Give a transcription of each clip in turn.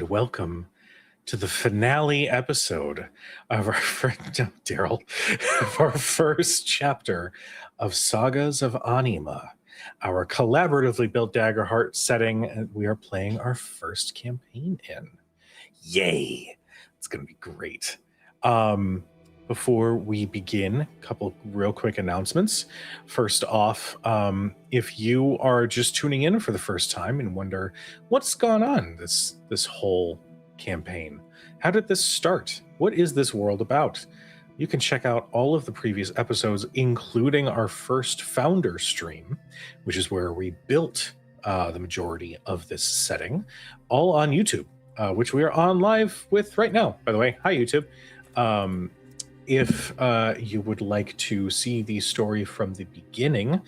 welcome to the finale episode of our friend Daryl, of our first chapter of Sagas of Anyma, our collaboratively built Daggerheart setting, and we are playing our first campaign in. Yay! It's going to be great. Before we begin, a couple real quick announcements. First off, if you are just tuning in for the first time and wonder what's gone on this whole campaign, how did this start? What is this world about? You can check out all of the previous episodes, including our first founder stream, which is where we built the majority of this setting, all on YouTube, which we are on live with right now, by the way. Hi, YouTube. If you would like to see the story from the beginning,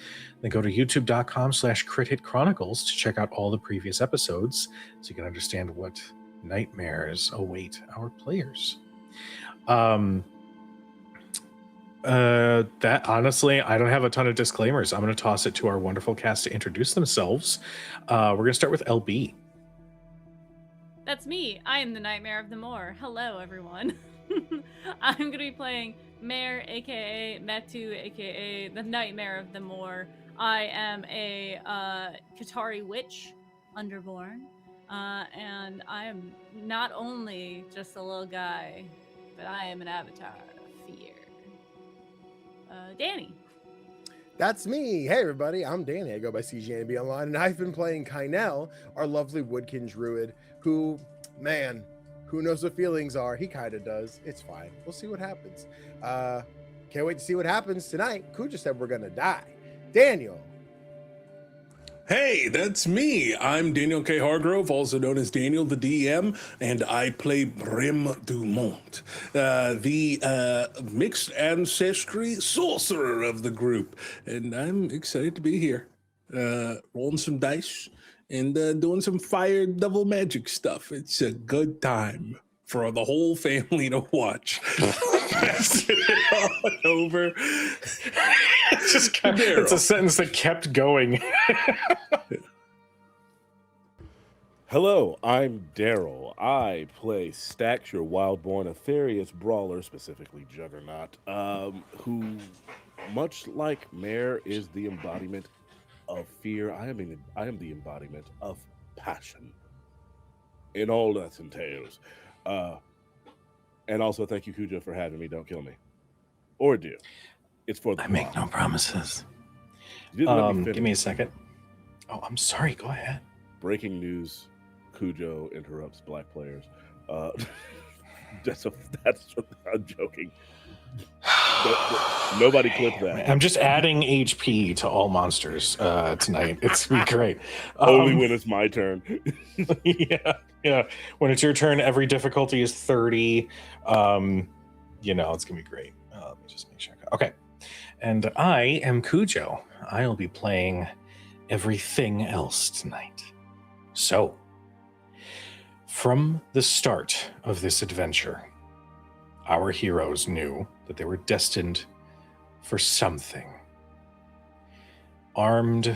then go to youtube.com/CritHitChronicles to check out all the previous episodes so you can understand what nightmares await our players. That honestly, I don't have a ton of disclaimers. I'm going to toss it to our wonderful cast to introduce themselves. We're going to start with LB. That's me. I am the Nightmare of the Moor. Hello, everyone. I'm going to be playing Mare, aka Metu, aka the Nightmare of the Moor. I am a Qatari witch, underborn, and I am not only just a little guy, but I am an avatar of fear. Danny. That's me. Hey, everybody. I'm Danny. I go by CGNB Online, and I've been playing Kynel, our lovely Woodkin druid, who, man, who knows what feelings are? He kind of does. It's fine. We'll see what happens. Can't wait to see what happens tonight. Kuja said we're going to die. Daniel. Hey, that's me. I'm Daniel K. Hargrove, also known as Daniel the DM, and I play Brim Dumont, the mixed ancestry sorcerer of the group. And I'm excited to be here, rolling some dice and doing some fire devil magic stuff. It's a good time for the whole family to watch. Passing it on over. It's a sentence that kept going. Hello, I'm Daryl. I play Stakks, your wild-born Aetherius brawler, specifically Juggernaut, who, much like Mare, is the embodiment of fear. I am the embodiment of passion in all that entails. And also, thank you, Kuja, for having me. Don't kill me. Or do. It's for the I make no promises. You didn't let me Give me a finish. second. Oh, I'm sorry. Go ahead. Breaking news. Cujo interrupts black players. I'm joking. Nobody clipped that. I'm just adding HP to all monsters tonight. It's gonna be great. Only when it's my turn. yeah. When it's your turn, every difficulty is 30. It's gonna be great. Let me just make sure. Okay. And I am Cujo. I'll be playing everything else tonight. So, from the start of this adventure, our heroes knew that they were destined for something. Armed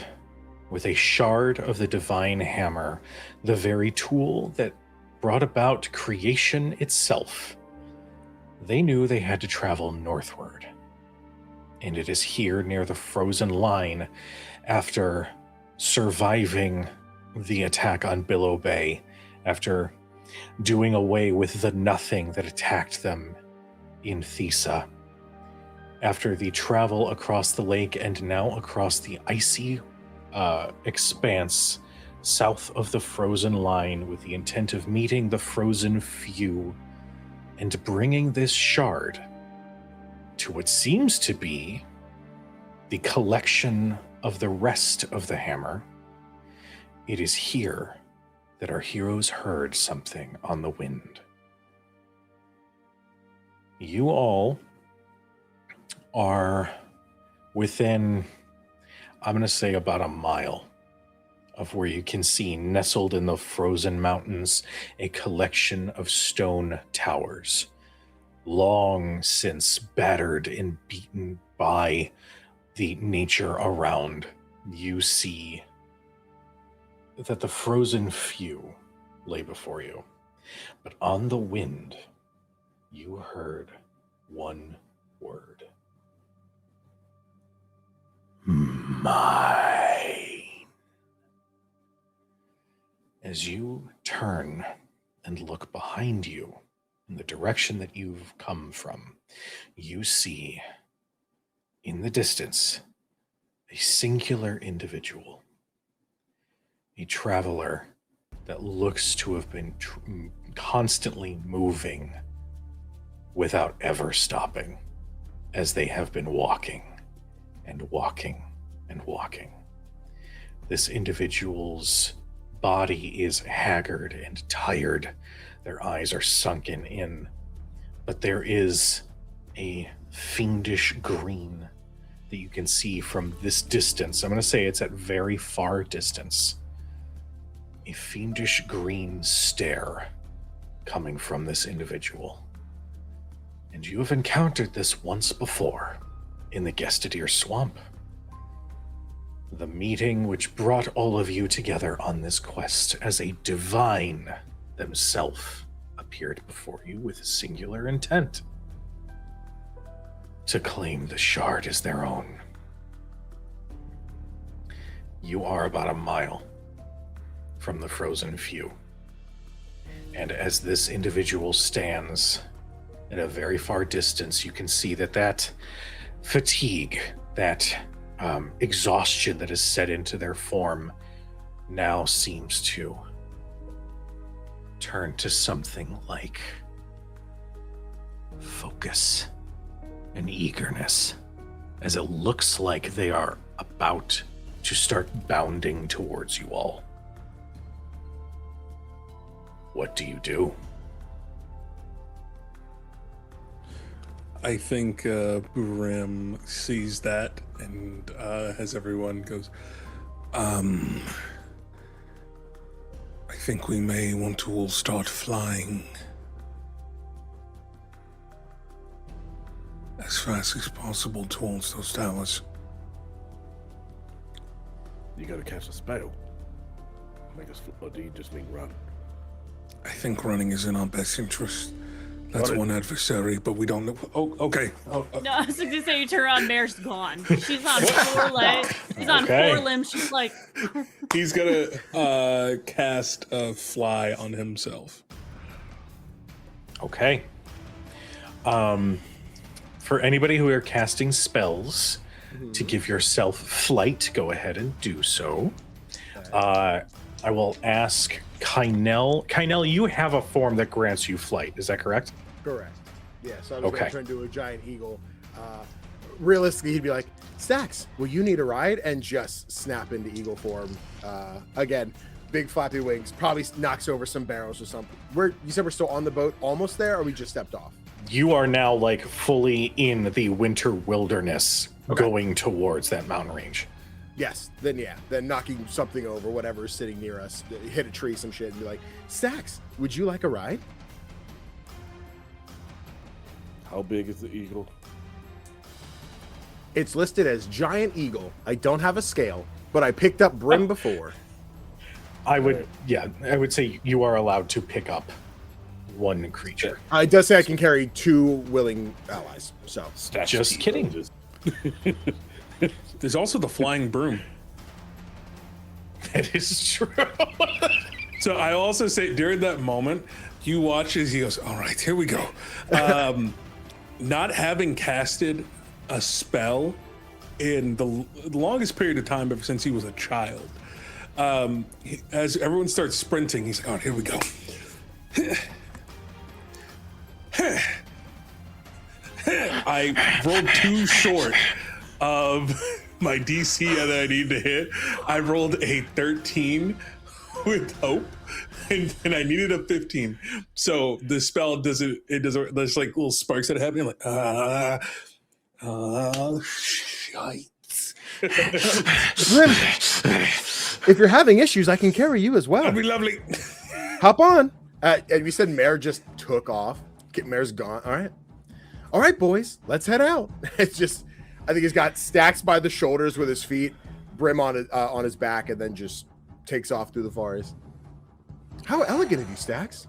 with a shard of the divine hammer, the very tool that brought about creation itself, they knew they had to travel northward. And it is here near the frozen line, after surviving the attack on Billow Bay, after doing away with the nothing that attacked them in Thesa, after the travel across the lake and now across the icy expanse south of the frozen line with the intent of meeting the frozen few and bringing this shard to what seems to be the collection of the rest of the hammer. It is here that our heroes heard something on the wind. You all are within, I'm going to say, about a mile of where you can see, nestled in the frozen mountains, a collection of stone towers, long since battered and beaten by the nature around. You see that the frozen few lay before you. But on the wind, you heard one word. Mine. As you turn and look behind you in the direction that you've come from, you see in the distance a singular individual, a traveler that looks to have been constantly moving without ever stopping, as they have been walking and walking and walking. This individual's body is haggard and tired. Their eyes are sunken in, but there is a fiendish green that you can see from this distance. I'm going to say it's at very far distance. A fiendish green stare coming from this individual. And you have encountered this once before in the Gestadir Swamp. The meeting which brought all of you together on this quest as a divine themselves appeared before you with a singular intent: to claim the shard as their own. You are about a mile from the frozen few. And as this individual stands at a very far distance, you can see that fatigue, that exhaustion that has set into their form now seems to turn to something like focus and eagerness, as it looks like they are about to start bounding towards you all. What do you do? I think Brim sees that and as everyone goes, I think we may want to all start flying as fast as possible towards those towers. You gotta catch a spell. Or do you just mean run? I think running is in our best interest. That's one adversary, but we don't know. Oh, okay. No, I was going to say you turn around, Mare's gone. She's on four legs. She's on four limbs. She's like... He's gonna cast a fly on himself. Okay. For anybody who are casting spells to give yourself flight, go ahead and do so. I will ask Kynel. Kynel, you have a form that grants you flight. Is that correct? Correct. Yeah, so I was going Okay. to turn into a giant eagle. Realistically, he'd be like, Stakks, will you need a ride? And just snap into eagle form. Again, big flappy wings, probably knocks over some barrels or something. You said we're still on the boat, almost there, or we just stepped off? You are now like fully in the winter wilderness, going towards that mountain range. Yes, then knocking something over, whatever is sitting near us, hit a tree, some shit, and be like, Stakks, would you like a ride? How big is the eagle? It's listed as giant eagle. I don't have a scale, but I picked up Brim before. I would say you are allowed to pick up one creature. It does say I can carry 2 willing allies, so. Just kidding. There's also the flying broom. That is true. So I also say during that moment, you watch as he goes, all right, here we go. Not having casted a spell in the longest period of time ever since he was a child. As everyone starts sprinting, he's like, all right, here we go. I rolled too short of my DC that I need to hit. I rolled a 13 with hope, and I needed a 15. So the spell doesn't, there's like little sparks that happen. I'm like, shite. Brim, if you're having issues, I can carry you as well. That'd be lovely. Hop on. And you said Mare just took off. Mare's gone. All right, boys, let's head out. It's just, I think he's got Stakks by the shoulders with his feet, Brim on his back, and then just takes off through the forest. How elegant of you, Stakks.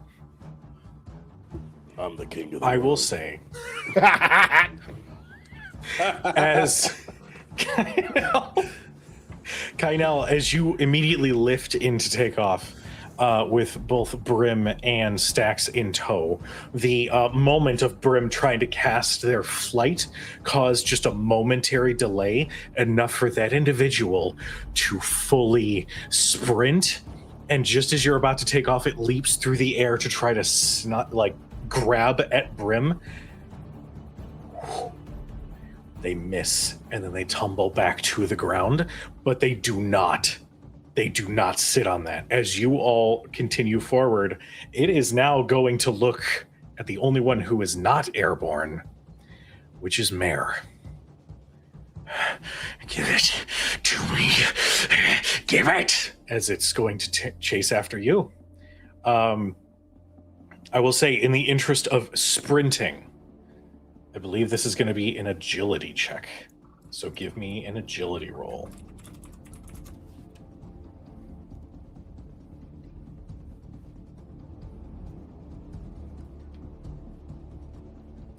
I'm the king of the I will world. say, as Kynel, as you immediately lift in to take off, with both Brim and Stakks in tow, the moment of Brim trying to cast their flight caused just a momentary delay, enough for that individual to fully sprint. And just as you're about to take off, it leaps through the air to try to grab at Brim. They miss, and then they tumble back to the ground, but they do not sit on that. As you all continue forward, it is now going to look at the only one who is not airborne, which is Mare. Give it to me. Give it! As it's going to chase after you. I will say, in the interest of sprinting, I believe this is going to be an agility check. So give me an agility roll.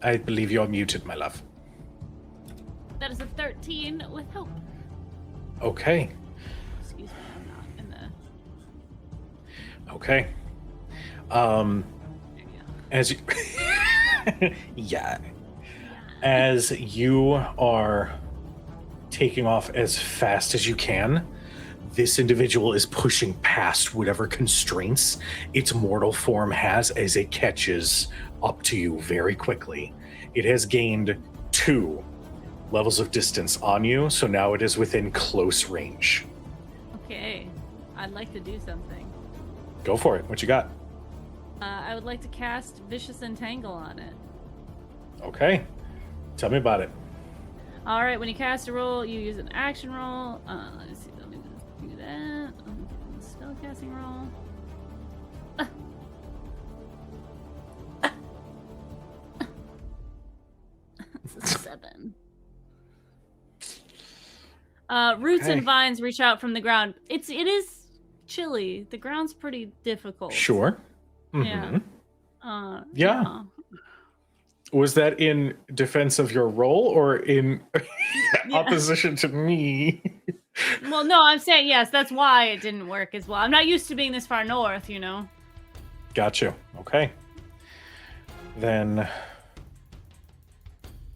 I believe you're muted, my love. That is a 13 with hope. Okay. Excuse me, I'm not in the... Okay. There you go. As you... yeah. As you are taking off as fast as you can, this individual is pushing past whatever constraints its mortal form has as it catches up to you very quickly. It has gained 2 levels of distance on you, so now it is within close range. Okay, I'd like to do something. Go for it. What you got? I would like to cast Vicious Entangle on it. Okay. Tell me about it. All right, when you cast a roll, you use an action roll. Let's see, let me just do that. Spell casting roll. This is 7. Roots Okay. and vines reach out from the ground. It is chilly. The ground's pretty difficult. Sure. Yeah. Yeah. Was that in defense of your role or in opposition to me? Well, no, I'm saying yes. That's why it didn't work as well. I'm not used to being this far north, you know. Got you. Okay. Then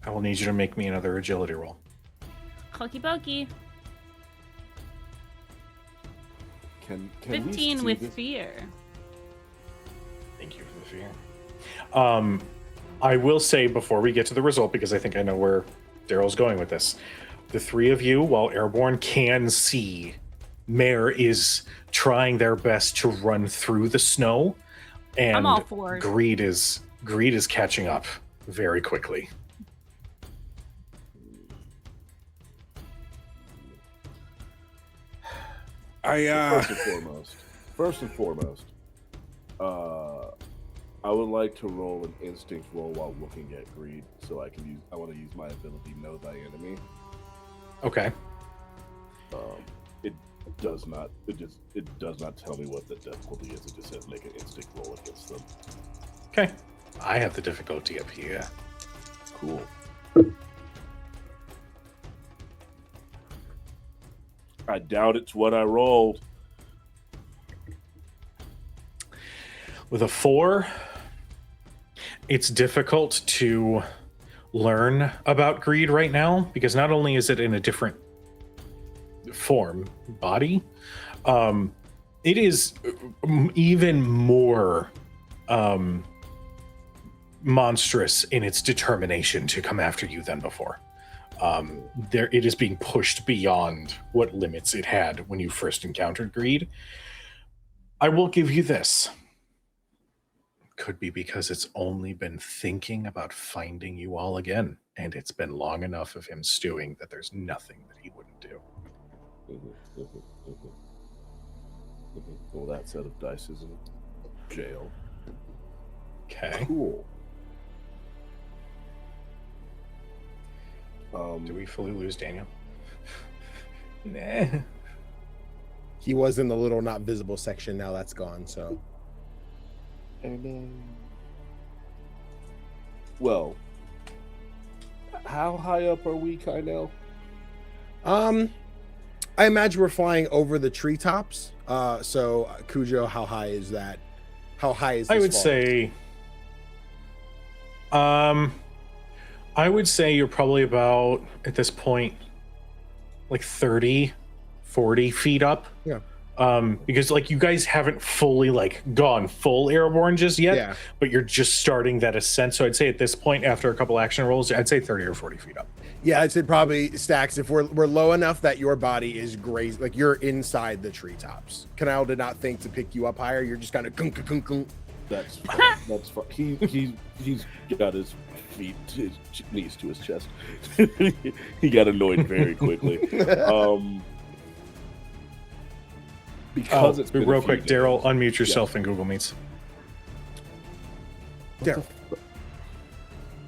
I will need you to make me another agility roll. Hokey pokey. Can 15 we with see this? fear. Thank you for the fear. I will say before we get to the result, because I think I know where Daryl's going with this, the 3 of you, while airborne, can see Mare is trying their best to run through the snow, and I'm all for it. Greed is catching up very quickly. First and foremost, I would like to roll an instinct roll while looking at Greed, so I want to use my ability Know Thy Enemy. Okay. It does not tell me what the difficulty is. It just says make an instinct roll against them. Okay. I have the difficulty up here. Cool. I doubt it's what I rolled. With a 4, it's difficult to learn about greed right now, because not only is it in a different body, it is even more monstrous in its determination to come after you than before. It is being pushed beyond what limits it had when you first encountered greed. I will give you this. Could be because it's only been thinking about finding you all again, and it's been long enough of him stewing that there's nothing that he wouldn't do. Well, that set of dice is in jail. Okay. Cool. Do we fully lose Daniel? Nah. He was in the little not visible section. Now that's gone. So Well, how high up are we, Kynel? I imagine we're flying over the treetops. So Cujo, how high is that? How high is this I would fall? say I would say you're probably about at this point like 30, 40 feet up. Yeah. Because like you guys haven't fully like gone full airborne just yet, Yeah. but you're just starting that ascent. So I'd say at this point, after a couple action rolls, I'd say 30 or 40 feet up. Yeah, I'd say probably Stakks. If we're low enough that your body is grazed, like you're inside the treetops. Kynel did not think to pick you up higher. You're just kind of kunk, kunk, kunk. That's fine. That's fine. He's got his feet, his knees to his chest. He got annoyed very quickly. Because it's been real a few quick, days. Daryl, unmute yourself in Google Meets. Daryl.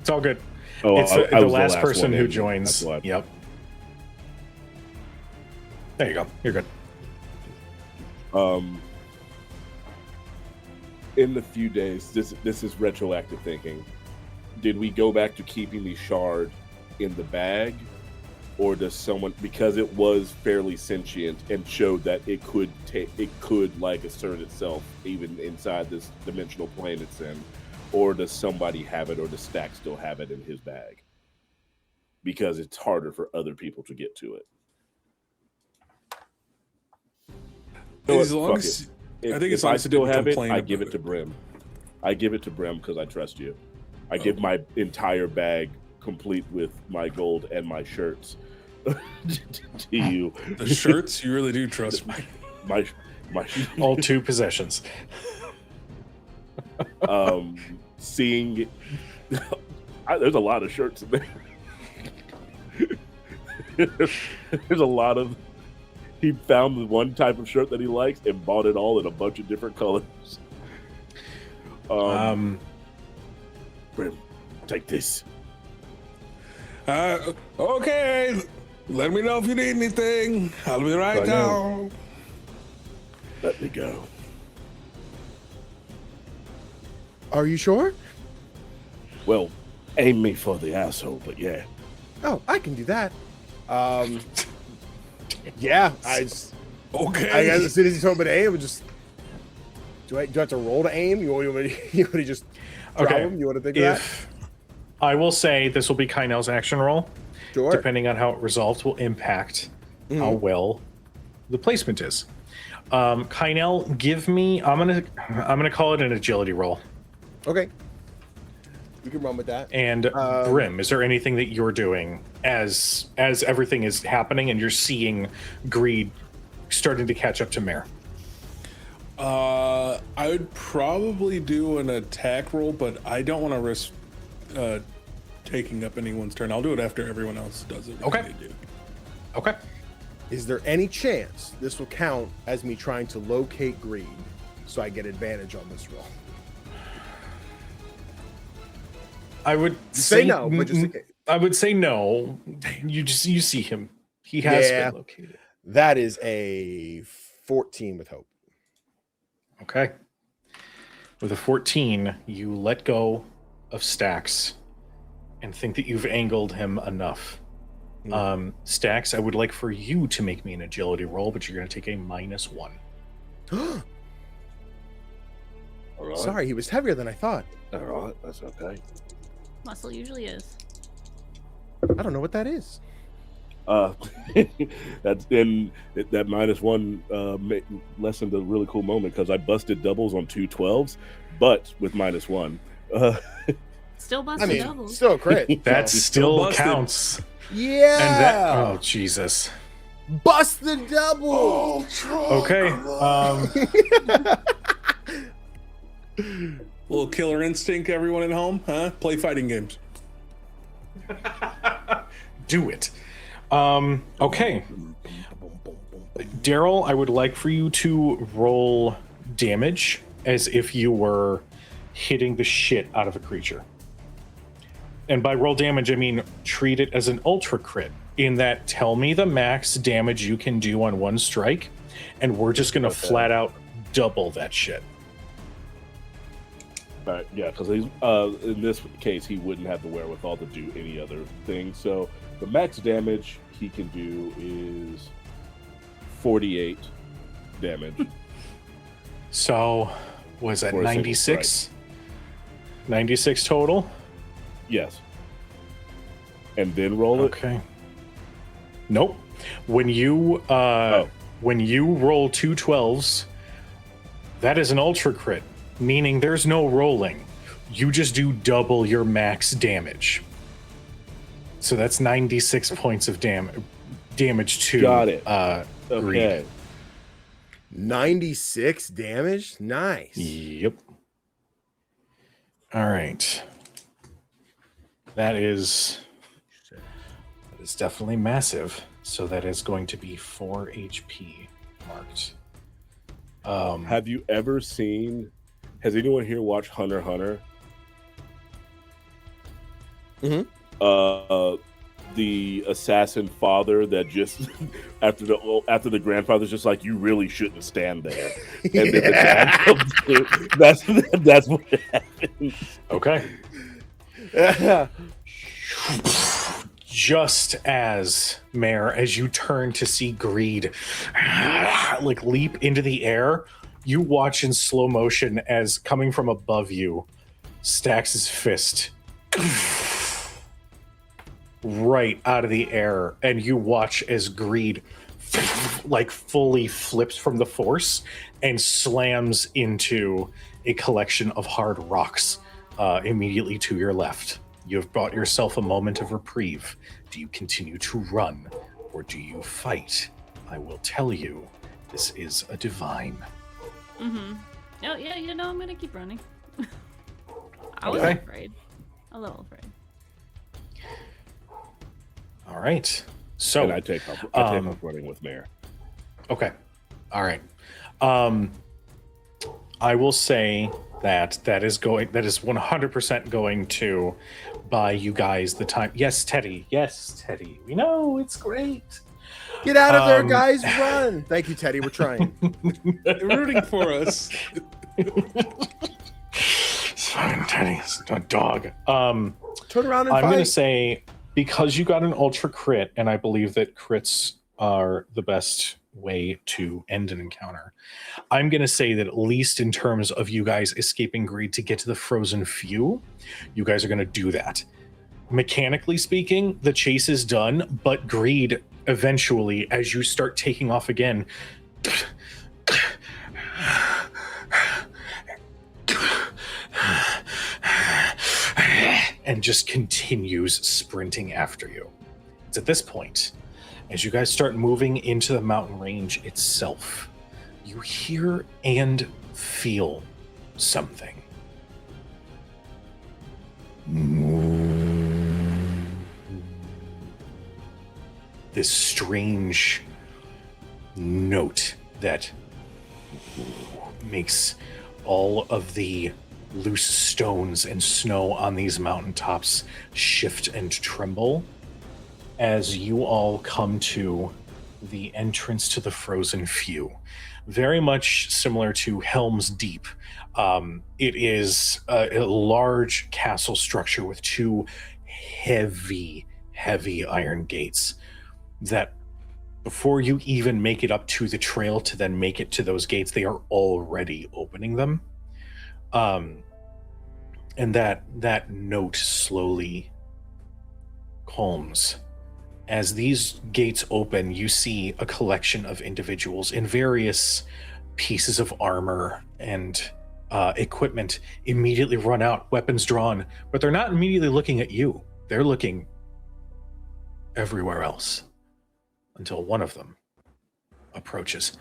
It's all good. Oh, It's I the was last one person who in. joins. That's why. Yep. There you go. You're good. In the few days, this is retroactive thinking. Did we go back to keeping the shard in the bag, or does someone, because it was fairly sentient and showed that it could like assert itself even inside this dimensional plane it's in, or does somebody have it, or does Stakks still have it in his bag? Because it's harder for other people to get to it. As Fuck long it. as If, I think as if long I as it still didn't have it, complain I about give it to Brim. I give it to Brim because I trust you. I give my entire bag, complete with my gold and my shirts, to you. The shirts, you really do trust me. My All two possessions. seeing there's a lot of shirts in there. There's a lot of. He found the one type of shirt that he likes and bought it all in a bunch of different colors. Brim, take this. Okay. Let me know if you need anything. I'll be right I down. Let me go. Are you sure? Well, aim me for the asshole, but yeah. Oh, I can do that. Yeah, I guess Okay. as soon as he told me to aim, just do I have to roll to aim? You want to just drop Okay. him? You want to think of that? If I will say this will be Kynel's action roll, Sure. depending on how it resolved, will impact how well the placement is. Kynel, give me. I'm gonna call it an agility roll. Okay. We can run with that. And Brim, is there anything that you're doing as everything is happening and you're seeing greed starting to catch up to Mare? I would probably do an attack roll, but I don't want to risk taking up anyone's turn. I'll do it after everyone else does it. Okay. They do. Okay. Is there any chance this will count as me trying to locate greed, so I get advantage on this roll? I would Say no, but just in case. I would say no. You see him. He has Yeah. been located. That is a 14 with hope. Okay. With a 14, you let go of Stakks and think that you've angled him enough. Stakks, I would like for you to make me an agility roll, but you're going to take a -1. All right. Sorry, he was heavier than I thought. All right, that's okay. Muscle usually is. I don't know what that is. That's in that -1 lessened a really cool moment because I busted doubles on 2 12s, but with -1. Still I busting mean, doubles. still a crit. That so. still busted. counts. Yeah. And that, oh, Jesus. Bust the double. Okay. Little killer instinct, everyone at home, huh? Play fighting games. Do it. Okay. Daryl, I would like for you to roll damage as if you were hitting the shit out of a creature. And by roll damage, I mean treat it as an ultra crit, in that tell me the max damage you can do on one strike, and we're just going to flat out double that shit. Right, yeah, because he's in this case he wouldn't have the wherewithal to do any other thing. So the max damage he can do is 48 damage. So, was that For a single 96? 96 total? Yes. And then roll it. Okay. Nope. When you roll two 12s, that is an ultra crit, meaning there's no rolling. You just do double your max damage. So that's 96 points of damage to Got it. Greed. Okay. 96 damage? Nice. Yep. All right. That is definitely massive. So that is going to be 4 HP marked. Have you ever seen? Has anyone here watched Hunter x Hunter? Mhm. The assassin father that just after the grandfather's just like, you really shouldn't stand there, and then the dad comes through. That's what happens. Okay. Just as Mare, as you turn to see Greed like leap into the air, you watch in slow motion as coming from above you, Stakks' fist right out of the air, and you watch as Greed like fully flips from the force and slams into a collection of hard rocks immediately to your left. You have brought yourself a moment of reprieve. Do you continue to run, or do you fight? I will tell you, this is a divine. Mm-hmm. Oh, yeah, I'm gonna keep running. I was Okay. afraid. A little afraid. All right. So And I take off running with Mare. okay. All right. I will say that is 100% going to buy you guys the time. Yes, Teddy. We know it's great. Get out of there, guys! Run! Thank you, Teddy. We're trying. You're rooting for us. It's fine, Teddy. It's a dog. Turn around and I'm fight. going to say, because you got an ultra crit, and I believe that crits are the best way to end an encounter, I'm going to say that at least in terms of you guys escaping Greed to get to the frozen few, you guys are going to do that. Mechanically speaking, the chase is done, but Greed eventually, as you start taking off again, and just continues sprinting after you. It's at this point, as you guys start moving into the mountain range itself, you hear and feel something. This strange note that makes all of the loose stones and snow on these mountaintops shift and tremble as you all come to the entrance to the frozen few. Very much similar to Helm's Deep. It is a large castle structure with two heavy iron gates that before you even make it up to the trail to then make it to those gates, they are already opening them. And that note slowly calms. As these gates open, you see a collection of individuals in various pieces of armor and equipment immediately run out, weapons drawn, but they're not immediately looking at you. They're looking everywhere else until one of them approaches.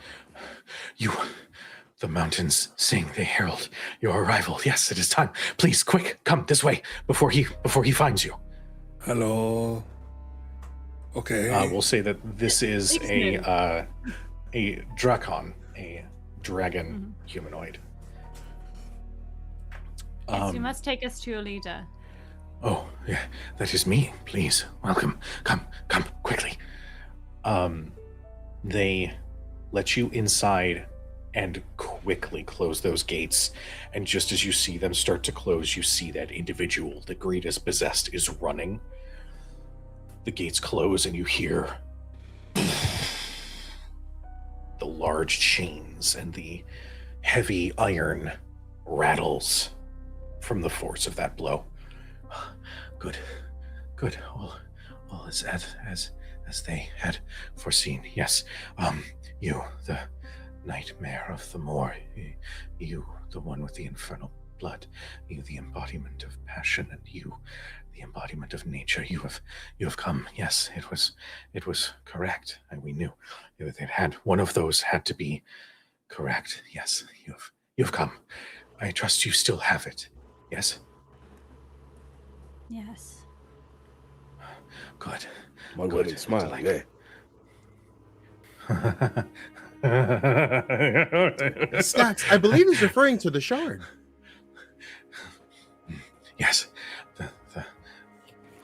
The mountains sing, they herald your arrival. Yes, it is time. Please, quick, come this way before he finds you. Hello. Okay. We'll say that this is a Drakon, a dragon humanoid. Yes, you must take us to your leader. Oh, yeah, that is me. Please, welcome. Come quickly. They let you inside, and quickly close those gates. And just as you see them start to close, you see that individual, the greatest possessed, is running. The gates close and you hear the large chains and the heavy iron rattles from the force of that blow. Good. All is as they had foreseen. Yes. You, the nightmare of the Moor. You, the one with the infernal blood. You, the embodiment of passion, and you, the embodiment of nature. You have come. Yes, it was correct. And we knew it had one of those had to be correct. Yes, you've come. I trust you still have it. Yes. Yes. Good. My wedding smile. Yeah. Stakks, I believe he's referring to the shard. Yes.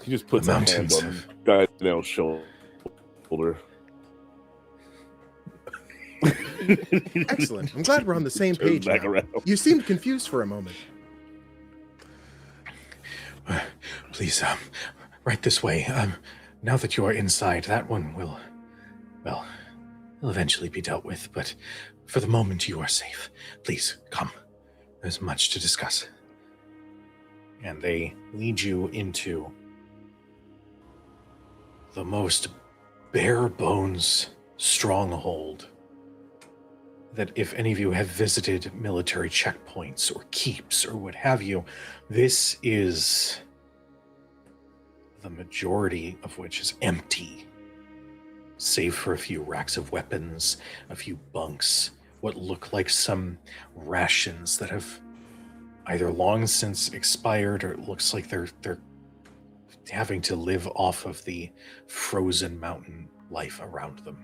He just puts a hand on Kynel's shoulder. Excellent. I'm glad we're on the same Turns page back now. around. You seemed confused for a moment. Please, right this way. Now that you are inside, that one will eventually be dealt with, but for the moment you are safe. Please, come. There's much to discuss. And they lead you into the most bare bones stronghold that if any of you have visited military checkpoints or keeps or what have you, this is the majority of which is empty, save for a few racks of weapons, a few bunks, what look like some rations that have either long since expired or it looks like they're having to live off of the frozen mountain life around them.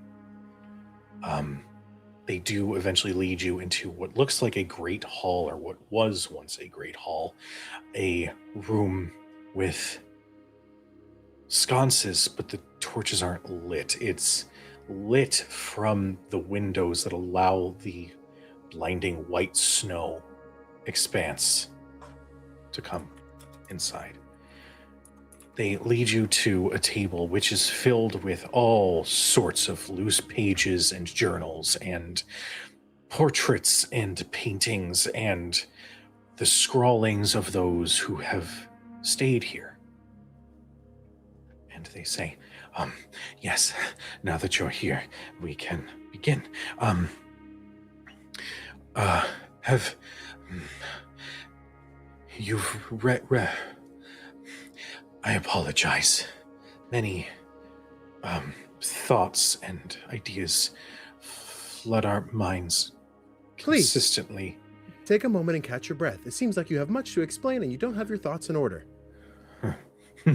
They do eventually lead you into what looks like a great hall, or what was once a great hall, a room with sconces, but the torches aren't lit. It's lit from the windows that allow the blinding white snow expanse to come inside. They lead you to a table which is filled with all sorts of loose pages and journals and portraits and paintings and the scrawlings of those who have stayed here. And they say, yes, now that you're here, we can begin. Have you've read I apologize. Many thoughts and ideas flood our minds Please. consistently. Take a moment and catch your breath. It seems like you have much to explain and you don't have your thoughts in order.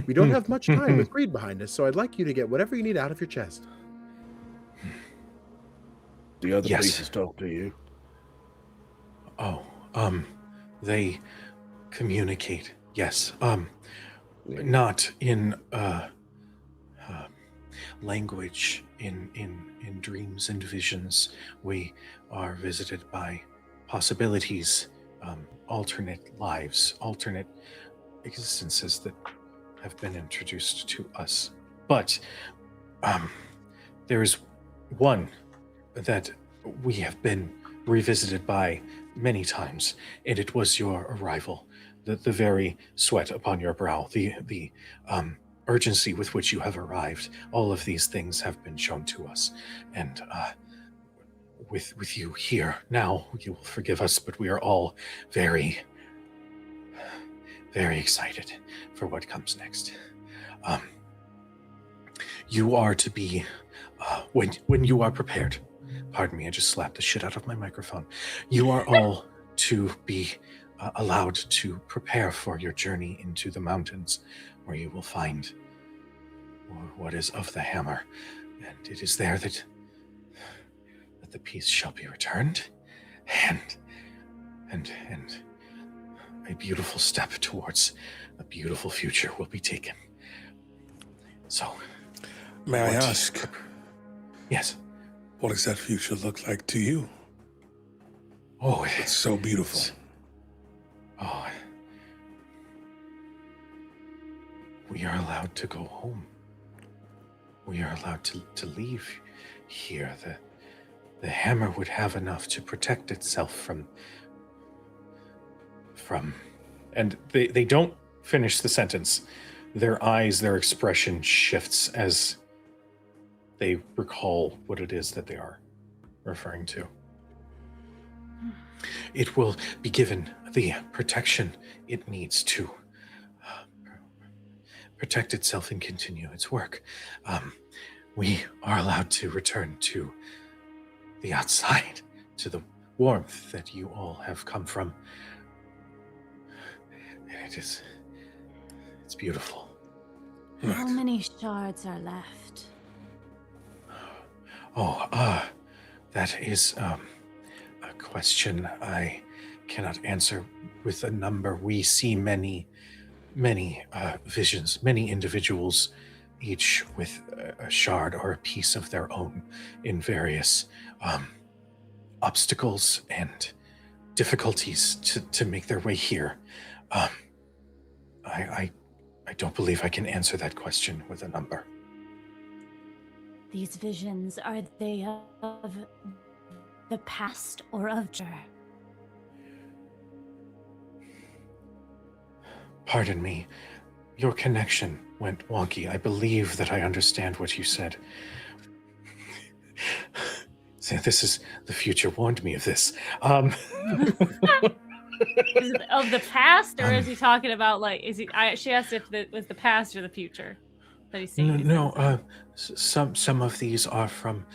We don't have much time with greed behind us, so I'd like you to get whatever you need out of your chest. The other Yes. pieces talk to you. Oh, they communicate. Yes. Not in language, in dreams and visions. We are visited by possibilities, alternate lives, alternate existences that have been introduced to us. But there is one that we have been revisited by many times, and it was your arrival. The very sweat upon your brow, the urgency with which you have arrived, all of these things have been shown to us. And with you here now, you will forgive us, but we are all very, very excited for what comes next. You are to be, when you are prepared, pardon me, I just slapped the shit out of my microphone. You are all to be allowed to prepare for your journey into the mountains, where you will find what is of the hammer, and it is there that the piece shall be returned, and a beautiful step towards a beautiful future will be taken. So, May I ask, yes, what does that future look like to you? Oh, It's so beautiful. Oh. We are allowed to go home. We are allowed to leave here. The hammer would have enough to protect itself from and they don't finish the sentence. Their eyes, their expression shifts as they recall what it is that they are referring to. It will be given the protection it needs to protect itself and continue its work. We are allowed to return to the outside, to the warmth that you all have come from. And it's beautiful. How many shards are left? That is a question I cannot answer with a number. We see many visions, many individuals, each with a shard or a piece of their own in various obstacles and difficulties to make their way here. I don't believe I can answer that question with a number. These visions, are they of the past or of future? Pardon me, your connection went wonky. I believe that I understand what you said. So this is the future warned me of this. Is it of the past, or is he talking about like? She asked if it was the past or the future that he's seeing. No, some of these are from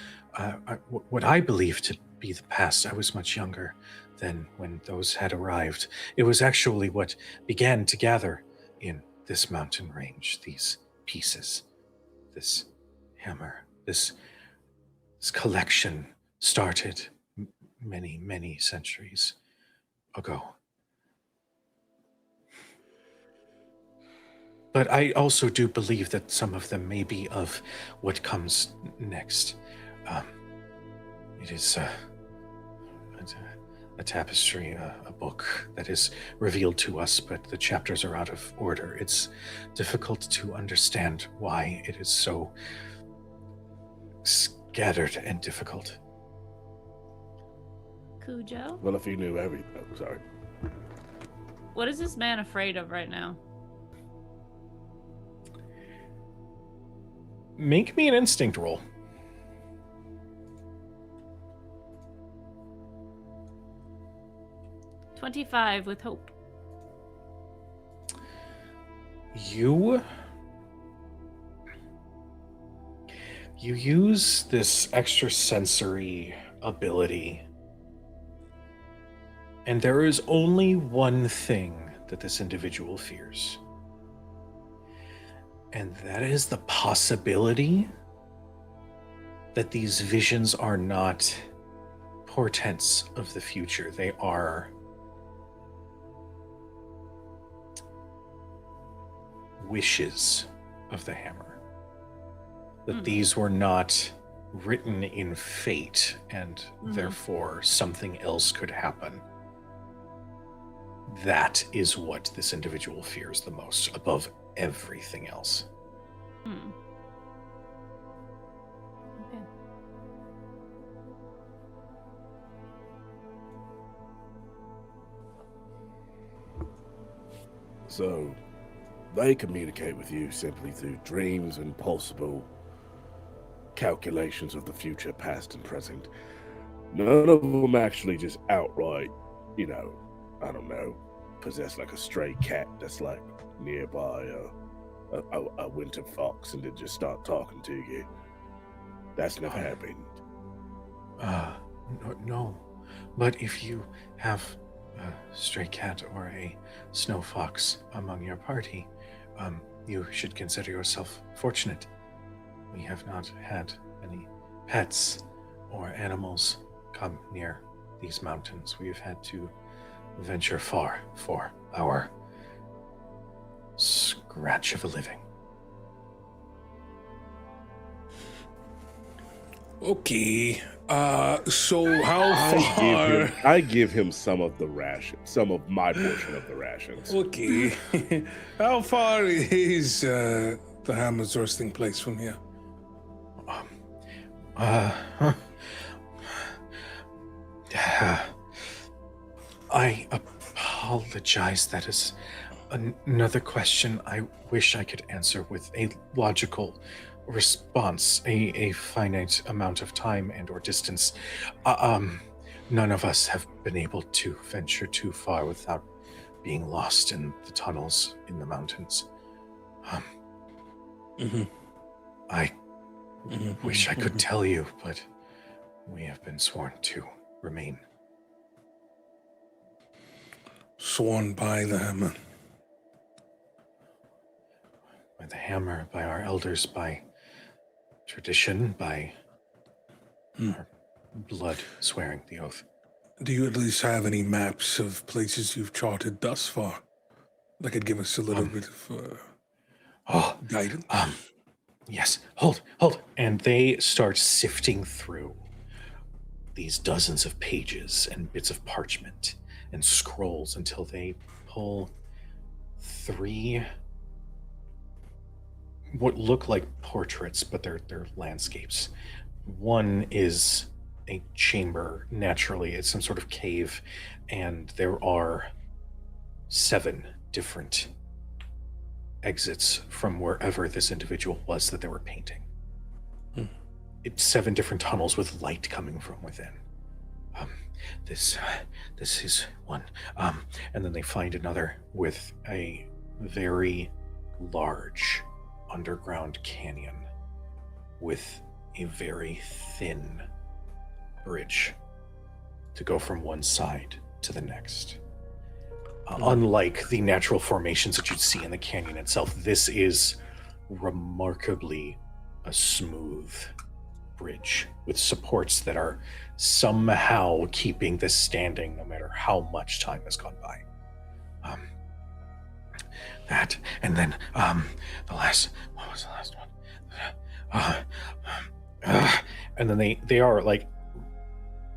what I believe to be the past. I was much younger than when those had arrived. It was actually what began to gather in this mountain range. These pieces, this hammer, this collection started many centuries ago. But I also do believe that some of them may be of what comes next. It is a tapestry, a book that is revealed to us, but the chapters are out of order. It's difficult to understand why it is so scattered and difficult. Cujo? Well, if you knew everything, oh, sorry. What is this man afraid of right now? Make me an instinct roll. $25 with hope. You use this extrasensory ability, and there is only one thing that this individual fears. And that is the possibility that these visions are not portents of the future. They are wishes of the hammer. That these were not written in fate, and therefore something else could happen. That is what this individual fears the most, above everything else. Okay. So, they communicate with you simply through dreams and possible calculations of the future, past and present. None of them actually just outright, I don't know, possess like a stray cat that's like nearby a winter fox and then just start talking to you. That's never happened. No. But if you have a stray cat or a snow fox among your party, you should consider yourself fortunate. We have not had any pets or animals come near these mountains. We have had to venture far for our scratch of a living. Okay. So how far? I give him some of the ration, some of my portion of the rations. Okay. How far is the Hammer's resting place from here? I apologize. That is another question I wish I could answer with a logical response, a finite amount of time and or distance. None of us have been able to venture too far without being lost in the tunnels in the mountains. I wish I could tell you, but we have been sworn to remain. Sworn by the Hammer. By the Hammer, by our elders, by tradition, by our blood swearing the oath. Do you at least have any maps of places you've charted thus far that could give us a little bit of guidance? Yes, hold. And they start sifting through these dozens of pages and bits of parchment and scrolls until they pull 3 what look like portraits, but they're landscapes. One is a chamber, naturally. It's some sort of cave, and there are 7 different exits from wherever this individual was that they were painting. It's 7 different tunnels with light coming from within. This is one. And then they find another with a very large underground canyon with a very thin bridge to go from one side to the next. Unlike the natural formations that you'd see in the canyon itself, this is remarkably a smooth bridge with supports that are somehow keeping this standing no matter how much time has gone by. That, and then what was the last one? And then they are like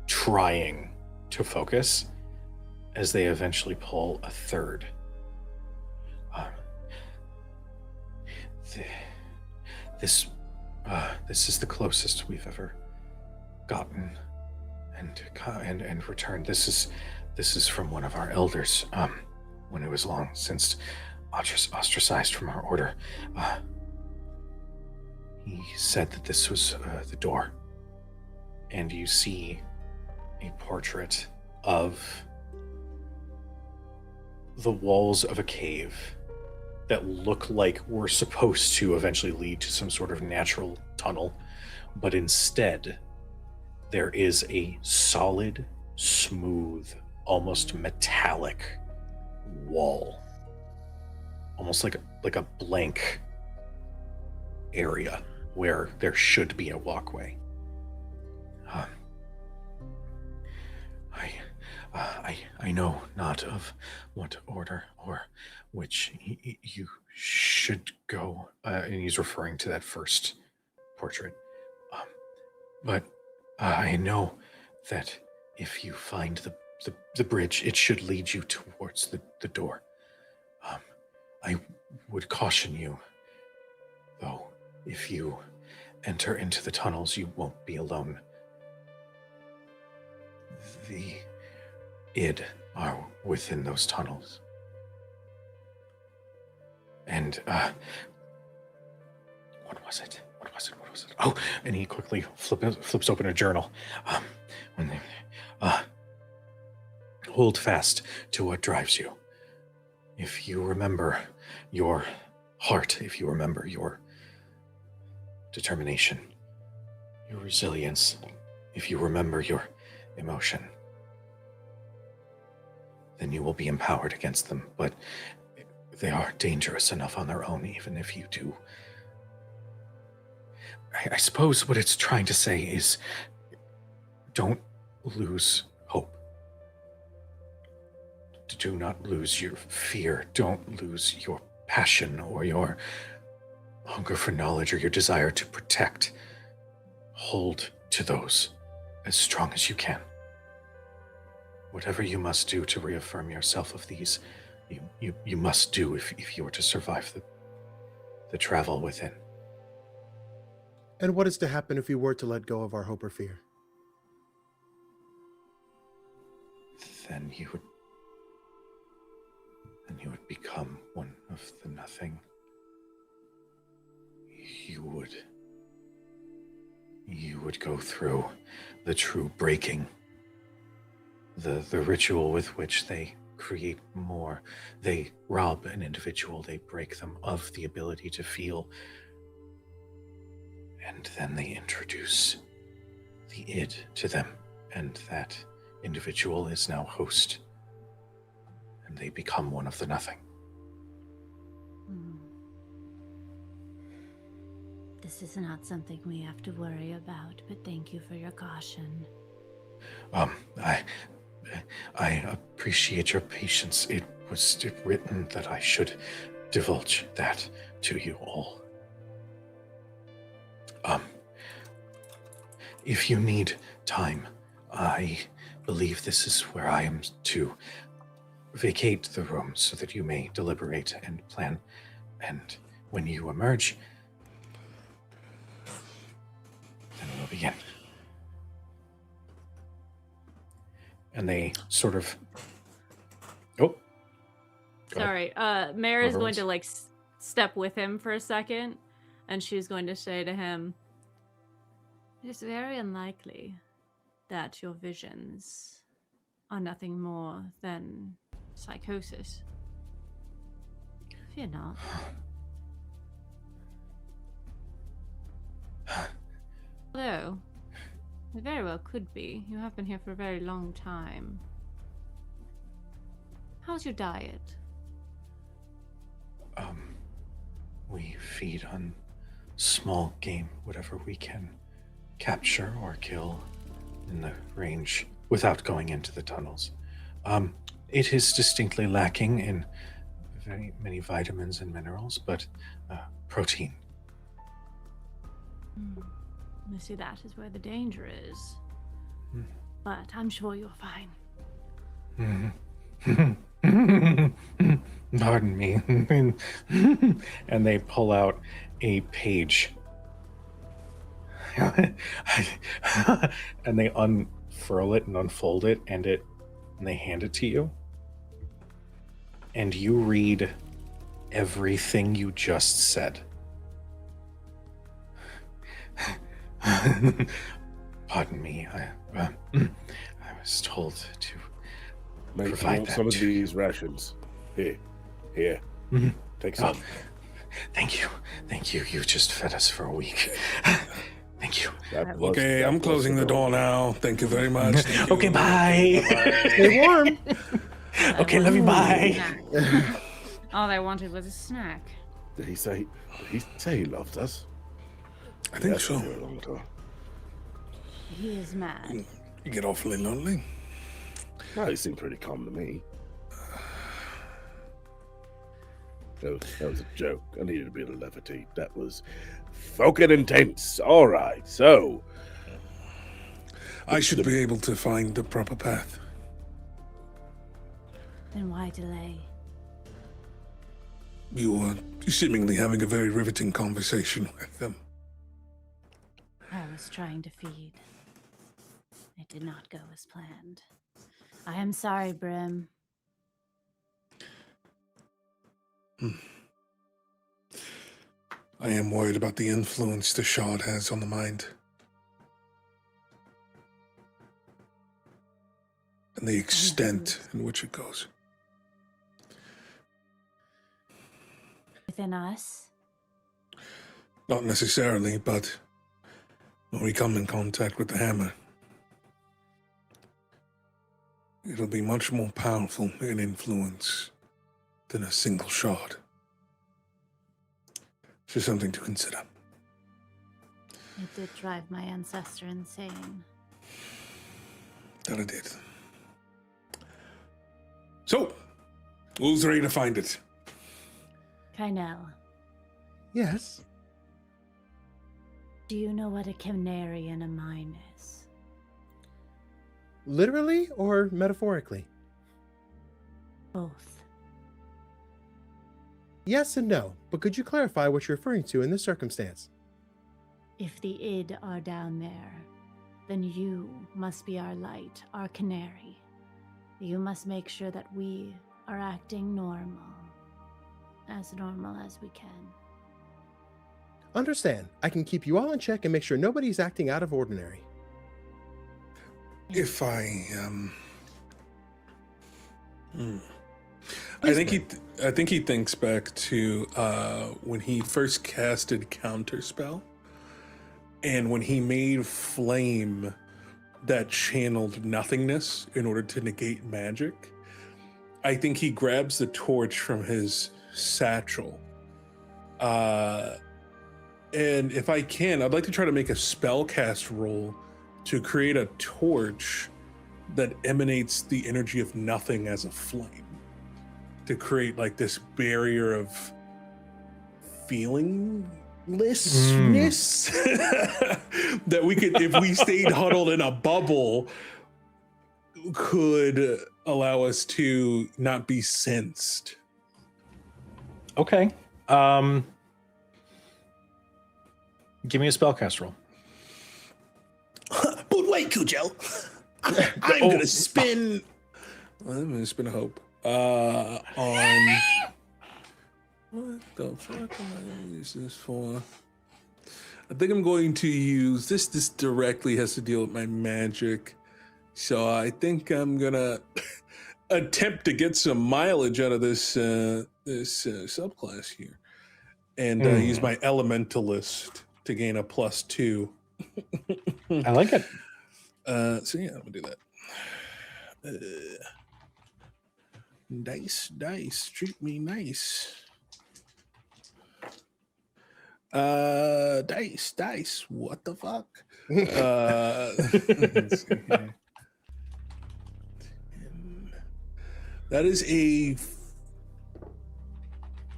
trying to focus as they eventually pull a third. This is the closest we've ever gotten and returned. This is from one of our elders, when it was long since ostracized from our order. He said that this was the door, and you see a portrait of the walls of a cave that look like were supposed to eventually lead to some sort of natural tunnel, but instead there is a solid, smooth, almost metallic wall, almost like a blank area where there should be a walkway. I know not of what order or which you should go, and he's referring to that first portrait. But I know that if you find the bridge, it should lead you towards the door. I would caution you, though, if you enter into the tunnels, you won't be alone. The id are within those tunnels. And what was it? Oh, and he quickly flips open a journal. When they hold fast to what drives you. If you remember your heart, if you remember your determination, your resilience, if you remember your emotion, then you will be empowered against them. But they are dangerous enough on their own, even if you do. I suppose what it's trying to say is, don't lose hope. Do not lose your fear. Don't lose your passion or your hunger for knowledge or your desire to protect. Hold to those as strong as you can. Whatever you must do to reaffirm yourself of these, you must do if you are to survive the travel within. And what is to happen if we were to let go of our hope or fear? Then you would become one of the nothing. You would go through the true breaking, the ritual with which they create more. They rob an individual, they break them of the ability to feel, and then they introduce the id to them, and that individual is now host, and they become one of the nothing. This is not something we have to worry about, but thank you for your caution. I appreciate your patience. It was written that I should divulge that to you all. If you need time, I believe this is where I am to vacate the room so that you may deliberate and plan. And when you emerge, then we'll begin. And they sort of... Oh. Sorry. Mare is going to step with him for a second, and she's going to say to him, "It is very unlikely that your visions are nothing more than psychosis. Fear not." Although, it very well could be. You have been here for a very long time. How's your diet? We feed on small game, whatever we can capture or kill in the range without going into the tunnels. It is distinctly lacking in very many vitamins and minerals, but protein. I see that is where the danger is. But I'm sure you're fine. Pardon me. And they pull out a page. And they unfurl it and unfold it, and they hand it to you. And you read everything you just said. Pardon me. I was told to provide that some of to these rations. Here. Take some. Thank you. You just fed us for a week. Thank you. Okay, I'm closing the door now. Thank you very much. Okay, bye. Stay warm. Okay, love you. Bye. All they wanted was a snack. Did he say he loved us? I think That's so. for a long time. He is mad. You get awfully lonely. No, he seemed pretty calm to me. That was a joke. I needed a bit of levity. That was fucking intense. All right, so I should be able to find the proper path. Then why delay? You are seemingly having a very riveting conversation with them. I was trying to feed. It did not go as planned. I am sorry, Brim. I am worried about the influence the shard has on the mind. And the extent in which it goes. Within us? Not necessarily, but when we come in contact with the hammer, it'll be much more powerful in influence than a single shard. It's just something to consider. It did drive my ancestor insane. That it did. So, who's ready to find it? Kynel, Yes. do you know what a canary in a mine is? Literally or metaphorically? Both. Yes and no, but could you clarify what you're referring to in this circumstance? If the id are down there, then you must be our light, our canary. You must make sure that we are acting normal as we can. Understand, I can keep you all in check and make sure nobody's acting out of ordinary. If I Please, I think he thinks back to when he first casted Counterspell, and when he made flame that channeled nothingness in order to negate magic. I think he grabs the torch from his satchel. And if I can, I'd like to try to make a spellcast roll to create a torch that emanates the energy of nothing as a flame, to create like this barrier of feelinglessness that we could, if we stayed huddled in a bubble, could allow us to not be sensed. Okay. Give me a spellcast roll. But wait, Cujo. I'm gonna spin. I'm gonna spin a hope. On what the fuck am I gonna use this for? I think I'm going to use this. This directly has to deal with my magic, so I think I'm gonna attempt to get some mileage out of this subclass here, and use my elementalist to gain a +2. I like it. So yeah, I'm gonna do that. Dice, treat me nice. Dice, what the fuck? Let's see here. That is a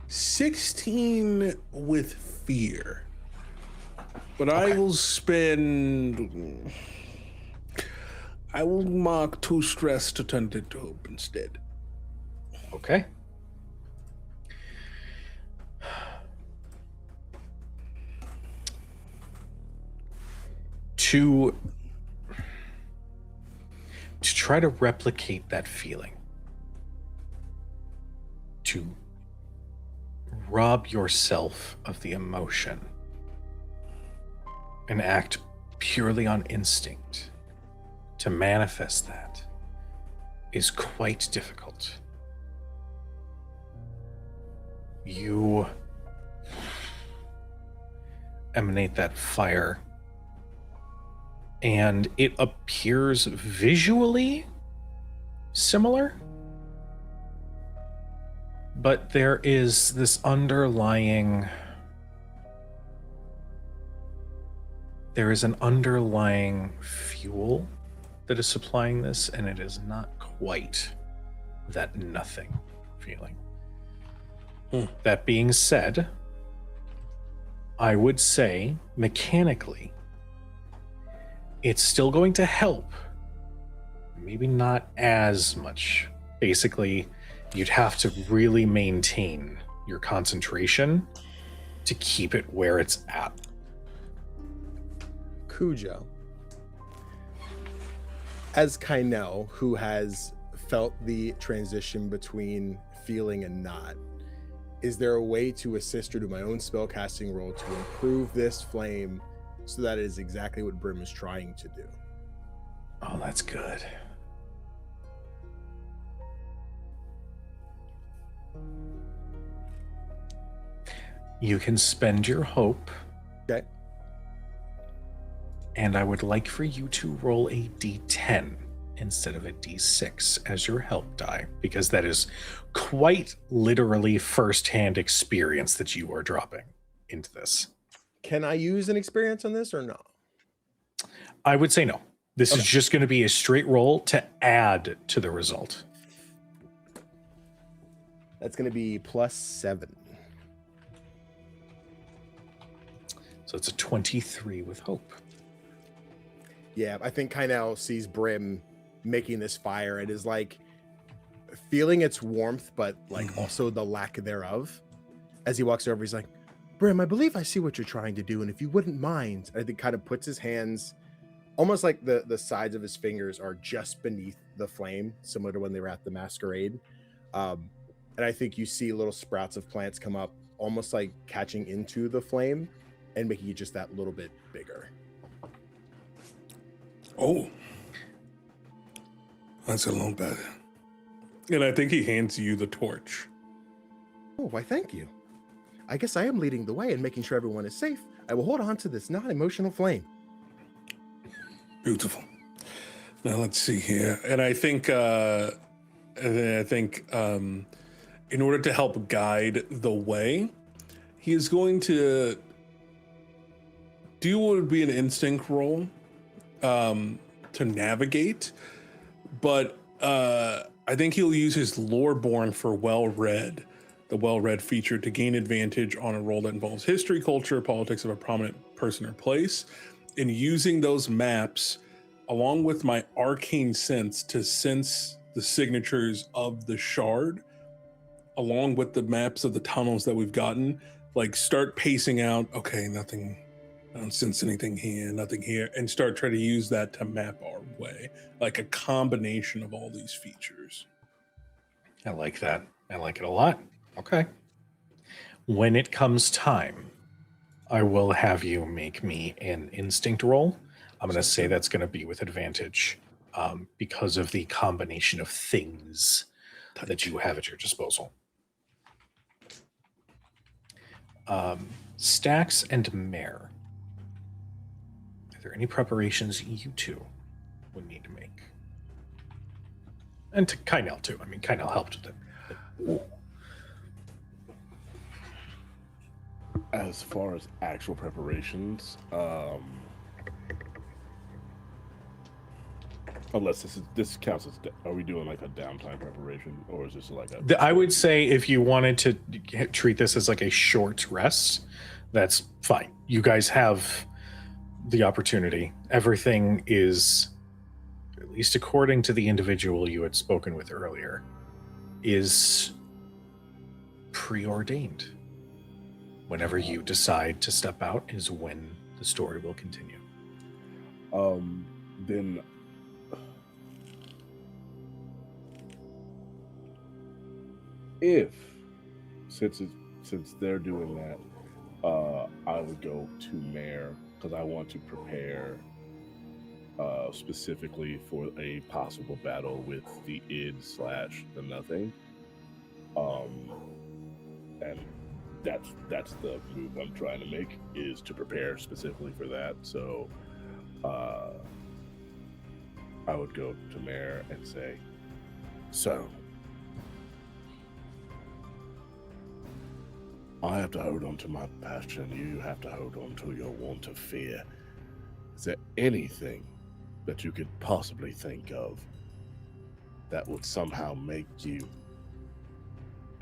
16 with fear. But I will spend. I will mark 2 stress to turn it into hope instead. Okay. To try to replicate that feeling, to rob yourself of the emotion and act purely on instinct, to manifest that is quite difficult. You emanate that fire, and it appears visually similar, but there is this underlying fuel that is supplying this, and it is not quite that nothing feeling. That being said, I would say mechanically it's still going to help. Maybe not as much. Basically, you'd have to really maintain your concentration to keep it where it's at. Cujo, as Kynel, who has felt the transition between feeling and not, is there a way to assist or do my own spellcasting roll to improve this flame so that it is exactly what Brim is trying to do? Oh, that's good. You can spend your hope. Okay. And I would like for you to roll a d10 instead of a d6 as your help die, because that is quite literally first-hand experience that you are dropping into this. Can I use an experience on this or no? I would say no. This is just going to be a straight roll to add to the result. That's going to be +7. So it's a 23 with hope. Yeah, I think Kynel sees Brim making this fire and is like feeling its warmth, but like also the lack thereof. As he walks over, he's like, Brim, I believe I see what you're trying to do. And if you wouldn't mind, I think kind of puts his hands almost like the sides of his fingers are just beneath the flame, similar to when they were at the masquerade. And I think you see little sprouts of plants come up, almost like catching into the flame and making it just that little bit bigger. Oh, that's a little better. And I think he hands you the torch. Oh, why, thank you. I guess I am leading the way and making sure everyone is safe. I will hold on to this non-emotional flame. Beautiful. Now let's see here. And I think, in order to help guide the way, he is going to do what would be an instinct roll to navigate, but I think he'll use his Loreborn for well-read, the well-read feature, to gain advantage on a roll that involves history, culture, politics of a prominent person or place, and using those maps along with my arcane sense to sense the signatures of the shard, along with the maps of the tunnels that we've gotten, like start pacing out, okay, nothing, I don't sense anything here, nothing here, and start trying to use that to map our way, like a combination of all these features. I like that. I like it a lot. Okay. When it comes time, I will have you make me an instinct roll. I'm going to say that's going to be with advantage because of the combination of things that you have at your disposal. Stakks and Mare. Are there any preparations you two would need to make? And to Kynel too. I mean, Kynel helped with it. As far as actual preparations, unless this counts as, are we doing like a downtime preparation, or is this like a? I would say if you wanted to treat this as like a short rest, that's fine. You guys have the opportunity. Everything is, at least according to the individual you had spoken with earlier, is preordained. Whenever you decide to step out is when the story will continue. Then since they're doing that, I would go to Mare because I want to prepare specifically for a possible battle with the id / the nothing. And that's the move I'm trying to make, is to prepare specifically for that. So I would go to Mare and say, so I have to hold on to my passion, you have to hold on to your want of fear. Is there anything that you could possibly think of that would somehow make you,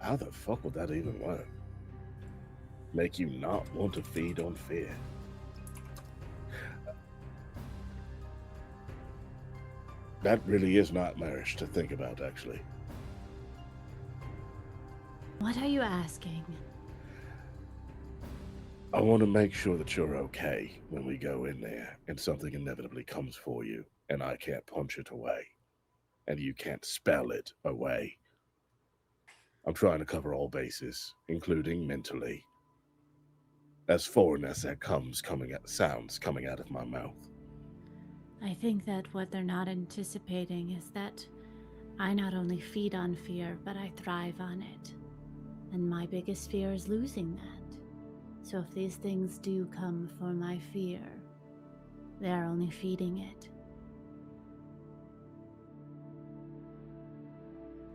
how the fuck would that even work? Make you not want to feed on fear? That really is nightmarish to think about, actually. What are you asking? I want to make sure that you're okay when we go in there and something inevitably comes for you and I can't punch it away and you can't spell it away. I'm trying to cover all bases, including mentally. As foreign as that sounds coming out of my mouth. I think that what they're not anticipating is that I not only feed on fear, but I thrive on it. And my biggest fear is losing that. So if these things do come for my fear, they are only feeding it.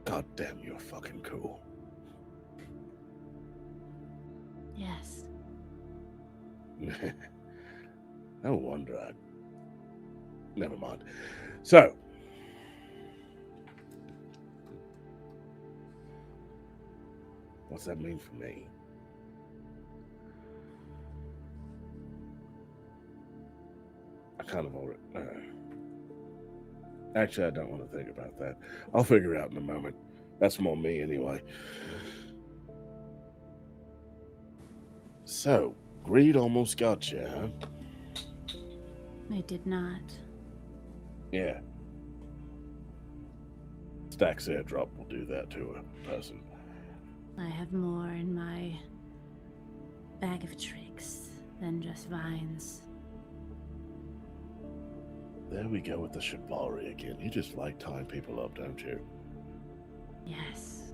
God damn, you're fucking cool. Yes. No wonder never mind. So, what's that mean for me? I kind of already. Actually, I don't want to think about that. I'll figure it out in a moment. That's more me anyway. So, greed almost got you, huh? It did not. Yeah. Stakks airdrop will do that to a person. I have more in my bag of tricks than just vines. There we go with the chivalry again. You just like tying people up, don't you? Yes.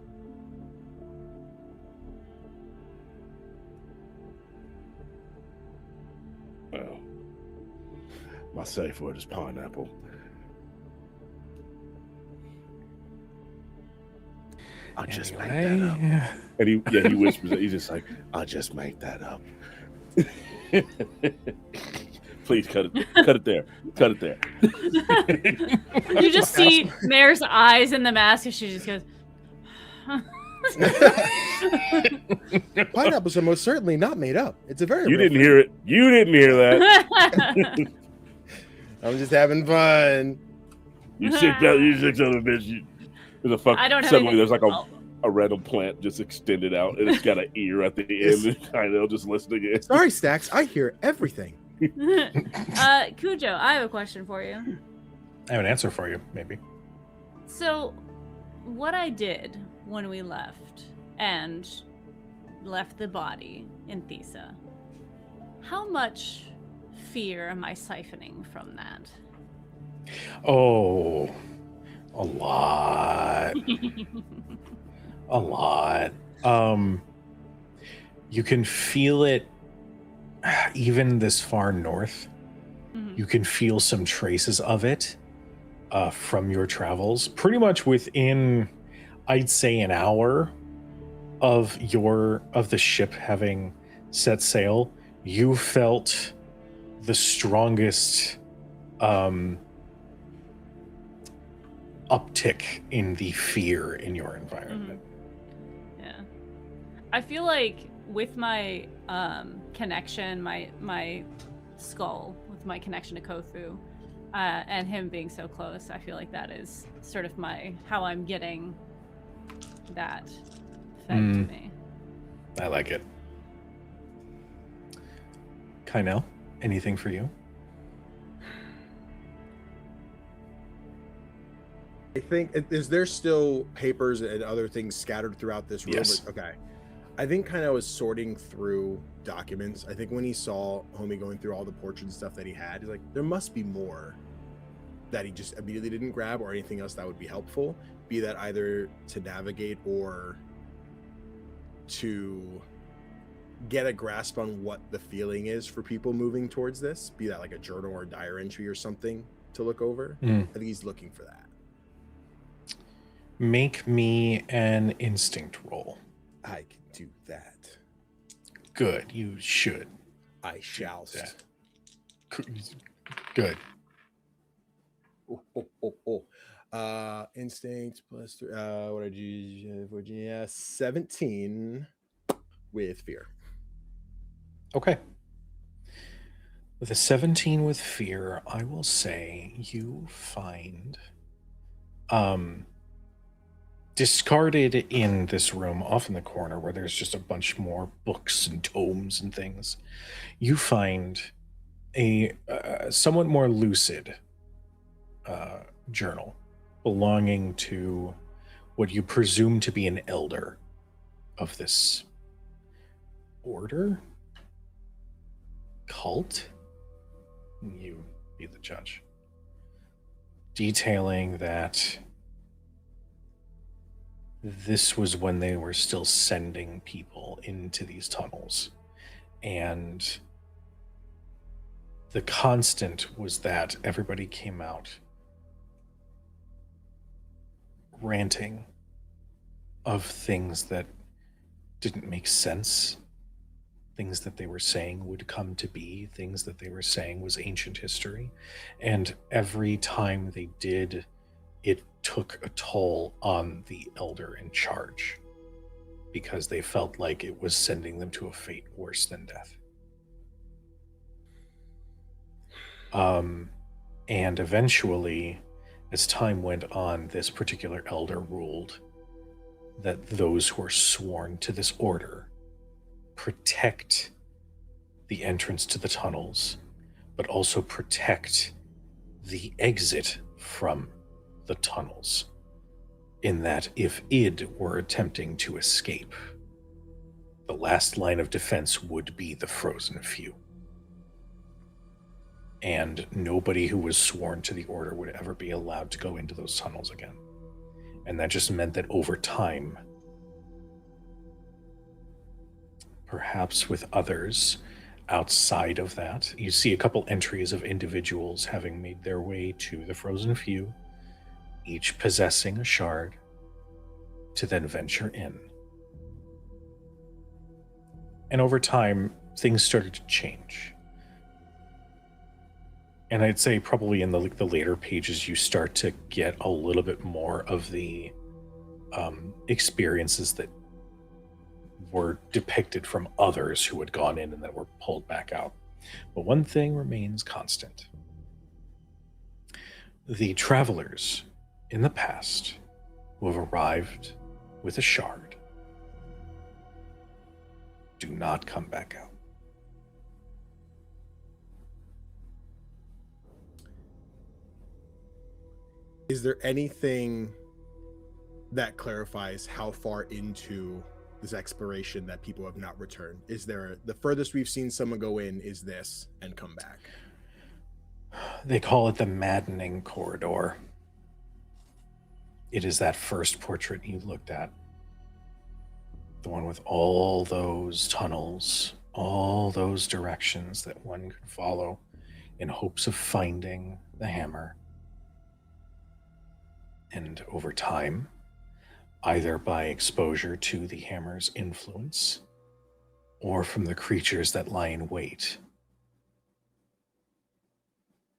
Well, my safe word is pineapple. I just made that up. Anyway, And he whispers it. He's just like, I just made that up. Please cut it there. Cut it there. You just see Mare's eyes in the mask, and she just goes. Pineapples are most certainly not made up. It's a very You real didn't thing. hear it. You didn't hear that. I'm just having fun. You sick son of a bitch. There's a fuck. I don't have Suddenly, anything- there's like a random plant just extended out, and it's got an ear at the end. And Kynel just listening in. Sorry, Stakks. I hear everything. Cujo, I have a question for you. I have an answer for you, maybe. So, what I did when we left and left the body in Thesa, how much fear am I siphoning from that? Oh, a lot. A lot. You can feel it even this far north. Mhm. You can feel some traces of it from your travels. Pretty much within, I'd say, an hour of the ship having set sail, you felt the strongest uptick in the fear in your environment. Yeah. I feel like with my connection, my skull, with my connection to Kofu, and him being so close, I feel like that is sort of how I'm getting that fed to me. I like it. Kynel, anything for you? I think is there still papers and other things scattered throughout this room? Yes. Okay. I think kind of was sorting through documents. I think when he saw homie going through all the portraits and stuff that he had, he's like, there must be more that he just immediately didn't grab or anything else that would be helpful. Be that either to navigate or to get a grasp on what the feeling is for people moving towards this. Be that like a journal or a diary entry or something to look over. I think he's looking for that. Make me an instinct roll. I can do that. Good, you should. I shall. that. Good. Instinct plus 3. What did you? Virginia 17 with fear. Okay. With a 17 with fear, I will say you find discarded in this room, off in the corner where there's just a bunch more books and tomes and things, you find a somewhat more lucid journal belonging to what you presume to be an elder of this order, cult. You be the judge. Detailing that this was when they were still sending people into these tunnels, and the constant was that everybody came out ranting of things that didn't make sense, things that they were saying would come to be, things that they were saying was ancient history. And every time they did, it took a toll on the elder in charge because they felt like it was sending them to a fate worse than death. And eventually As time went on, this particular elder ruled that those who are sworn to this order protect the entrance to the tunnels, but also protect the exit from the tunnels, in that if id were attempting to escape, the last line of defense would be the frozen few. And nobody who was sworn to the order would ever be allowed to go into those tunnels again. And that just meant that over time, perhaps with others outside of that, you see a couple entries of individuals having made their way to the frozen few, each possessing a shard, to then venture in. And over time, things started to change. And I'd say probably in the later pages, you start to get a little bit more of the experiences that were depicted from others who had gone in and then were pulled back out. But one thing remains constant. The travelers in the past who have arrived with a shard do not come back out. Is there anything that clarifies how far into this exploration that people have not returned? Is there the furthest we've seen someone go in is this and come back? They call it the maddening corridor. It is that first portrait you looked at. The one with all those tunnels, all those directions that one could follow in hopes of finding the hammer. And over time, either by exposure to the hammer's influence or from the creatures that lie in wait,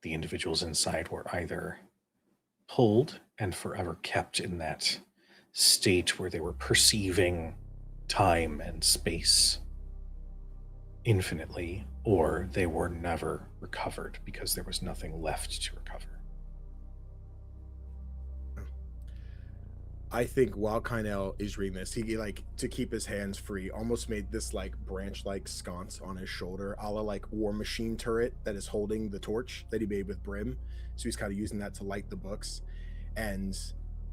the individuals inside were either pulled and forever kept in that state where they were perceiving time and space infinitely, or they were never recovered because there was nothing left to recover. I think while Kynel is reading this, he like to keep his hands free, almost made this like branch-like sconce on his shoulder, a la like War Machine turret that is holding the torch that he made with Brim. So he's kind of using that to light the books, and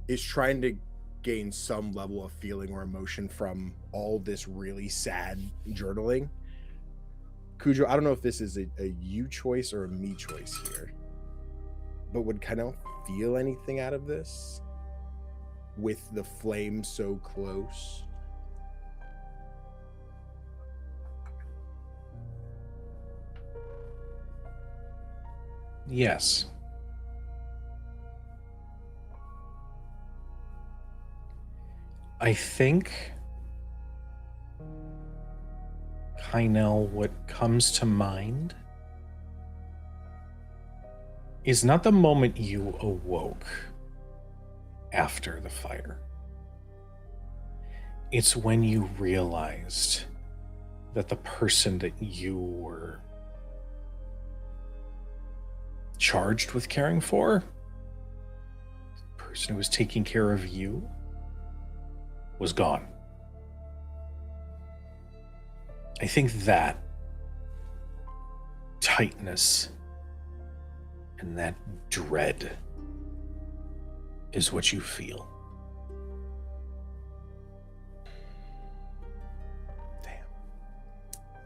is trying to gain some level of feeling or emotion from all this really sad journaling. Cujo, I don't know if this is a you choice or a me choice here, but would Kynel feel anything out of this? With the flame so close? Yes. I think, Kynel, what comes to mind is not the moment you awoke after the fire. It's when you realized that the person that you were charged with caring for, the person who was taking care of you, was gone. I think that tightness and that dread is what you feel.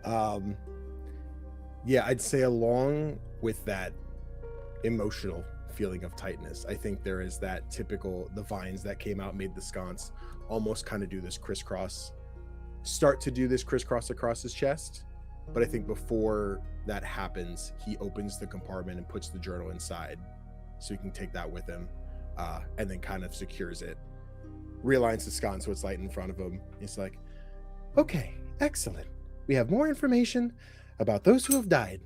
Damn. Yeah, I'd say along with that emotional feeling of tightness, I think there is that typical, the vines that came out, made the sconce, almost kind of do this crisscross, start to do this crisscross across his chest. But I think before that happens, he opens the compartment and puts the journal inside so he can take that with him. And then kind of secures it, realigns the sconce so it's light in front of him. It's like, okay, excellent. We have more information about those who have died.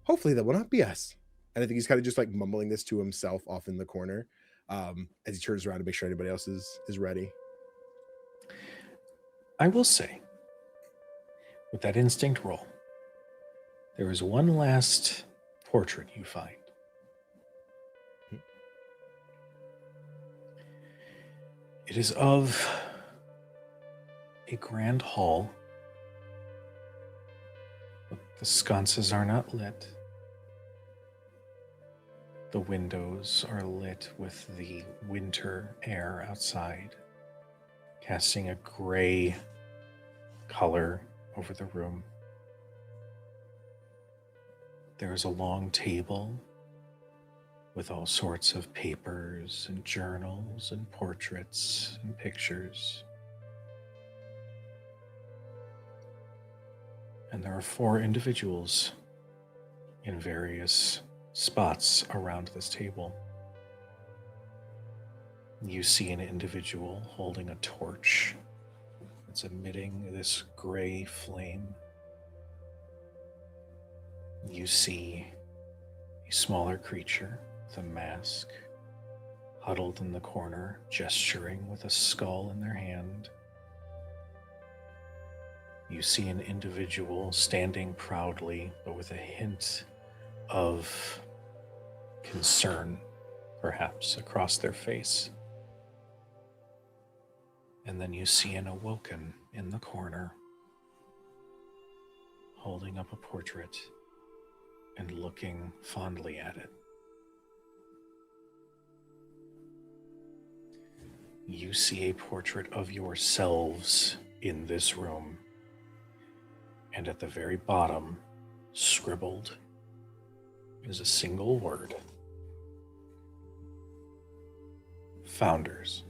Hopefully that will not be us. And I think he's kind of just like mumbling this to himself off in the corner as he turns around to make sure anybody else is ready. I will say, with that instinct roll, there is one last portrait you find. It is of a grand hall. The sconces are not lit. The windows are lit with the winter air outside, casting a gray color over the room. There's a long table with all sorts of papers and journals and portraits and pictures. And there are 4 individuals in various spots around this table. You see an individual holding a torch that's emitting this gray flame. You see a smaller creature with a mask, huddled in the corner, gesturing with a skull in their hand. You see an individual standing proudly, but with a hint of concern, perhaps, across their face. And then you see an awoken in the corner, holding up a portrait and looking fondly at it. You see a portrait of yourselves in this room, and at the very bottom, scribbled, is a single word: Founders.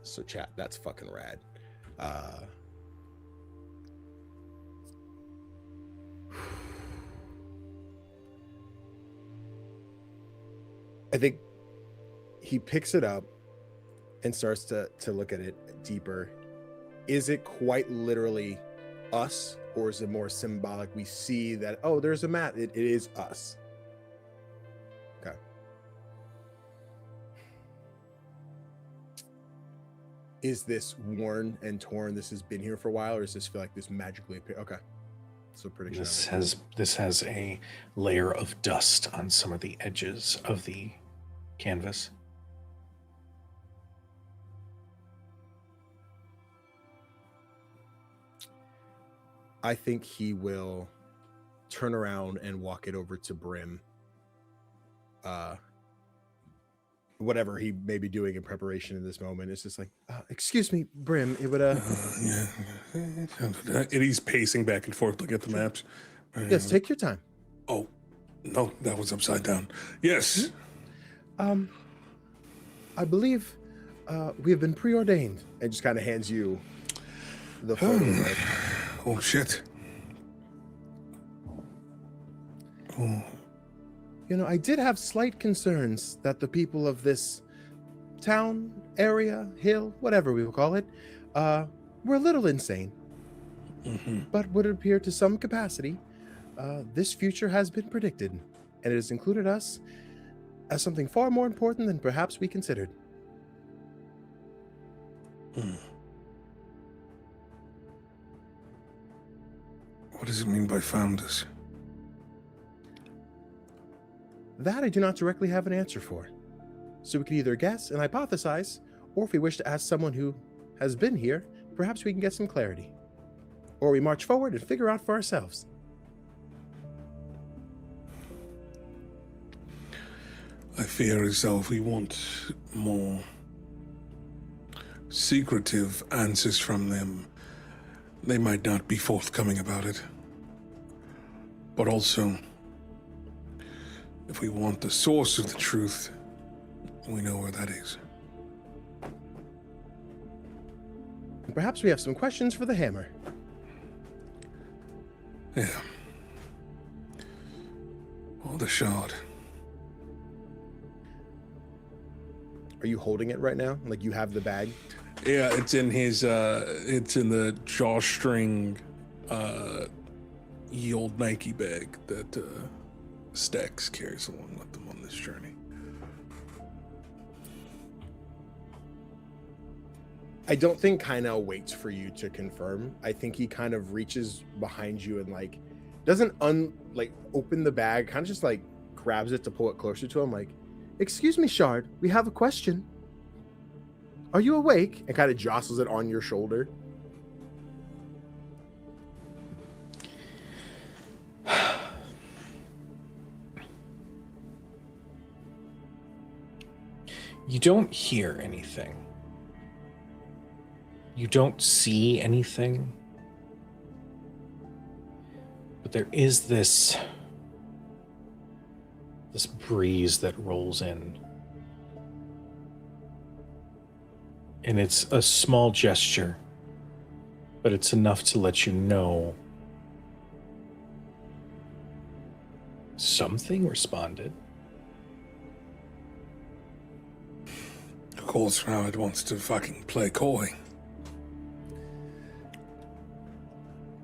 So chat, that's fucking rad. I think he picks it up and starts to look at it deeper. Is it quite literally us, or is it more symbolic? We see that, oh, there's a mat. It is us. Okay. Is this worn and torn? This has been here for a while, or does this feel like this magically appeared? Okay. So prediction. This has a layer of dust on some of the edges of the canvas. I think he will turn around and walk it over to Brim. Whatever he may be doing in preparation in this moment, it's just like, excuse me, Brim, it would Yeah. And he's pacing back and forth looking at the maps. Yes, take your time. Oh, no, that was upside down. Yes. I believe we have been preordained. And just kind of hands you the photo. Oh, shit. Oh. You know, I did have slight concerns that the people of this town, area, hill, whatever we will call it, were a little insane. Mm-hmm. But would appear to some capacity, this future has been predicted, and it has included us as something far more important than perhaps we considered. What does it mean by founders? That I do not directly have an answer for. So we can either guess and hypothesize, or if we wish to ask someone who has been here, perhaps we can get some clarity. Or we march forward and figure out for ourselves. I fear as though if we want more secretive answers from them, they might not be forthcoming about it. But also, if we want the source of the truth, we know where that is. Perhaps we have some questions for the hammer. Yeah. Or the shard. Are you holding it right now? Like you have the bag? Yeah, it's in his, it's in the drawstring, ye old Nike bag that, Stakks carries along with them on this journey. I don't think Kynel waits for you to confirm. I think he kind of reaches behind you and like doesn't open the bag, kind of just like grabs it to pull it closer to him, like, "Excuse me, Shard, we have a question. Are you awake?" And kind of jostles it on your shoulder. You don't hear anything. You don't see anything. But there is this breeze that rolls in. And it's a small gesture, but it's enough to let you know something responded. Of course, Howard wants to fucking play coy.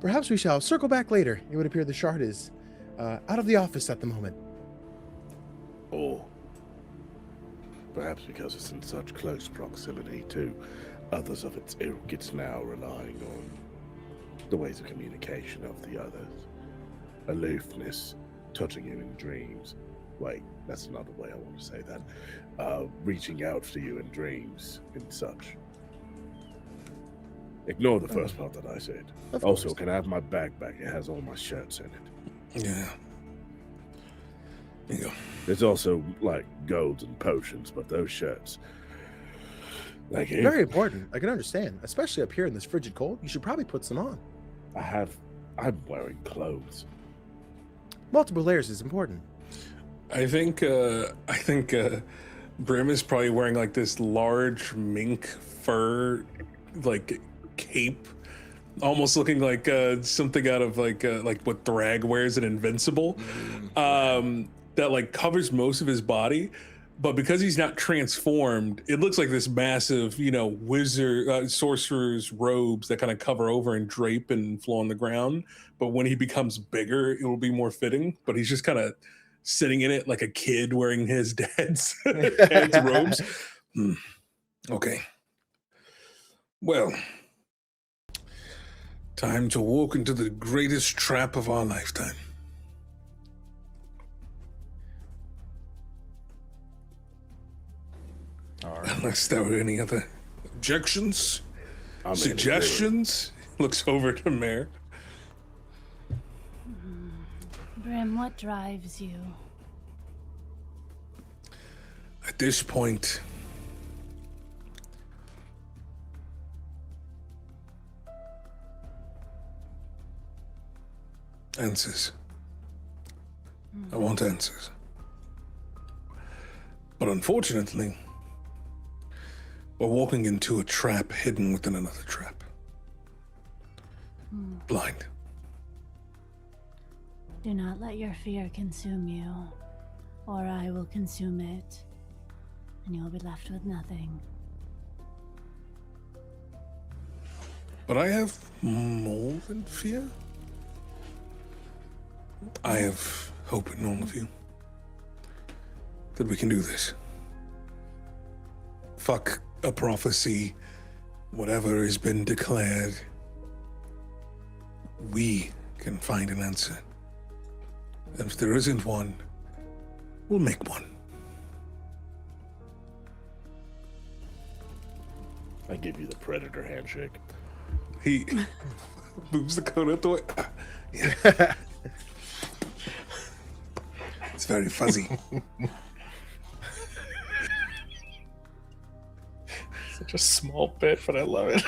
Perhaps we shall circle back later. It would appear the Shard is out of the office at the moment. Or perhaps because it's in such close proximity to others of its ilk, it's now relying on the ways of communication of the others. Aloofness, touching you in dreams. Wait, that's another way I want to say that. Reaching out for you in dreams and such. Ignore the first part that I said. Also, can I have my bag back? It has all my shirts in it. Yeah. There you go. There's also, like, golds and potions, but those shirts... Like, Very important. I can understand. Especially up here in this frigid cold. You should probably put some on. I'm wearing clothes. Multiple layers is important. I think Brim is probably wearing like this large mink fur like cape, almost looking like something out of like what Thrag wears in Invincible, that like covers most of his body. But because he's not transformed, it looks like this massive, wizard, sorcerer's robes that kind of cover over and drape and flow on the ground. But when he becomes bigger, it will be more fitting. But he's just kind of sitting in it like a kid wearing his dad's robes. Okay. Well, time to walk into the greatest trap of our lifetime. Unless there were any other objections, suggestions. Looks over to Mare. Brim, what drives you? At this point, answers. I want answers. But unfortunately, we're walking into a trap hidden within another trap. Blind. Do not let your fear consume you, or I will consume it, and you'll be left with nothing. But I have more than fear. I have hope in all of you that we can do this. Fuck a prophecy, whatever has been declared. We can find an answer. And if there isn't one, we'll make one. I give you the predator handshake. He moves the coat out the way. Yeah. It's very fuzzy. Such a small bit, but I love it.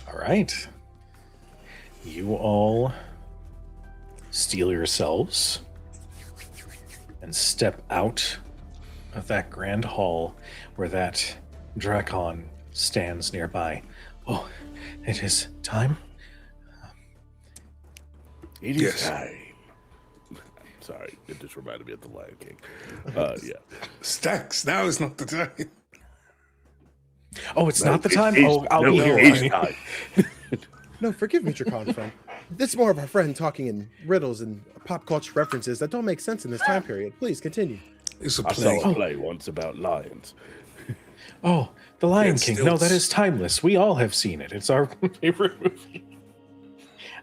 All right. You all steel yourselves and step out of that grand hall where that Drakon stands nearby. Oh, it is time. It is Yes. time. Sorry, it just reminded me of the Lion King. Yeah. Stakks, now is not the time. Oh, it's not the time? It's- I'll no, be here. it's time. No, forgive me, Drakon friend. This is more of our friend talking in riddles and pop culture references that don't make sense in this time period. Please continue. It's a I play. saw a play once about lions. Oh, The Lion It's King. still- No, that is timeless. We all have seen it. It's our favorite movie.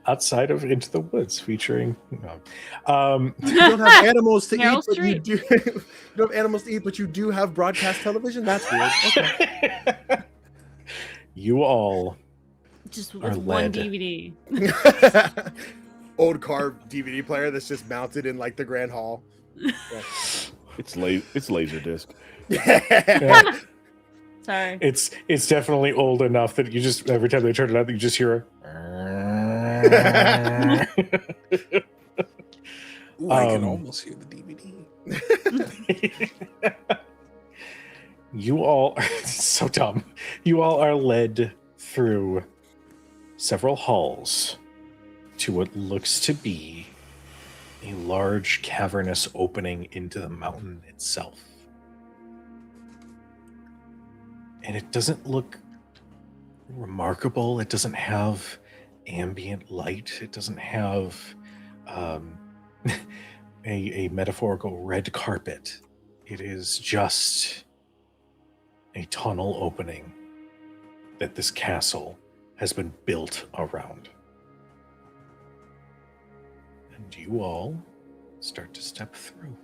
outside of Into the Woods, featuring. No. You don't have animals to Meryl eat, but you Streep. do. You don't have animals to eat, but you do have broadcast television. That's weird. Okay. You all Just Are with one led. DVD. Old car DVD player that's just mounted in like the grand hall. It's laser disc. Yeah, Sorry. it's definitely old enough that you just every time they turn it up, you just hear Ooh, I can Um, almost hear the DVD. You all are so dumb. You all are led through several halls to what looks to be a large cavernous opening into the mountain itself. And it doesn't look remarkable. It doesn't have ambient light. It doesn't have a metaphorical red carpet. It is just a tunnel opening that this castle has been built around. And you all start to step through.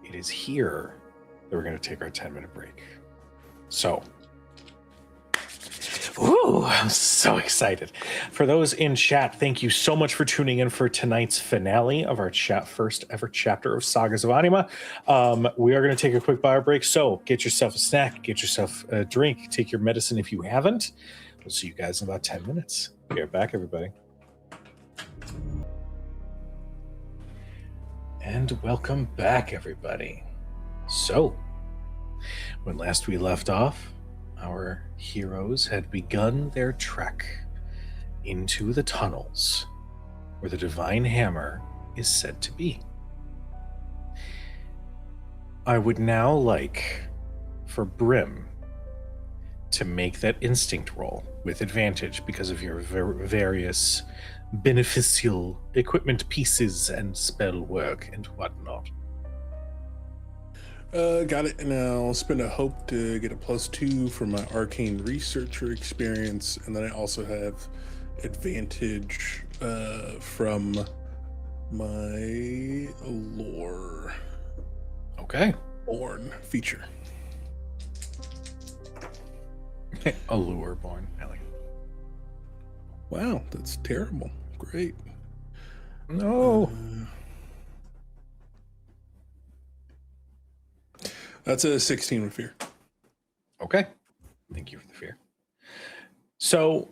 It is here that we're going to take our 10-minute break. So, ooh, I'm so excited. For those in chat, thank you so much for tuning in for tonight's finale of our first ever chapter of Sagas of Anyma. We are going to take a quick bar break, so get yourself a snack, get yourself a drink, take your medicine if you haven't. We'll see you guys in about 10 minutes. Be right back, everybody. And welcome back, everybody. So, when last we left off, our heroes had begun their trek into the tunnels where the Divine Hammer is said to be. I would now like for Brim to make that instinct roll with advantage because of your various beneficial equipment pieces and spell work and whatnot. Got it, and I'll spend a hope to get a +2 for my arcane researcher experience, and then I also have advantage from my lore Okay. born feature. Allure born. I like it. Wow, that's terrible. Great. No. That's a 16 with fear. Okay. Thank you for the fear. So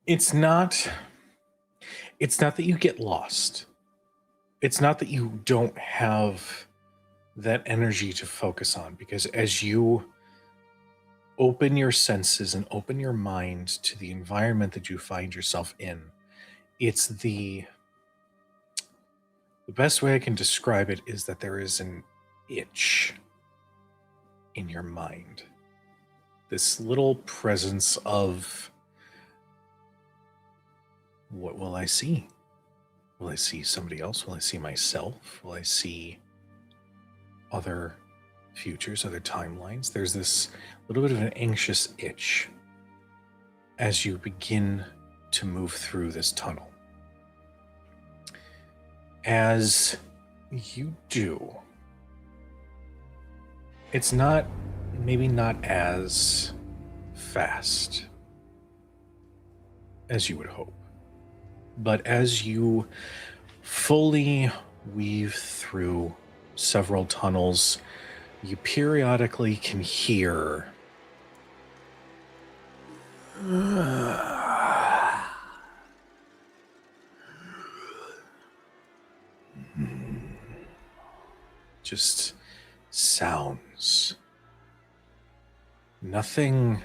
it's not that you get lost. It's not that you don't have that energy to focus on, because as you open your senses and open your mind to the environment that you find yourself in, it's the best way I can describe it is that there is an itch in your mind. This little presence of, what will I see? Will I see somebody else? Will I see myself? Will I see other futures, other timelines? There's this little bit of an anxious itch as you begin to move through this tunnel. As you do, it's maybe not as fast as you would hope. But as you fully weave through several tunnels, you periodically can hear just sounds. Nothing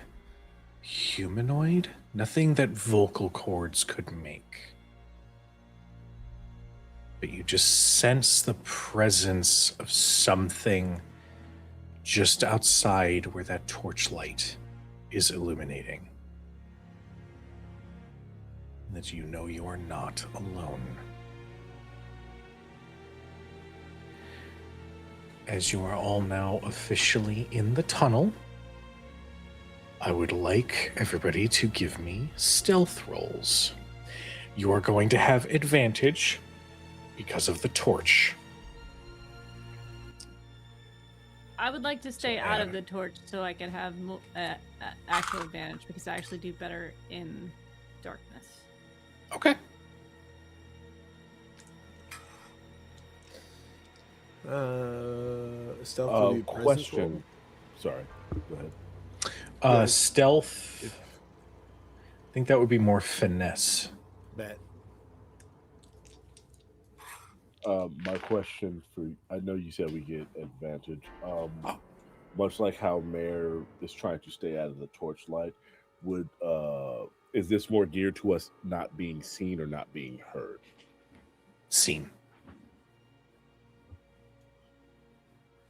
humanoid, nothing that vocal cords could make. But you just sense the presence of something just outside where that torchlight is illuminating. And that you know you are not alone. As you are all now officially in the tunnel, I would like everybody to give me stealth rolls. You are going to have advantage because of the torch. I would like to stay So, out of yeah. the torch so I can have actual advantage because I actually do better in darkness. Okay. Stealth would be presence Question. roll? Sorry. Go ahead. Yeah. Stealth. I think that would be more finesse. Bet. My question for I know you said we get advantage. Much like how Mare is trying to stay out of the torchlight, would is this more geared to us not being seen or not being heard? Scene.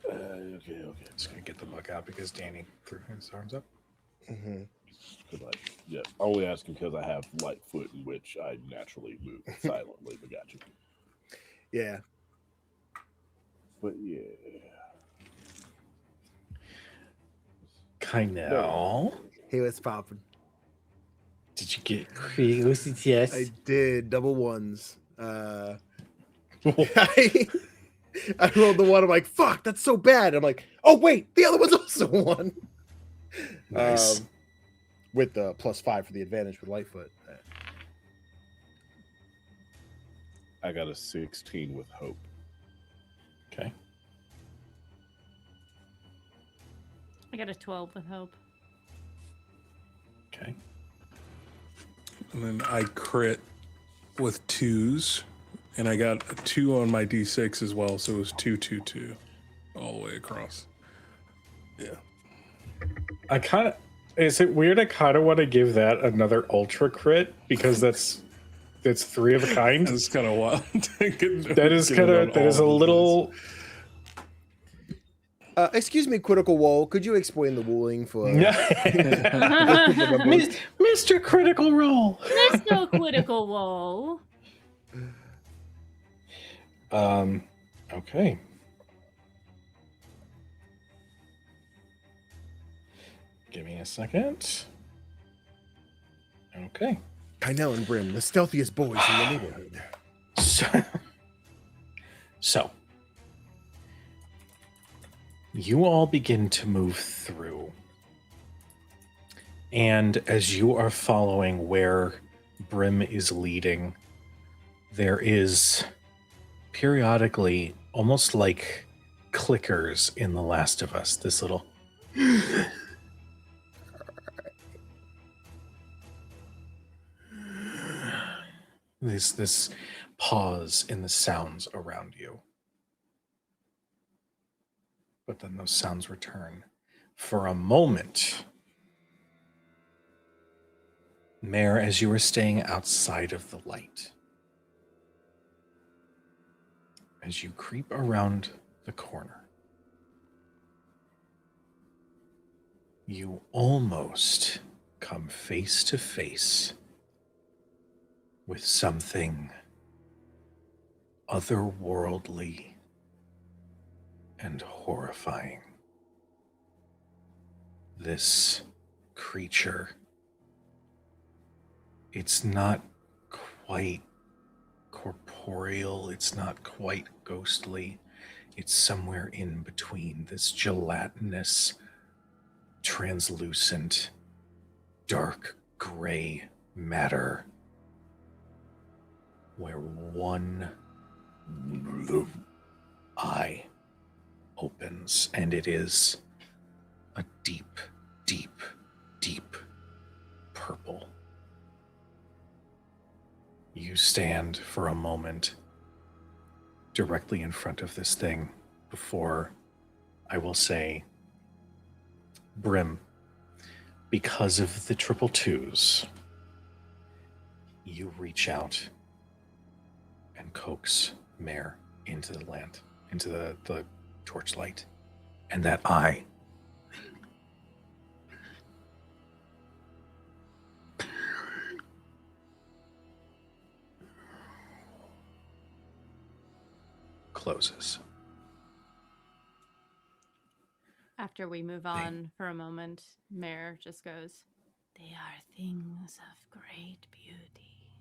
Okay. Just gonna get the book out because Danny threw his arms up. Mm-hmm. Yeah, only asking because I have light foot in which I naturally move silently, but got you. Yeah. But yeah. Kynel. He was popping. Did you get curious? Yes. I did double ones. I rolled the one. I'm like, fuck, that's so bad. I'm like, oh wait, the other one's also one. Nice. With the +5 for the advantage with Lightfoot. I got a 16 with hope. Okay. I got a 12 with hope. Okay. And then I crit with 2s, and I got a 2 on my d6 as well, so it was 2, 2, 2 all the way across. Yeah. I kind of. Is it weird? I kind of want to give that another ultra crit because that's 3 of a kind. That's kind of wild. That is a little. Excuse me, Critical Wool. Could you explain the wooling for Mr. Critical Role? There's no critical woe. Okay. Give me a second. Okay. Kynel and Brim, the stealthiest boys in the neighborhood. So, you all begin to move through. And as you are following where Brim is leading, there is periodically, almost like clickers in The Last of Us, this little this pause in the sounds around you. But then those sounds return. For a moment, Mare, as you were staying outside of the light, as you creep around the corner, you almost come face to face with something otherworldly and horrifying. This creature, it's not quite corporeal, it's not quite ghostly, it's somewhere in between. This gelatinous, translucent, dark gray matter where one eye opens, and it is a deep, deep, deep purple. You stand for a moment directly in front of this thing before, I will say, Brim, because of the 222s, you reach out and coax Mare into the land, into the torchlight, and that eye closes. After we move on for a moment, Mare just goes, "They are things of great beauty.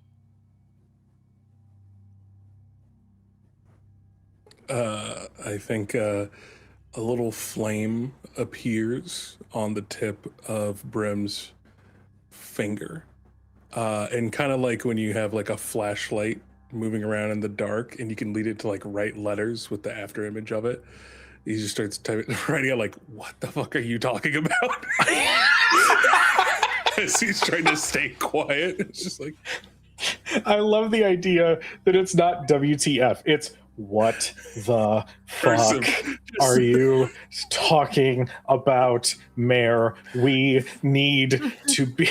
I think a little flame appears on the tip of Brim's finger. And kind of like when you have like a flashlight moving around in the dark and you can lead it to like write letters with the after image of it. He just starts writing out like, what the fuck are you talking about? As he's trying to stay quiet. It's just like, I love the idea that it's not WTF. It's what the fuck are you talking about, Mare? We need to be.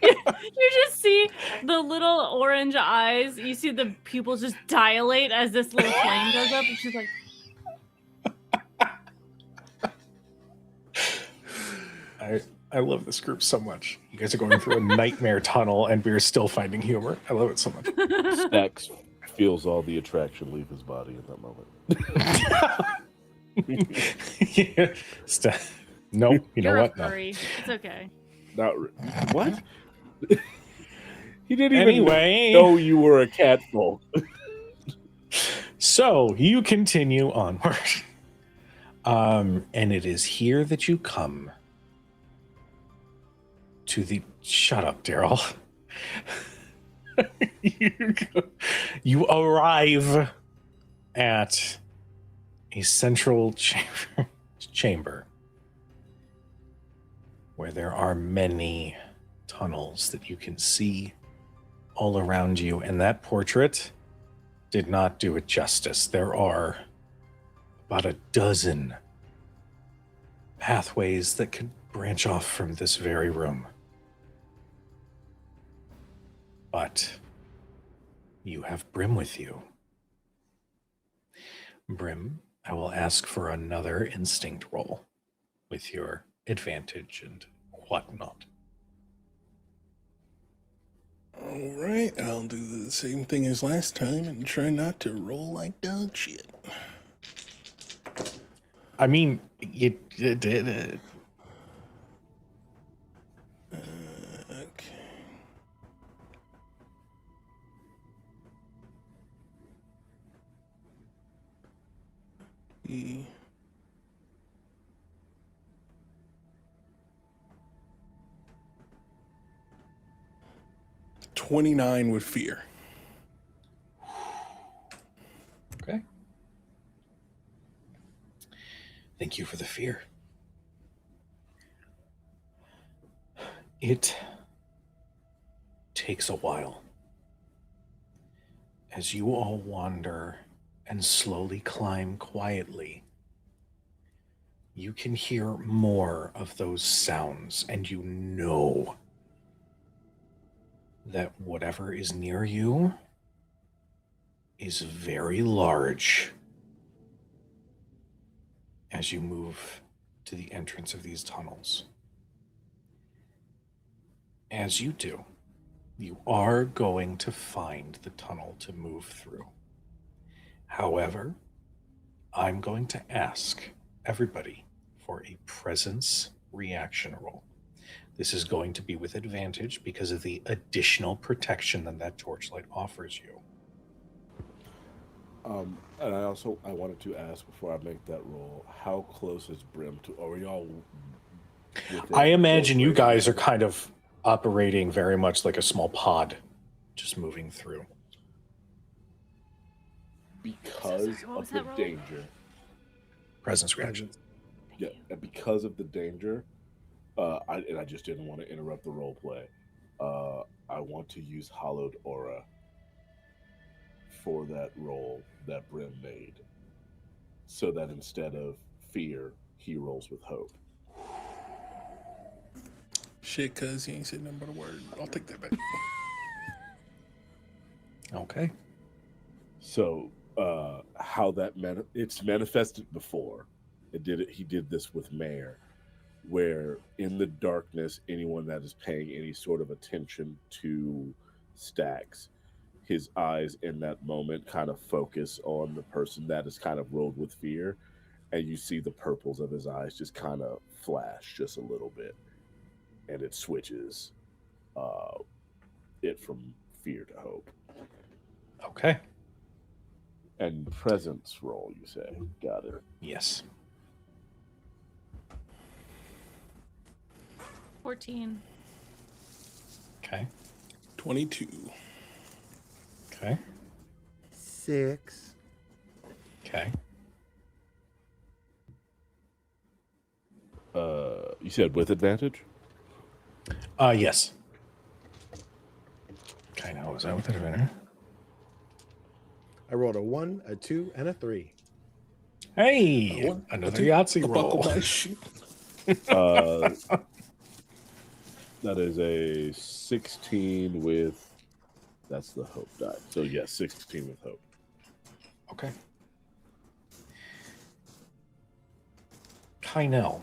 You just see the little orange eyes. You see the pupils just dilate as this little flame goes up, and she's like, I love this group so much. You guys are going through a nightmare tunnel, and we're still finding humor. I love it so much. Stakks feels all the attraction leave his body in that moment. Yeah. No, you know "You're what? a furry. It's okay." What? He didn't even Anyway, know you were a catfolk. so you continue onward. And it is here that you come to the... Shut up, Daryl. You arrive at a central chamber where there are many tunnels that you can see all around you, and that portrait did not do it justice. There are about a dozen pathways that could branch off from this very room. But you have Brim with you. Brim, I will ask for another instinct roll with your advantage and whatnot. all right, I'll do the same thing as last time and try not to roll like dog shit. I mean, you did it. Okay. E. 29 with fear. Okay. Thank you for the fear. It takes a while. As you all wander and slowly climb quietly, you can hear more of those sounds, and you know that whatever is near you is very large as you move to the entrance of these tunnels. As you do, you are going to find the tunnel to move through. However, I'm going to ask everybody for a presence reaction roll. This is going to be with advantage because of the additional protection that torchlight offers you. And I wanted to ask before I make that roll, how close is Brim to? Are y'all? I imagine you guys are kind of operating very much like a small pod, just moving through. Because of the danger. Presence reaction. Yeah, and because of the danger, I just didn't want to interrupt the role play. I want to use Hallowed Aura for that roll that Brim made, so that instead of fear, he rolls with hope. Shit, cuz you ain't said nothing but a word. I'll take that back. Okay. So, how that it's manifested before. He did this with Mare, where in the darkness, anyone that is paying any sort of attention to Stakks, his eyes in that moment kind of focus on the person that is kind of rolled with fear, and you see the purples of his eyes just kind of flash just a little bit, and it switches it from fear to hope. Okay. And presence roll, you say? Got it. Yes. 14. Okay. 22. Okay. 6. Okay. You said with advantage? Yes. Okay, now was that with advantage? I rolled a 1, a 2, and a 3. Hey, One, another two, Yahtzee a buckle roll. my shoe. That is a 16 with. That's the hope die. So, yes, 16 with hope. Okay. Kynel.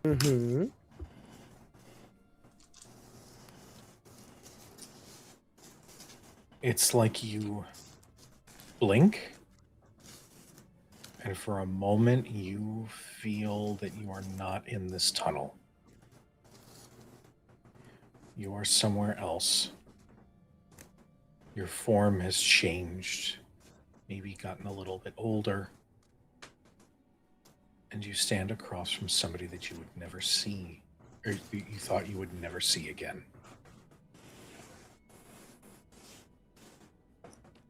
Mm-hmm. It's like you blink, and for a moment you feel that you are not in this tunnel. You are somewhere else. Your form has changed, maybe gotten a little bit older, and you stand across from somebody that you would never see, or you thought you would never see again.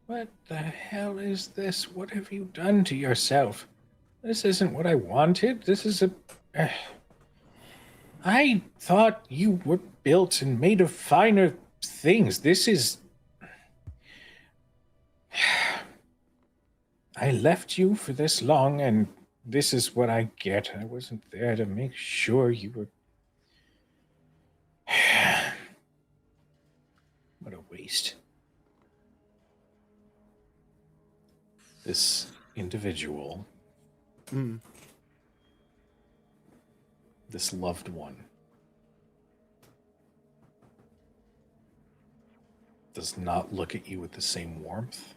What the hell is this? What have you done to yourself? This isn't what I wanted. This is a... I thought you were built and made of finer things. This is... I left you for this long, and this is what I get. I wasn't there to make sure you were... What a waste. This individual, Mm. this loved one, does not look at you with the same warmth.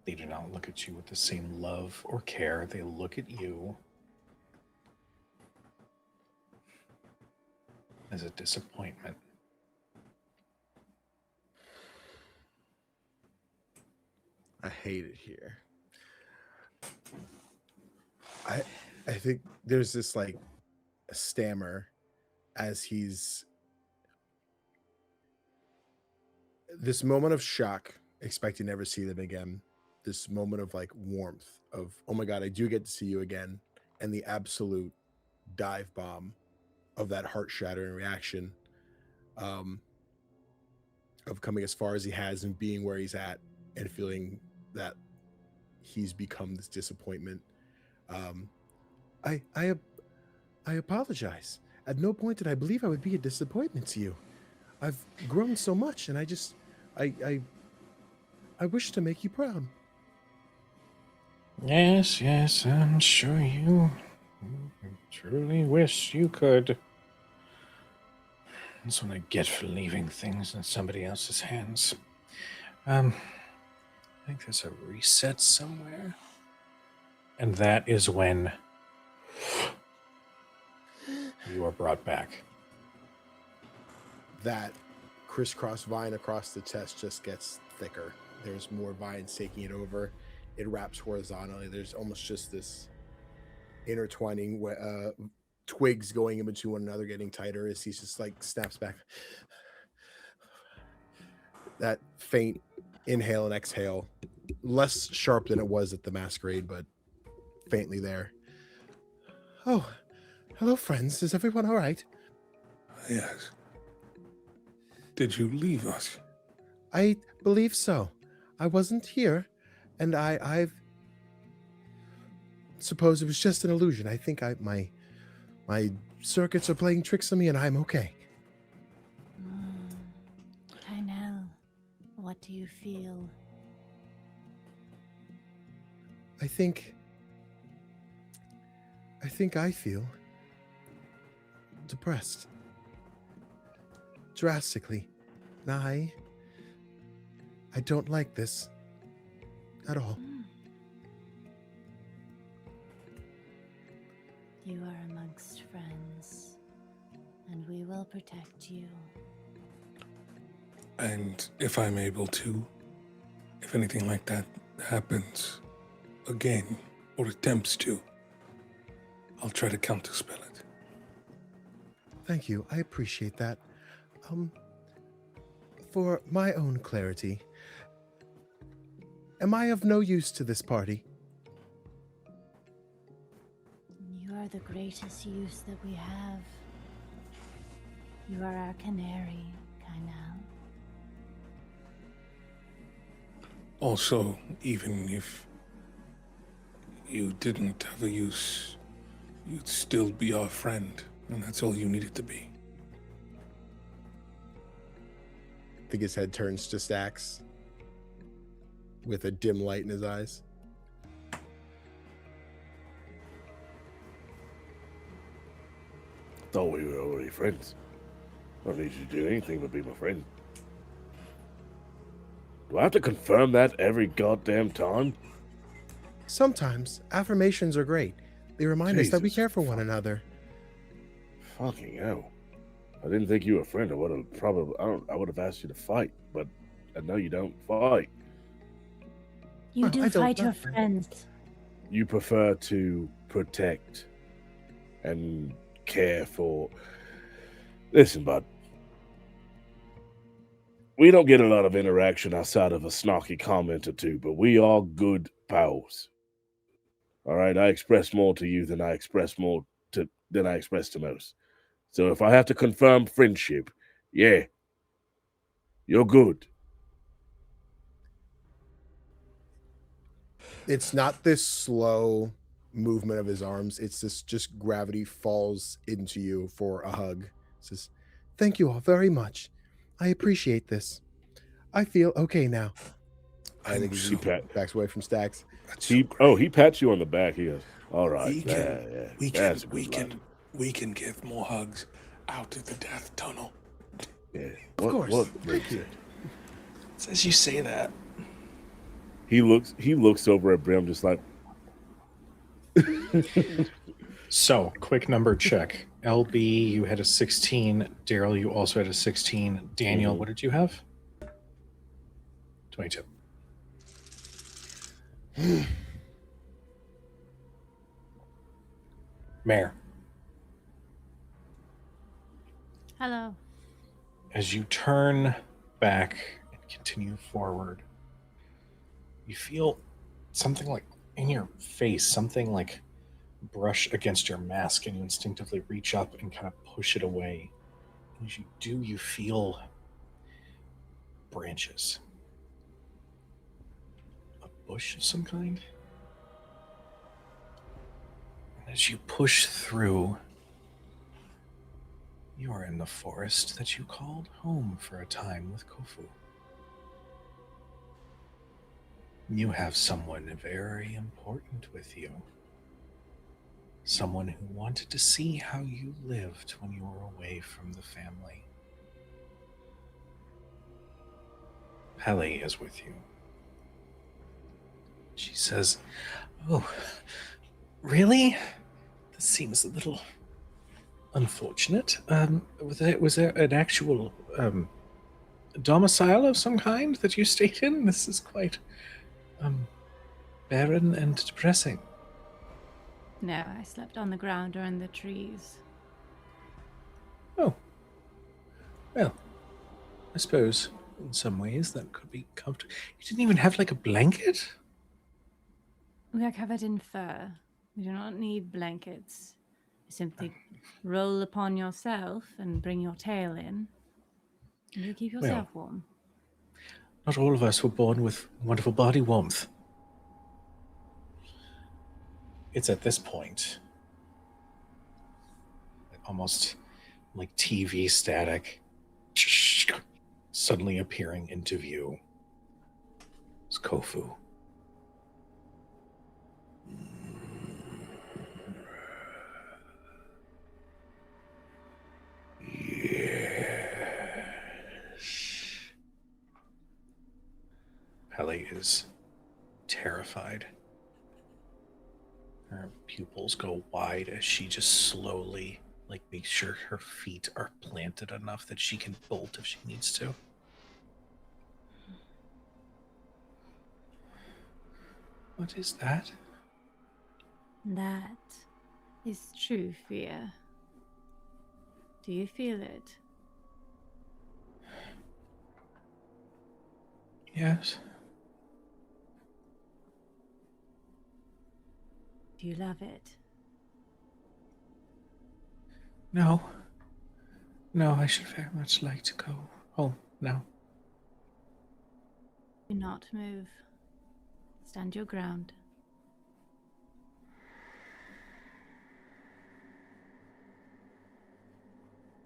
They do not look at you with the same love or care. They look at you as a disappointment. I hate it here. I think there's this like a stammer as he's this moment of shock, expecting to never see them again. This moment of like warmth of, oh my God, I do get to see you again. And the absolute dive bomb of that heart shattering reaction of coming as far as he has and being where he's at and feeling that he's become this disappointment. I apologize. At no point did I believe I would be a disappointment to you. I've grown so much, and I wish to make you proud. Yes, I'm sure you truly wish you could. That's what I get for leaving things in somebody else's hands. I think there's a reset somewhere. And that is when you are brought back. That crisscross vine across the chest just gets thicker. There's more vines taking it over. It wraps horizontally. There's almost just this intertwining twigs going in between one another, getting tighter as he just like snaps back. That faint inhale and exhale, less sharp than it was at the masquerade, but faintly there. Oh, hello, friends. Is everyone all right? Yes. Did you leave us? I believe so. I wasn't here, and I've suppose it was just an illusion. I think my circuits are playing tricks on me, and I'm okay. Kynel, what do you feel? I think I feel depressed. Drastically. And I don't like this at all. You are amongst friends, and we will protect you. And if I'm able to, if anything like that happens again or attempts to, I'll try to counterspell it. Thank you. I appreciate that. For my own clarity, am I of no use to this party? You are the greatest use that we have. You are our canary, Kynel. Also, even if you didn't have a use, you'd still be our friend, and that's all you needed to be. I think his head turns to Stakks with a dim light in his eyes. Thought we were already friends. I don't need you to do anything but be my friend. Do I have to confirm that every goddamn time? Sometimes affirmations are great. They remind us that we Jesus care for one fuck. another. Fucking hell. I didn't think you were a friend. I would have asked you to fight, but I know you don't fight. You Well, do I don't fight your know. friends. You prefer to protect and care for. Listen, bud. We don't get a lot of interaction outside of a snarky comment or two, but we are good pals. All right, I express more to you than I express to most. So if I have to confirm friendship, yeah, you're good. It's not this slow movement of his arms. It's this just gravity falls into you for a hug. It says, thank you all very much. I appreciate this. I feel okay now. I think he backs away from Stakks. He pats you on the back. He goes, all right, We that's a good lad. can give more hugs out of the death tunnel. Yeah. Of course. Thank you. As you say that, He looks over at Brim just like, so quick number check. LB, you had a 16. Daryl, you also had a 16. Daniel, what did you have? 22. Mare, Hello. as you turn back and continue forward, you feel something like in your face, something like brush against your mask, and you instinctively reach up and kind of push it away. And as you do, you feel branches. A bush of some kind. And as you push through, you are in the forest that you called home for a time with Kofu. You have someone very important with you. Someone who wanted to see how you lived when you were away from the family. Pele is with you. She says, "Oh, really? This seems a little unfortunate. Was there an actual domicile of some kind that you stayed in? This is quite barren and depressing." No, I slept on the ground or in the trees. Oh. Well, I suppose in some ways that could be comfortable. You didn't even have like a blanket? We are covered in fur. We do not need blankets. You simply roll upon yourself and bring your tail in. And you keep yourself warm. Not all of us were born with wonderful body warmth. It's at this point, almost like TV static, suddenly appearing into view. It's Kofu. Yes. Pele is terrified. Her pupils go wide as she just slowly, makes sure her feet are planted enough that she can bolt if she needs to. What is that? That is true fear. Do you feel it? Yes. Do you love it? No. No, I should very much like to go home now. Do not move. Stand your ground.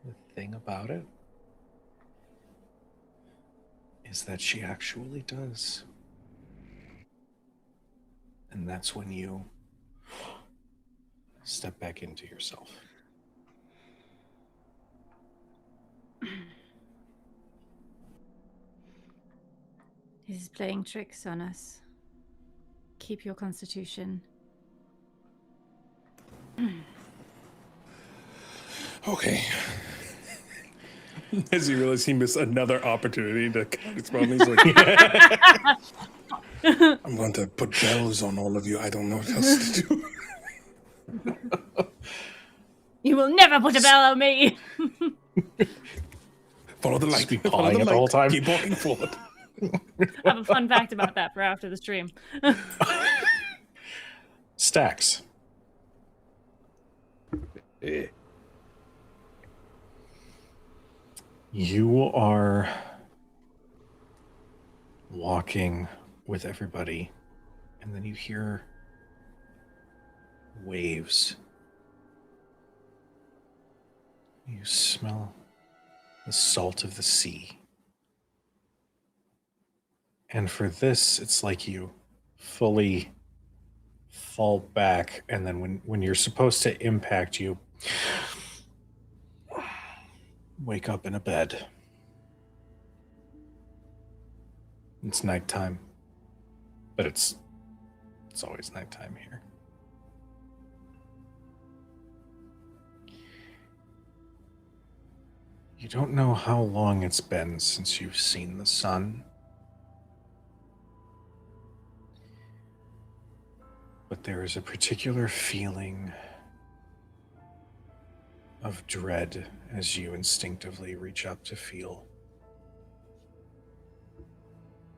The thing about it is that she actually does. And that's when you step back into yourself. He's playing tricks on us. Keep your constitution. Okay. As he realized he missed another opportunity to counterspell me, he's like, I'm going to put bells on all of you. I don't know what else to do. You will never put a bell on me. Follow the light. Just be Follow pawing the it the whole light. time. Keep walking forward. I have a fun fact about that for after the stream. Stakks. You are walking with everybody, and then you hear waves. You smell the salt of the sea. And for this, it's like you fully fall back, and then when you're supposed to impact, you wake up in a bed. It's nighttime, but it's always nighttime here. You don't know how long it's been since you've seen the sun, but there is a particular feeling of dread as you instinctively reach up to feel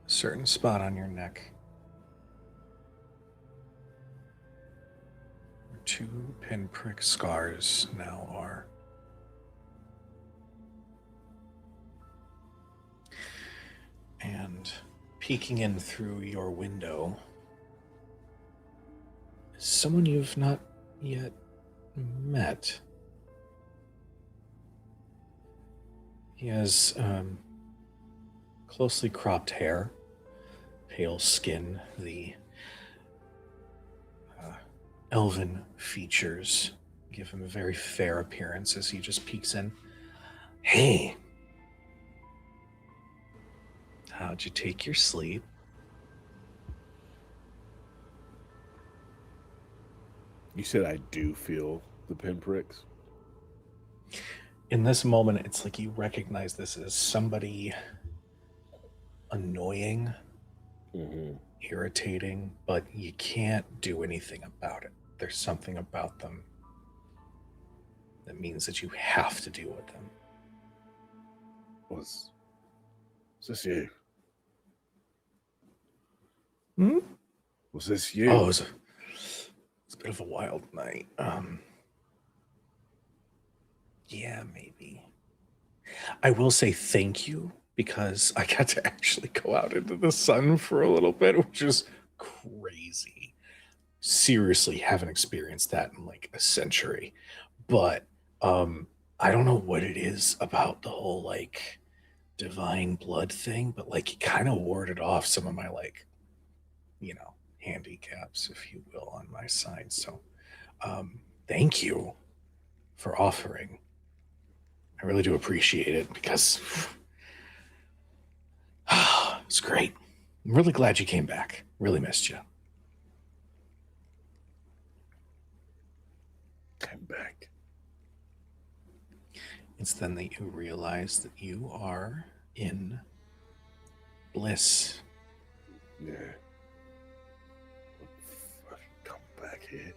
a certain spot on your neck where 2 pinprick scars now are. And peeking in through your window is someone you've not yet met. He has closely cropped hair, pale skin, the elven features give him a very fair appearance as he just peeks in. Hey, how'd you take your sleep? You said I do feel the pinpricks. In this moment, it's like you recognize this as somebody annoying, irritating, but you can't do anything about it. There's something about them that means that you have to deal with them. Was this you? Hmm? Was this you? Oh, it's a bit of a wild night. Yeah, maybe. I will say thank you because I got to actually go out into the sun for a little bit, which is crazy. Seriously, haven't experienced that in like a century. But I don't know what it is about the whole like divine blood thing, but like it kind of warded off some of my like, handicaps, if you will, on my side. So thank you for offering. I really do appreciate it because it's great. I'm really glad you came back. Really missed you. I'm back. It's then that you realize that you are in bliss. Yeah. here.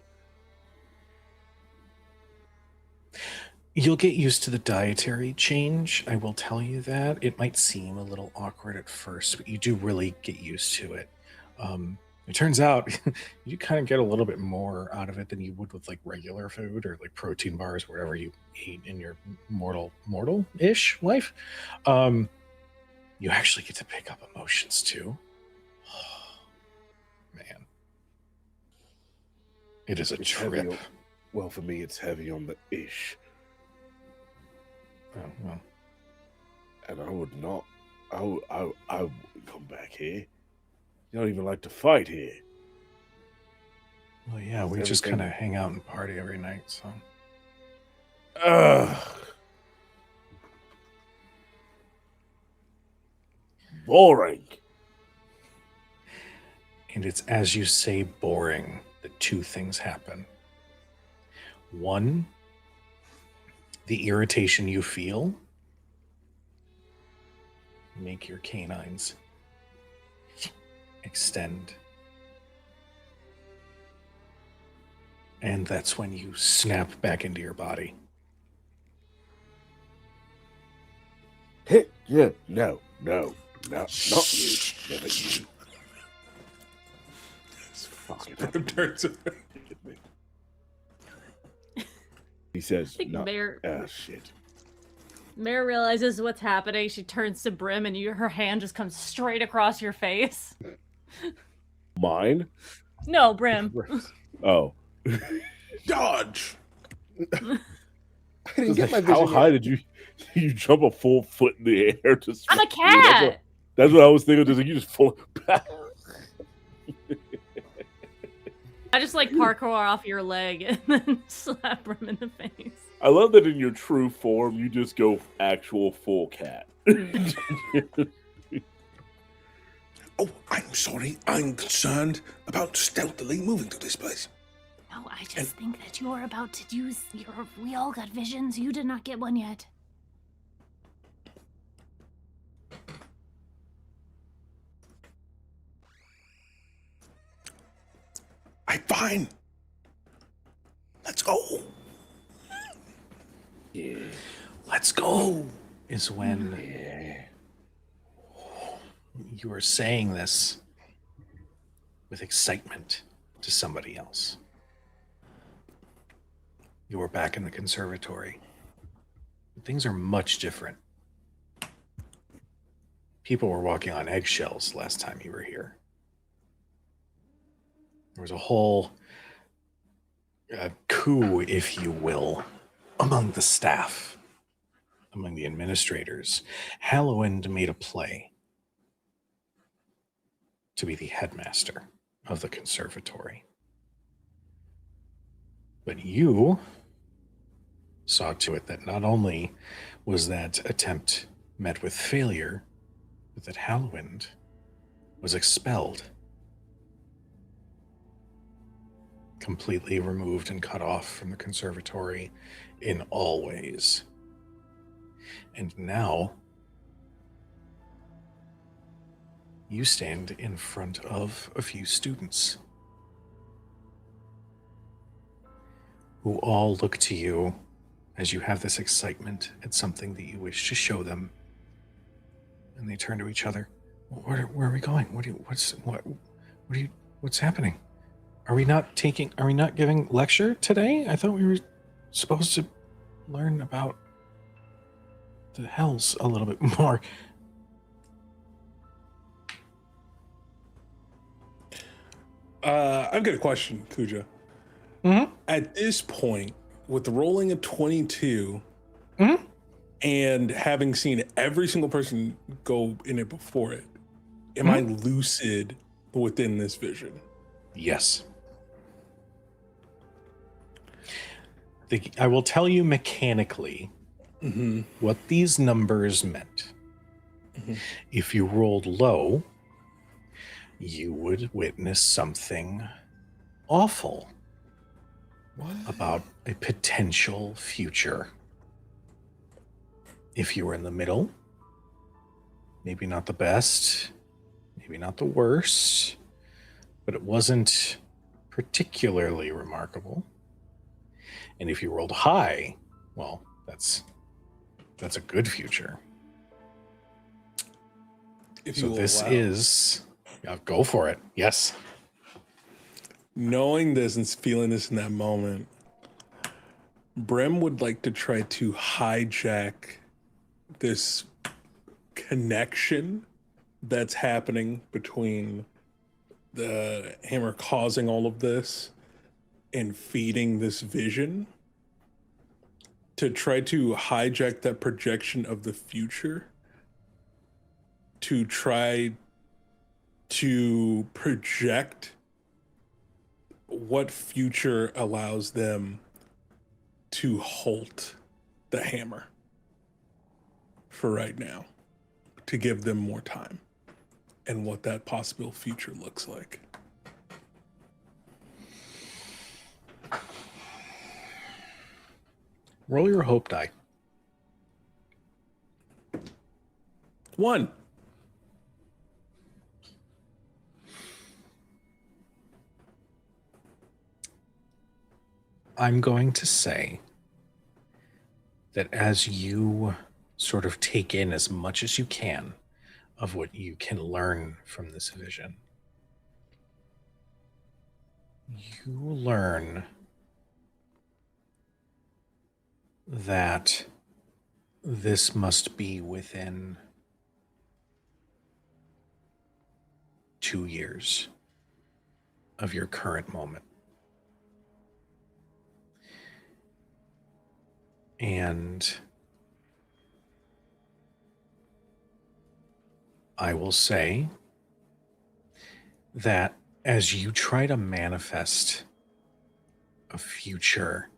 You'll get used to the dietary change. I will tell you that. It might seem a little awkward at first, but you do really get used to it. It turns out you kind of get a little bit more out of it than you would with like regular food or like protein bars, whatever you eat in your mortal-ish life. You actually get to pick up emotions too. Man. It is a It's trip. heavy well, for me, it's heavy on the ish. Oh, well. And I would not. I would come back here. You don't even like to fight here. Well, yeah, we just kind of hang out and party every night, so. Ugh. Boring. And it's as you say boring that two things happen. One, the irritation you feel make your canines extend. And that's when you snap back into your body. Yeah, no, not you. Never you. Brim turns around. He says, I think no. Mare Shit. realizes what's happening. She turns to Brim, and her hand just comes straight across your face. Mine? No, Brim. Oh. Dodge! I didn't get my vision How high yet. did you jump a full foot in the air? I'm a cat! That's what I was thinking. Just like you just fall back. I just like parkour off your leg and then slap Brim in the face. I love that in your true form, you just go actual full cat. Oh, I'm sorry. I'm concerned about stealthily moving to this place. No, I just think that you're about to use your. We all got visions. You did not get one yet. I'm fine. Let's go. Yeah. Let's go is when Yeah. you are saying this with excitement to somebody else. You are back in the conservatory. Things are much different. People were walking on eggshells last time you were here. There was a whole coup, if you will, among the staff, among the administrators. Halloween made a play to be the headmaster of the conservatory. But you saw to it that not only was that attempt met with failure, but that Halloween was expelled. Completely removed and cut off from the conservatory in all ways. And now you stand in front of a few students who all look to you as you have this excitement at something that you wish to show them. And they turn to each other. Where are we going? What's happening? Are we not giving lecture today? I thought we were supposed to learn about the hells a little bit more. I've got a question, Kuja. Mm-hmm. At this point, with the rolling of 22 Mm-hmm. and having seen every single person go in it before it, am I lucid within this vision? Yes. I will tell you mechanically what these numbers meant. If you rolled low, you would witness something awful about a potential future. If you were in the middle, maybe not the best, maybe not the worst, but it wasn't particularly remarkable. And if you rolled high, well, that's a good future. If So you this allow. is, yeah, go for it. Yes. Knowing this and feeling this in that moment, Brim would like to try to hijack this connection that's happening between the hammer causing all of this and feeding this vision, to try to hijack that projection of the future, to try to project what future allows them to halt the hammer for right now, to give them more time, and what that possible future looks like. Roll your hope die. 1. I'm going to say that as you sort of take in as much as you can of what you can learn from this vision, you learn that this must be within 2 years of your current moment. And I will say that as you try to manifest a future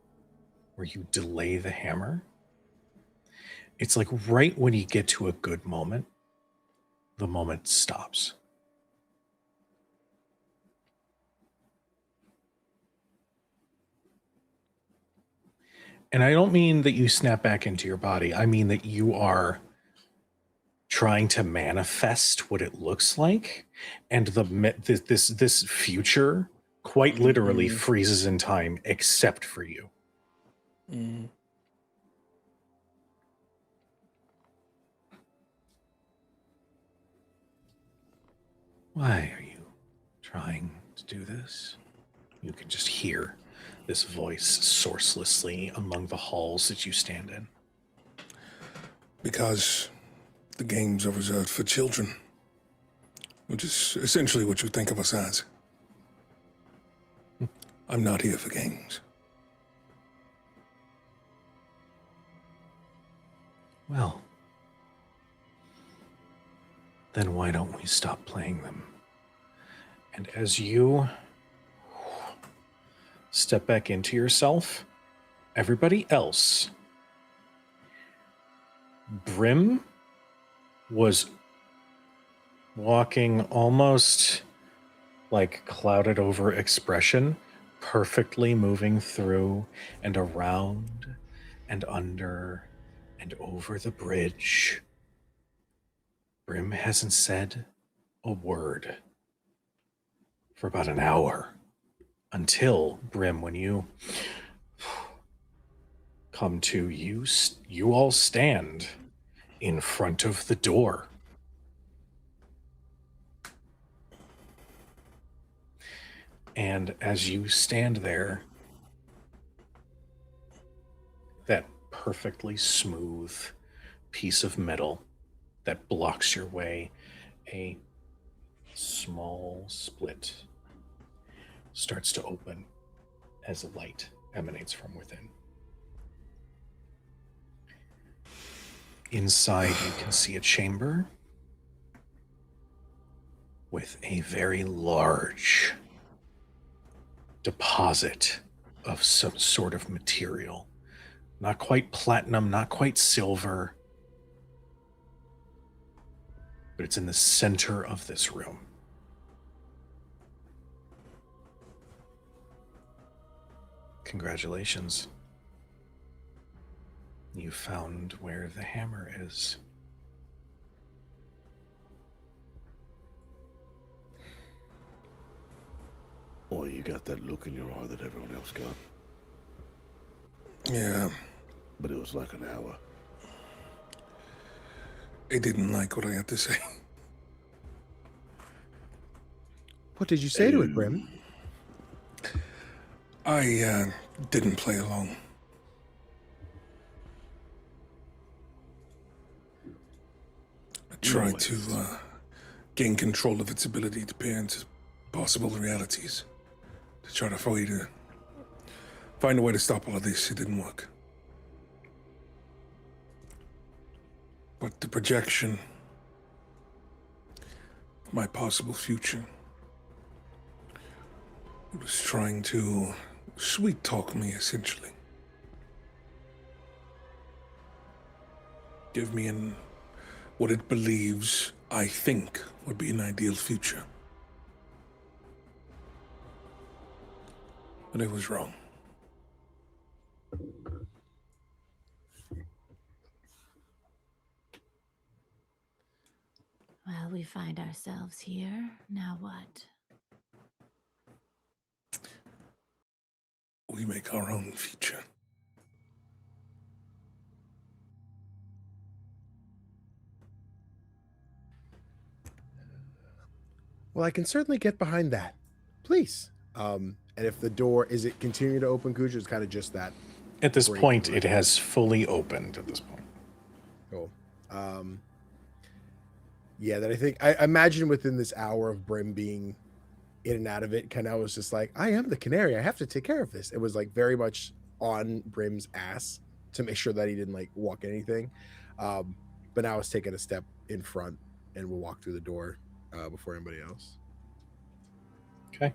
where you delay the hammer, it's like right when you get to a good moment, the moment stops. And I don't mean that you snap back into your body. I mean that you are trying to manifest what it looks like, and this future quite literally freezes in time, except for you. Why are you trying to do this? You can just hear this voice sourcelessly among the halls that you stand in. Because the games are reserved for children, which is essentially what you think of us as. I'm not here for games. Well, then why don't we stop playing them? And as you step back into yourself, everybody else, Brim was walking almost like clouded over expression, perfectly moving through and around and under and over the bridge. Brim hasn't said a word for about an hour, until, Brim, when you come to, you all stand in front of the door. And as you stand there, that perfectly smooth piece of metal that blocks your way, a small split starts to open as a light emanates from within. Inside, you can see a chamber with a very large deposit of some sort of material. Not quite platinum, not quite silver, but it's in the center of this room. Congratulations. You found where the hammer is. Oh, you got that look in your eye that everyone else got. Yeah, But it was like an hour. they didn't like what I had to say. What did you say to it, Brim? I didn't play along. I tried to gain control of its ability to peer into possible realities. To try to find a way to stop all of this. It didn't work. But the projection of my possible future, it was trying to sweet talk me, essentially. Give me what it believes I think would be an ideal future. But it was wrong. Well, we find ourselves here. Now what? We make our own future. Well, I can certainly get behind that. Please. And if the door, is it continuing to open, Guja? It's kind of just that. At this break point, through. it has fully opened at this point. Cool. Yeah, that I imagine within this hour of Brim being in and out of it, Kynel was just like, I am the canary. I have to take care of this. It was like very much on Brim's ass to make sure that he didn't like walk anything. But now it's taking a step in front and we'll walk through the door before anybody else. Okay.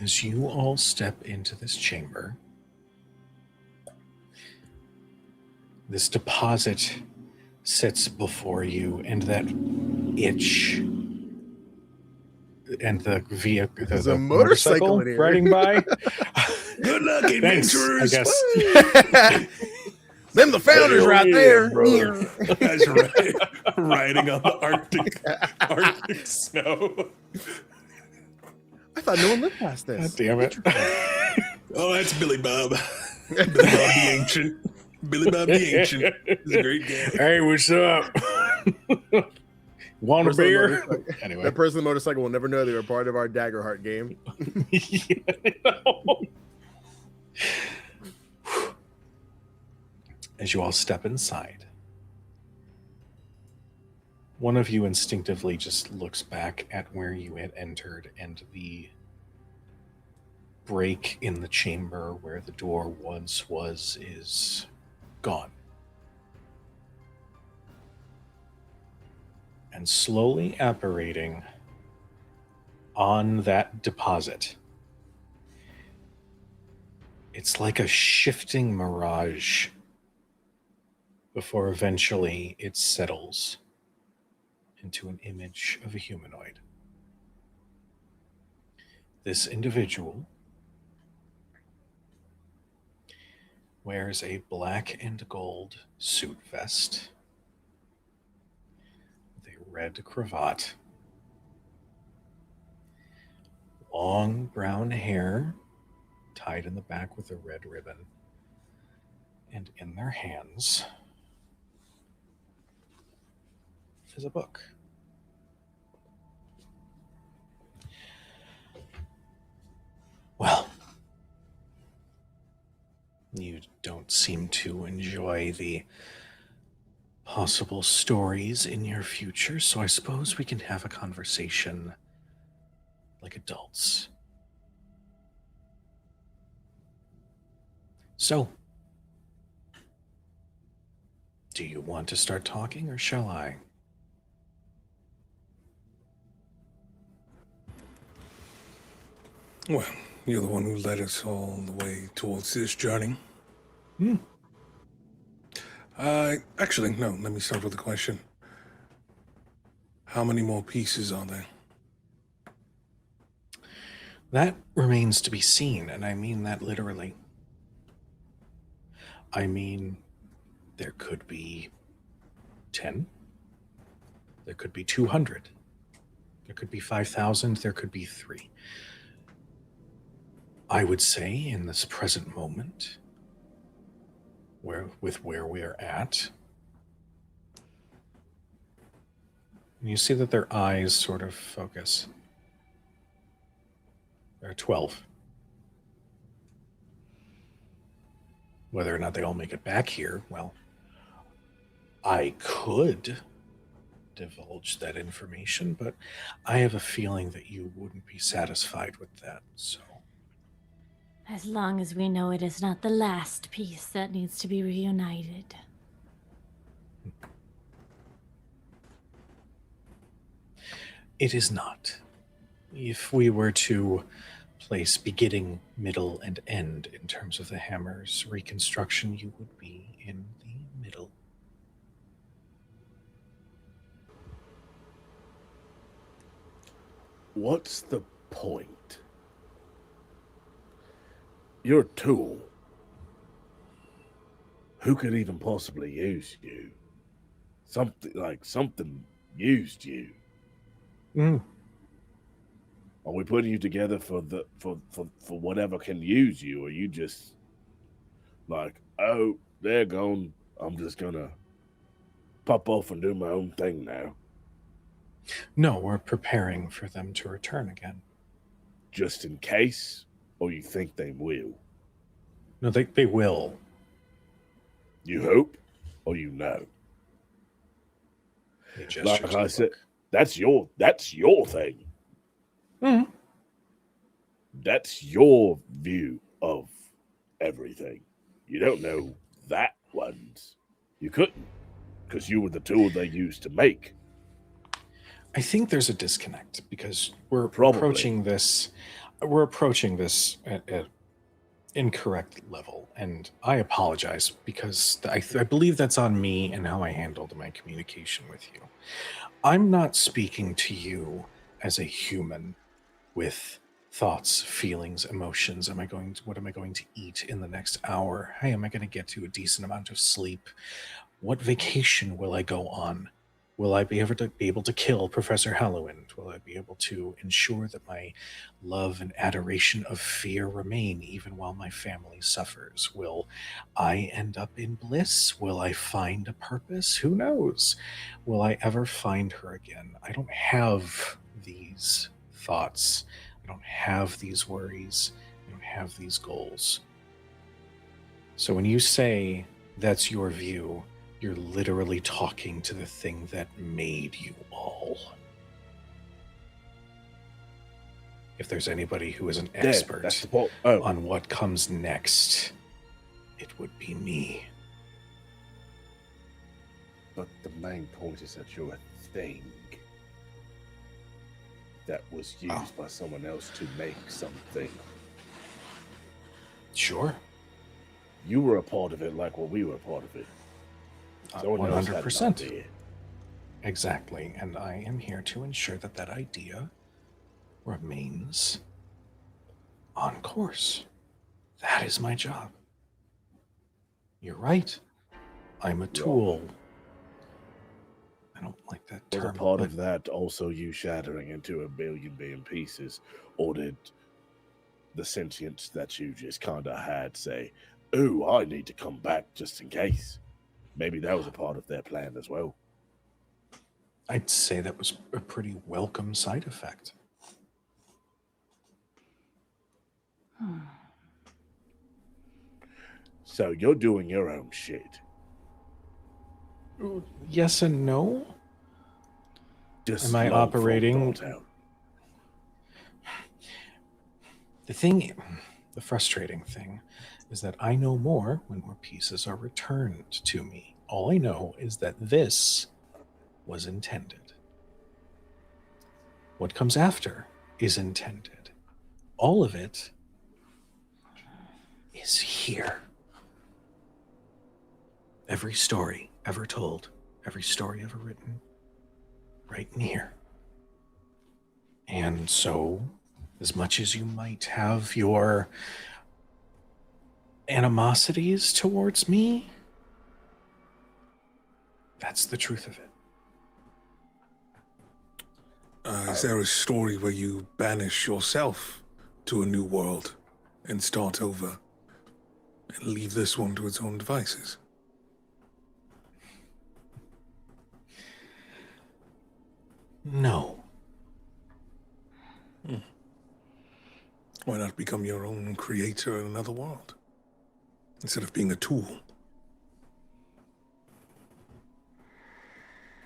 As you all step into this chamber, this deposit sits before you, and that itch and the vehicle, There's a motorcycle in here. riding by. Good luck, Thanks, I adventurers! guess. Them the founders right there. Brother. Guys are riding on the Arctic snow. I thought no one lived past God this. damn it. Oh, that's Billy Bob. Billy Bob the Ancient. Billy Bob the Ancient. He's a great guy. Hey, what's up? Want a Person on the beer? motorcycle- Anyway. That person on the motorcycle will never know they were part of our Daggerheart game. As you all step inside, one of you instinctively just looks back at where you had entered, and the break in the chamber where the door once was is gone. And slowly apparating on that deposit, it's like a shifting mirage before eventually it settles into an image of a humanoid. This individual wears a black and gold suit vest with a red cravat, long brown hair tied in the back with a red ribbon, and in their hands is a book. Well, you don't seem to enjoy the possible stories in your future, so I suppose we can have a conversation like adults. So, do you want to start talking, or shall I? Well, you're the one who led us all the way towards this journey. Hmm. Actually, no, let me start with a question. How many more pieces are there? That remains to be seen, and I mean that literally. I mean, there could be 10. There could be 200. There could be 5,000, there could be 3. I would say in this present moment, where we're at, you see that their eyes sort of focus. There are 12. Whether or not they all make it back here, well, I could divulge that information, but I have a feeling that you wouldn't be satisfied with that, so. As long as we know it is not the last piece that needs to be reunited. It is not. If we were to place beginning, middle, and end in terms of the hammer's reconstruction, you would be in the middle. What's the point? You're a tool. Who could even possibly use you? Something used you. Mm. Are we putting you together for whatever can use you? Or are you just like, oh, they're gone. I'm just gonna pop off and do my own thing now? No, we're preparing for them to return again. Just in case? Or you think they will? No, they will. You hope? Or you know? He gestures Like to I the said, book. that's your thing. Mm. That's your view of everything. You don't know that one's. You couldn't, because you were the tool they used to make. I think there's a disconnect because we're Probably. approaching this. We're approaching this at incorrect level, and I apologize because I believe that's on me and how I handled my communication with you. I'm not speaking to you as a human with thoughts, feelings, emotions. What am I going to eat in the next hour? Hey, am I going to get to a decent amount of sleep? What vacation will I go on? Will I be able to kill Professor Halloween? Will I be able to ensure that my love and adoration of fear remain even while my family suffers? Will I end up in bliss? Will I find a purpose? Who knows? Will I ever find her again? I don't have these thoughts. I don't have these worries. I don't have these goals. So when you say that's your view, you're literally talking to the thing that made you all. If there's anybody who is an expert That's the point. Oh, on what comes next, it would be me. but the main point is that you're a thing that was used by someone else to make something. Sure. You were a part of it like when we were a part of it. Someone else had an 100%. idea. Exactly. And I am here to ensure that that idea remains on course. That is my job. You're right. I'm a tool. I don't like that Was a term. part but of that also you shattering into a billion pieces, or did the sentience that you just kind of had say, "Oh, I need to come back just in case"? Maybe that was a part of their plan as well. I'd say that was a pretty welcome side effect. So you're doing your own shit. Yes and no. Just Am I slow full operating? thought out. The frustrating thing is that I know more when more pieces are returned to me. All I know is that this was intended. What comes after is intended. All of it is here. Every story ever told, every story ever written, right in here. And so, as much as you might have your animosities towards me, that's the truth of it. Is there a story where you banish yourself to a new world and start over and leave this one to its own devices? No. Why not become your own creator in another world instead of being a tool?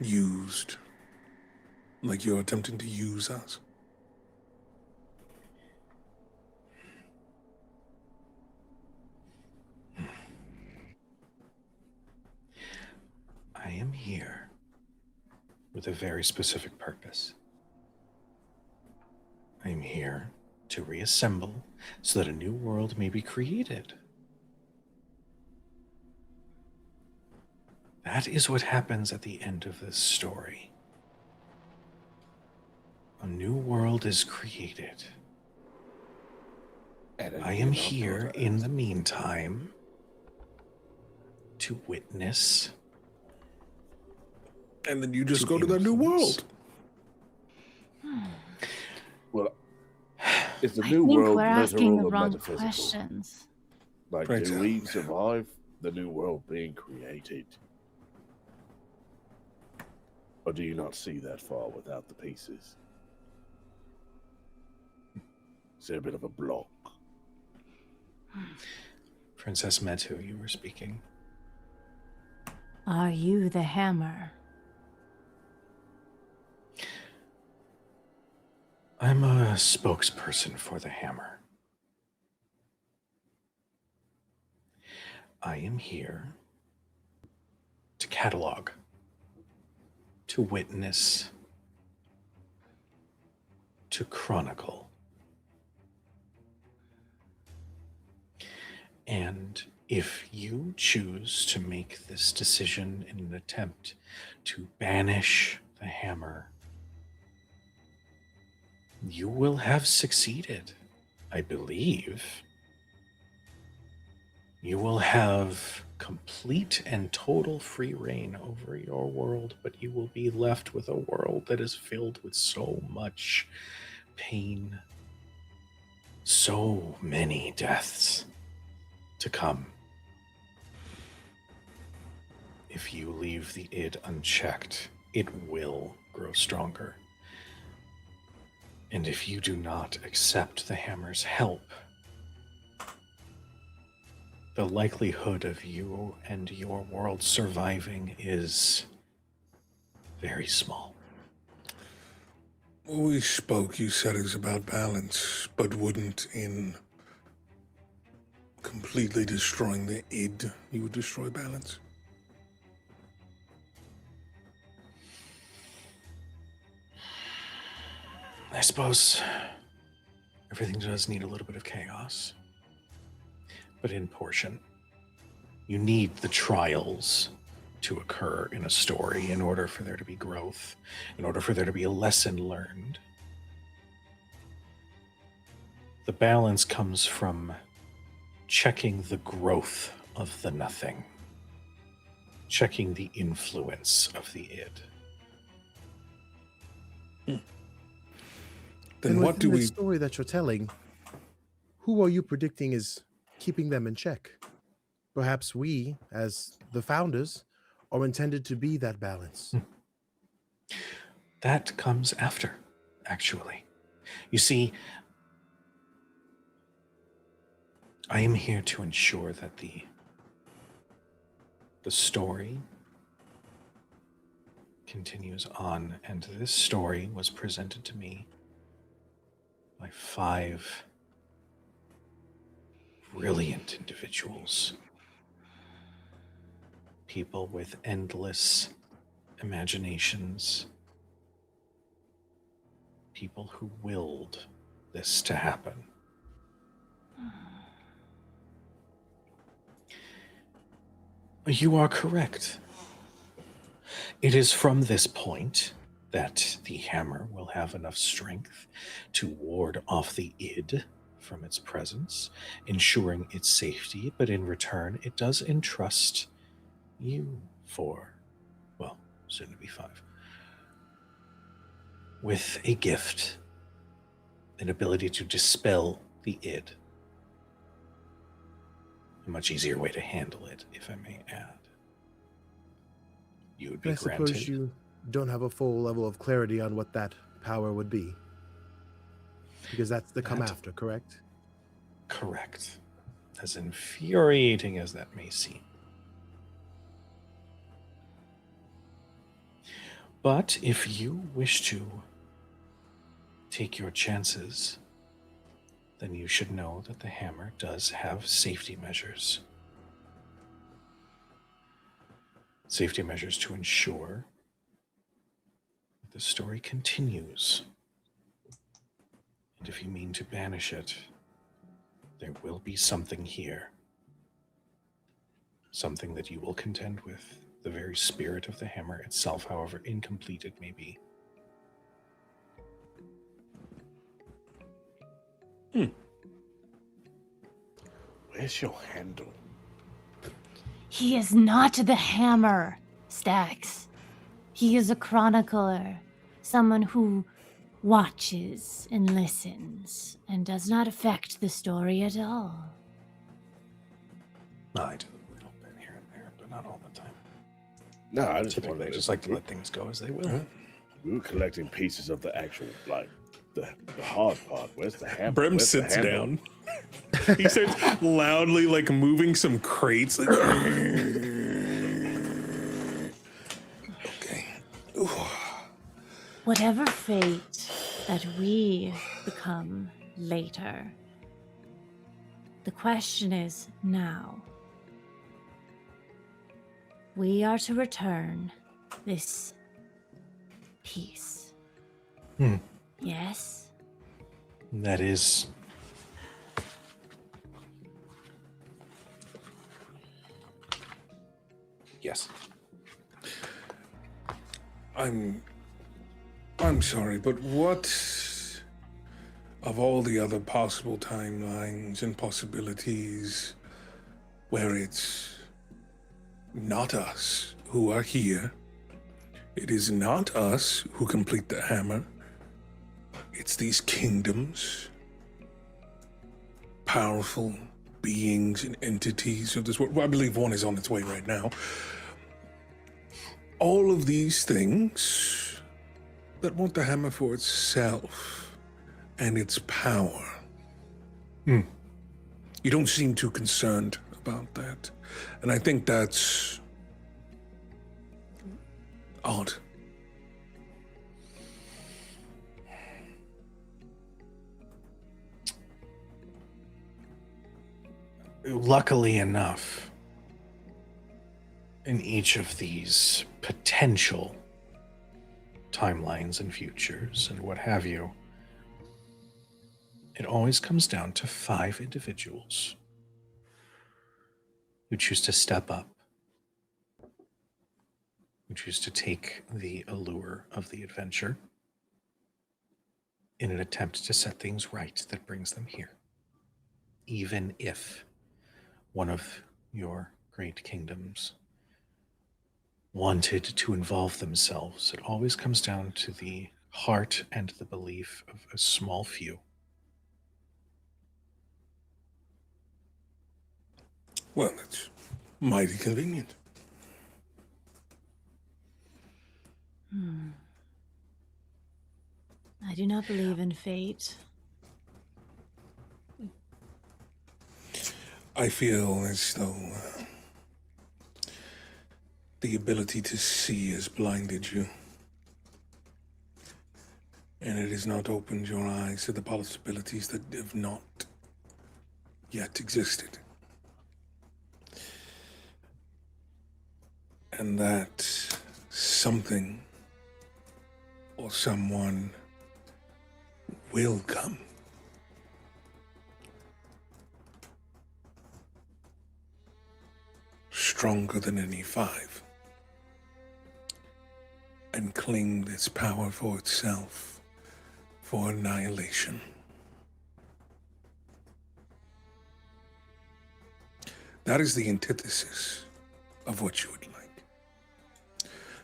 Used like you're attempting to use us. I am here with a very specific purpose. I am here to reassemble so that a new world may be created. That is what happens at the end of this story. A new world is created. I am here in the meantime to witness. And then you just go to that new world. Well, is the I new think world we're asking literal the or wrong metaphysical? questions. Like, Right, do we survive the new world being created? Or do you not see that far without the pieces? Is there a bit of a block? Princess Metu, you were speaking. Are you the hammer? I'm a spokesperson for the hammer. I am here to catalog, to witness, to chronicle. And if you choose to make this decision in an attempt to banish the hammer, you will have succeeded, I believe. You will have complete and total free reign over your world, but you will be left with a world that is filled with so much pain, so many deaths to come. If you leave the id unchecked, it will grow stronger. And if you do not accept the hammer's help, the likelihood of you and your world surviving is very small. When we spoke, you said it was about balance, but wouldn't in completely destroying the id, you would destroy balance? I suppose everything does need a little bit of chaos, but in portion. You need the trials to occur in a story in order for there to be growth, in order for there to be a lesson learned. The balance comes from checking the growth of the nothing, checking the influence of the id. Then And what within do the we... story that you're telling, who are you predicting is keeping them in check? Perhaps we, as the founders, are intended to be that balance. That comes after, actually. You see, I am here to ensure that the story continues on, and this story was presented to me by 5 brilliant individuals. People with endless imaginations. People who willed this to happen. You are correct. It is from this point that the hammer will have enough strength to ward off the id from its presence, ensuring its safety, but in return, it does entrust you 4, well, soon to be 5, with a gift, an ability to dispel the id. A much easier way to handle it, if I may add. You would be I granted. suppose you don't have a full level of clarity on what that power would be. Because that's the come That- after, correct? Correct. As infuriating as that may seem. But if you wish to take your chances, then you should know that the hammer does have safety measures. Safety measures to ensure that the story continues. And if you mean to banish it, there will be something here. Something that you will contend with. The very spirit of the hammer itself, however incomplete it may be. Where's your handle? He is not the hammer, Stakks. He is a chronicler, someone who watches and listens and does not affect the story at all. I do a little bit here and there, but not all the time. No, I just Typically, I wanted just like to let things go as they will. We were collecting pieces of the actual, like, the hard part. Where's the hammer? Brim Where's the sits handle? down. He starts loudly, like, moving some crates. Like, okay. Ooh. Whatever fate that we become later, the question is now. We are to return this piece. Yes? That is... Yes. I'm sorry, but what of all the other possible timelines and possibilities where it's not us who are here, it is not us who complete the hammer, it's these kingdoms, powerful beings and entities of this world. Well, I believe one is on its way right now. All of these things that want the hammer for itself and its power. You don't seem too concerned about that. And I think that's odd. Luckily enough, in each of these potential timelines and futures and what have you, it always comes down to 5 individuals who choose to step up, who choose to take the allure of the adventure in an attempt to set things right that brings them here. Even if one of your great kingdoms wanted to involve themselves, it always comes down to the heart and the belief of a small few. Well, that's mighty convenient. I do not believe in fate. I feel as though the ability to see has blinded you. And it has not opened your eyes to the possibilities that have not yet existed. And that something or someone will come. Stronger than any 5. And claim this power for itself, for annihilation. That is the antithesis of what you would like.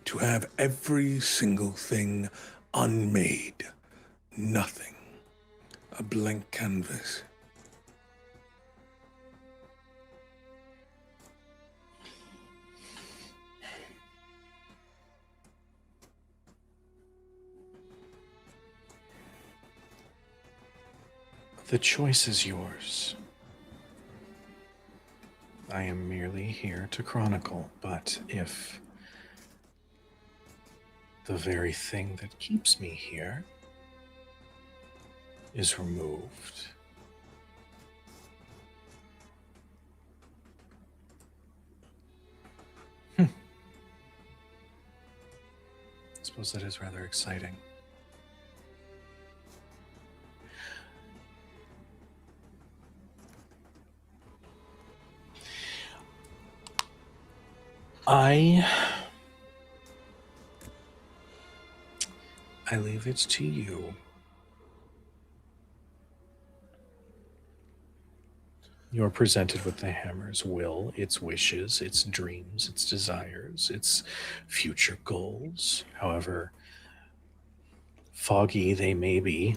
To have every single thing unmade, nothing, a blank canvas. The choice is yours. I am merely here to chronicle, but if the very thing that keeps me here is removed, I suppose that is rather exciting. I leave it to you. You're presented with the hammer's will, its wishes, its dreams, its desires, its future goals, however foggy they may be.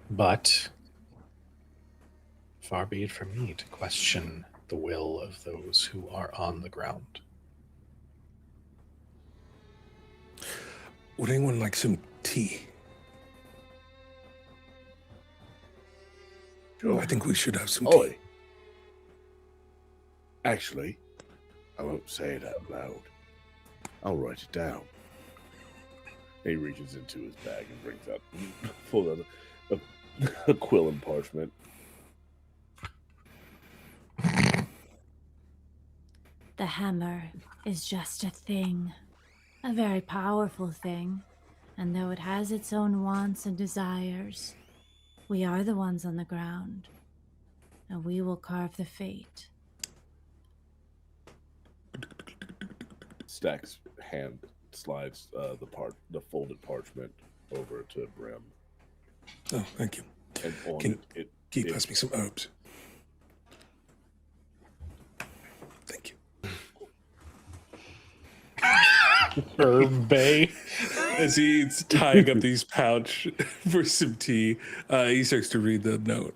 But far be it from me to question the will of those who are on the ground. Would anyone like some tea? Sure. I think we should have some Oi. tea. Actually, I won't say it out loud. I'll write it down. He reaches into his bag and brings out full of a quill and parchment. The hammer is just a thing, a very powerful thing, and though it has its own wants and desires, we are the ones on the ground, and we will carve the fate. Stakks' hand slides the folded parchment over to Brim. Oh, thank you. And on Can it, you pass me some herbs? Thank you. Herb Bay. As he's tying up these pouch for some tea, he starts to read the note.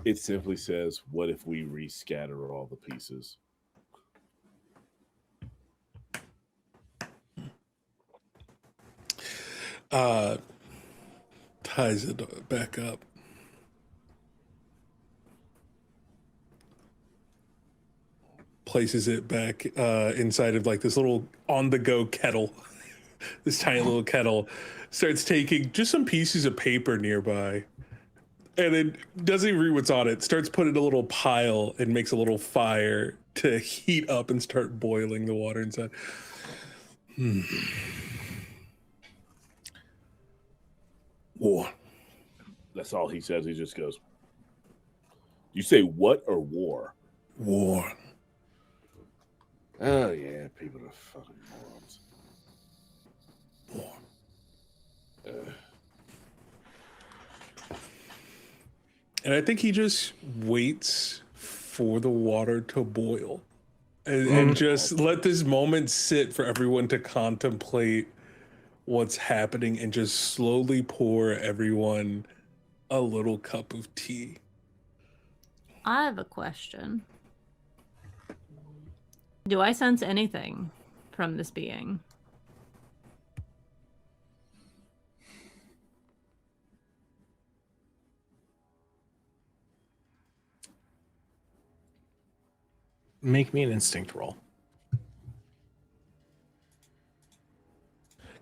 it simply says, "What if we rescatter all the pieces?" Ties it back up. Places it back inside of like this little on-the-go kettle. This tiny little kettle. Starts taking just some pieces of paper nearby. And then doesn't even read what's on it. Starts putting a little pile and makes a little fire to heat up and start boiling the water inside. War. That's all he says. He just goes, "You say what or war?" War. Oh yeah, people are fucking morons. War. And I think he just waits for the water to boil and just let this moment sit for everyone to contemplate what's happening and just slowly pour everyone a little cup of tea. I have a question. Do I sense anything from this being? Make me an instinct roll.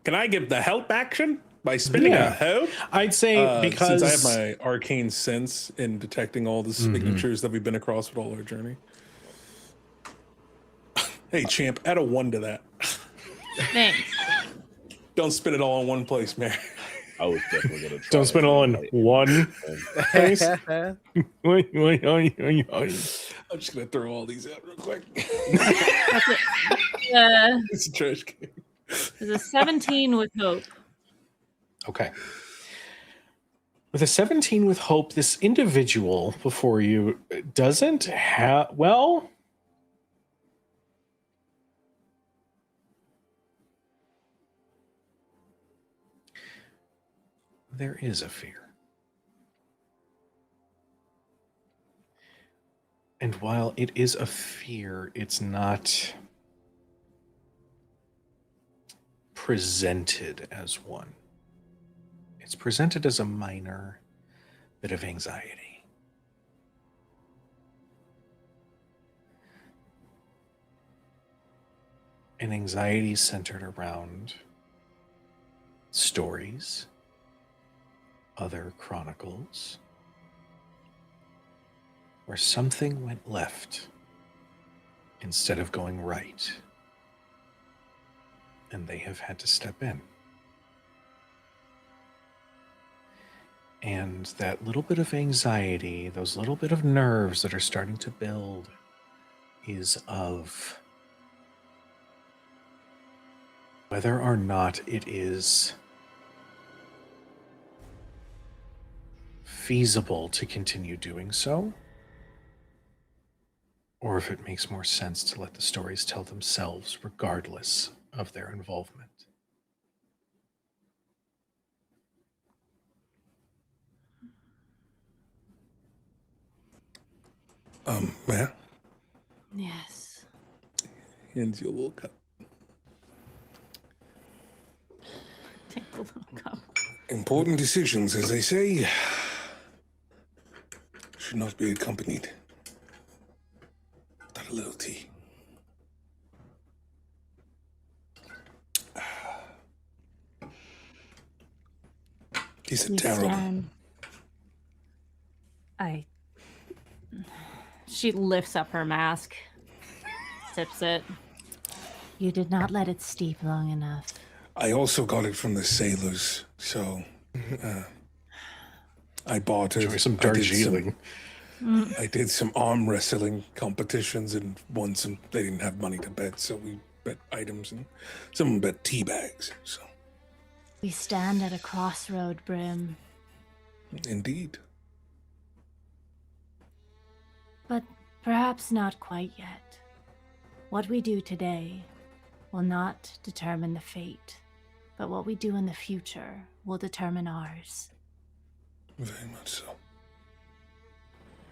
Can I give the help action by spinning a help? I'd say because since I have my arcane sense in detecting all the signatures that we've been across with all our journey. Hey, champ, add a 1 to that. Thanks. Don't spin it all in one place, Mare. I was definitely gonna try. don't spend it all in one place. I'm just gonna throw all these out real quick. It's a trash can. There's a 17 with hope. Okay. With a 17 with hope, this individual before you doesn't have, well, there is a fear. And while it is a fear, it's not presented as one. It's presented as a minor bit of anxiety. An anxiety centered around stories, other chronicles, where something went left instead of going right, and they have had to step in. And that little bit of anxiety, those little bit of nerves that are starting to build, is of whether or not it is feasible to continue doing so, or if it makes more sense to let the stories tell themselves regardless of their involvement. Mare, Yes. here's your little cup. Take the little cup. Important decisions, as they say, should not be accompanied without a little tea. These are We terrible. stand. She lifts up her mask, sips it. You did not let it steep long enough. I also got it from the sailors, so I bought it. Enjoy some I did Darjeeling. I did some arm wrestling competitions and won some. They didn't have money to bet, so we bet items, and some bet tea bags. So, We stand at a crossroad, Brim. indeed. But perhaps not quite yet. What we do today will not determine the fate, but what we do in the future will determine ours. Very much so.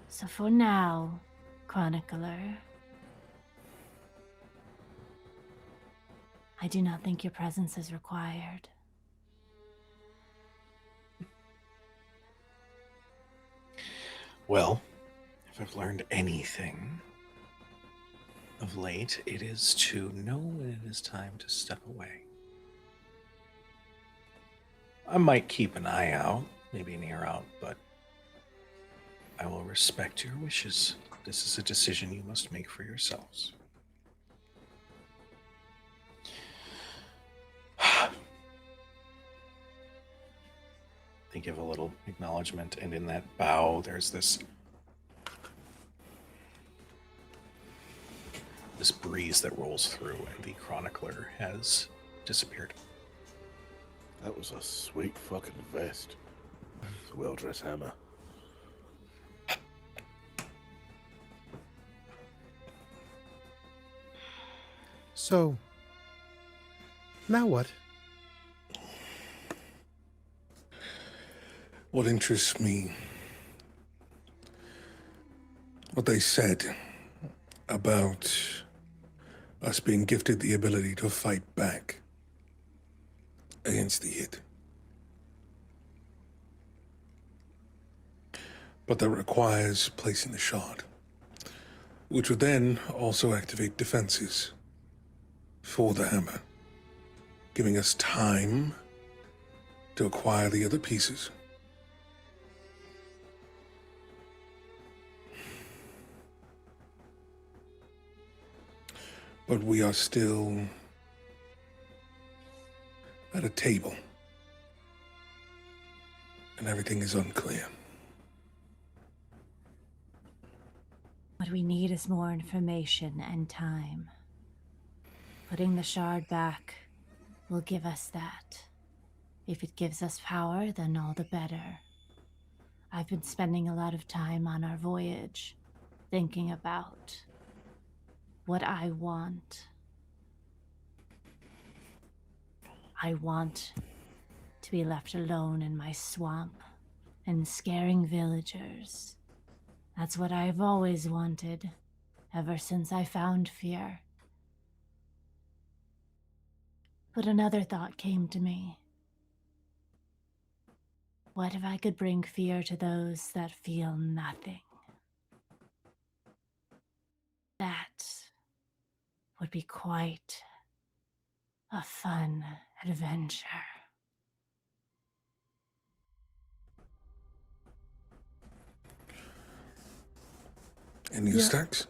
So for now, Chronicler, I do not think your presence is required. Well, if I've learned anything of late, it is to know when it is time to step away. I might keep an eye out, maybe an ear out, but I will respect your wishes. This is a decision you must make for yourselves. They give a little acknowledgement, and in that bow, there's this breeze that rolls through, and the chronicler has disappeared. That was a sweet fucking vest. It's a well-dressed hammer. So, now what? What interests me, what they said about us being gifted the ability to fight back against the Id. But that requires placing the shard, which would then also activate defenses for the hammer, giving us time to acquire the other pieces. But we are still at a table, and everything is unclear. What we need is more information and time. Putting the shard back will give us that. If it gives us power, then all the better. I've been spending a lot of time on our voyage, thinking about what I want. I want to be left alone in my swamp and scaring villagers. That's what I've always wanted, ever since I found fear. But another thought came to me. What if I could bring fear to those that feel nothing? That would be quite a fun adventure. And you, Yeah. Stakks?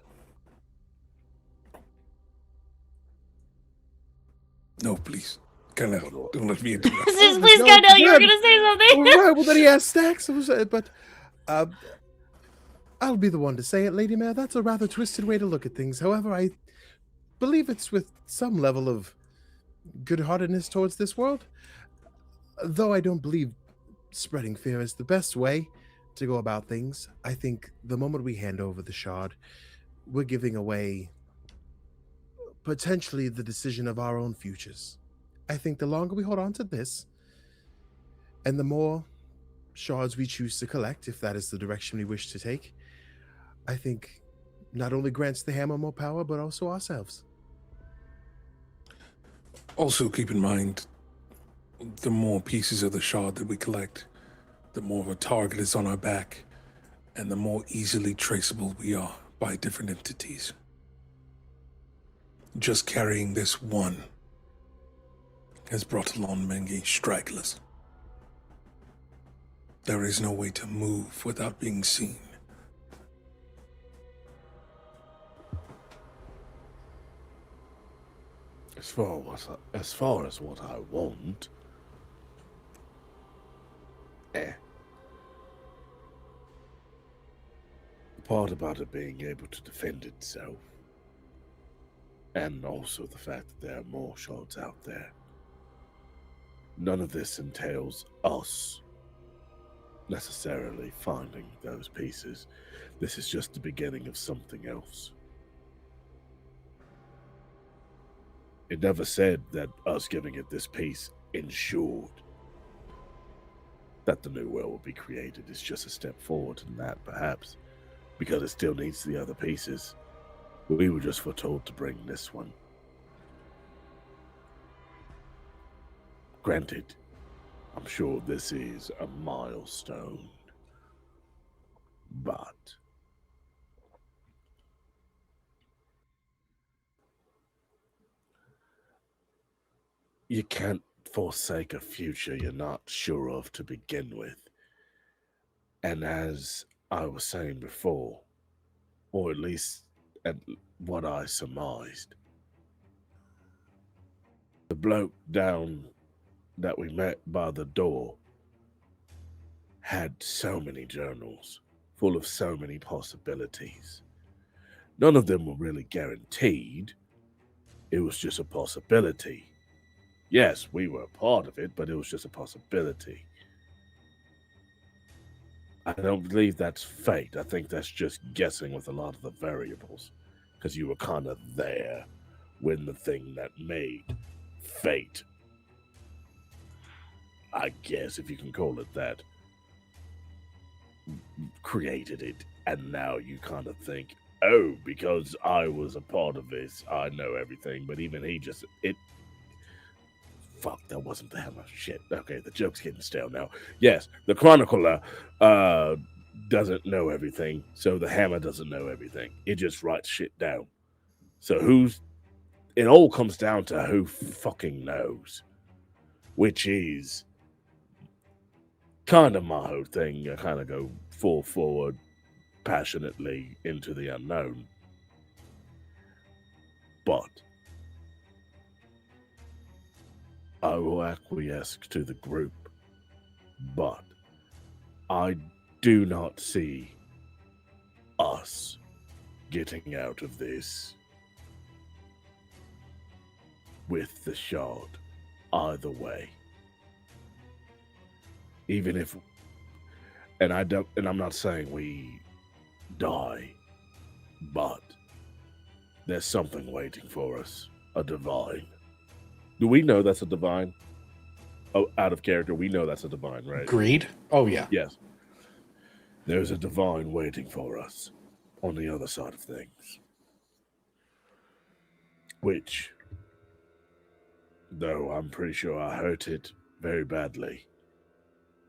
No, please. Kynel, don't let me interrupt. Please, No, Kynel, you were good. gonna say something. All right, well, then he has Stacks. But I'll be the one to say it, Lady Mare. That's a rather twisted way to look at things. However, I believe it's with some level of good-heartedness towards this world. Though I don't believe spreading fear is the best way to go about things. I think the moment we hand over the shard, we're giving away potentially the decision of our own futures. I think the longer we hold on to this, and the more shards we choose to collect, if that is the direction we wish to take, I think not only grants the hammer more power, but also ourselves. Also, keep in mind, the more pieces of the shard that we collect, the more of a target is on our back, and the more easily traceable we are by different entities. Just carrying this one has brought along many stragglers. There is no way to move without being seen. As far as what I want, the part about it being able to defend itself, and also the fact that there are more shards out there. None of this entails us necessarily finding those pieces. This is just the beginning of something else. It never said that us giving it this piece ensured that the new world will be created. It's just a step forward in that, perhaps, because it still needs the other pieces. We were just foretold to bring this one. Granted, I'm sure this is a milestone, but you can't forsake a future you're not sure of to begin with. And as I was saying before, or at least at what I surmised, the bloke down that we met by the door had so many journals full of so many possibilities. None of them were really guaranteed. It was just a possibility. Yes, we were a part of it, but it was just a possibility. I don't believe that's fate. I think that's just guessing with a lot of the variables, because you were kind of there when the thing that made fate, I guess if you can call it that, created it, and now you kind of think, oh, because I was a part of this, I know everything. But even he just, fuck, that wasn't the hammer. Shit. Okay, the joke's getting stale now. Yes, the chronicler doesn't know everything, so the hammer doesn't know everything. It just writes shit down. So it all comes down to who fucking knows, which is kind of my whole thing. I kind of go full forward passionately into the unknown. But I will acquiesce to the group. But I do not see us getting out of this with the shard either way. Even if, and I'm not saying we die, but there's something waiting for us, a divine. Do we know that's a divine? out of character. We know that's a divine, right? Greed? Oh, yeah. Yes. There's a divine waiting for us on the other side of things. Which, though I'm pretty sure I hurt it very badly,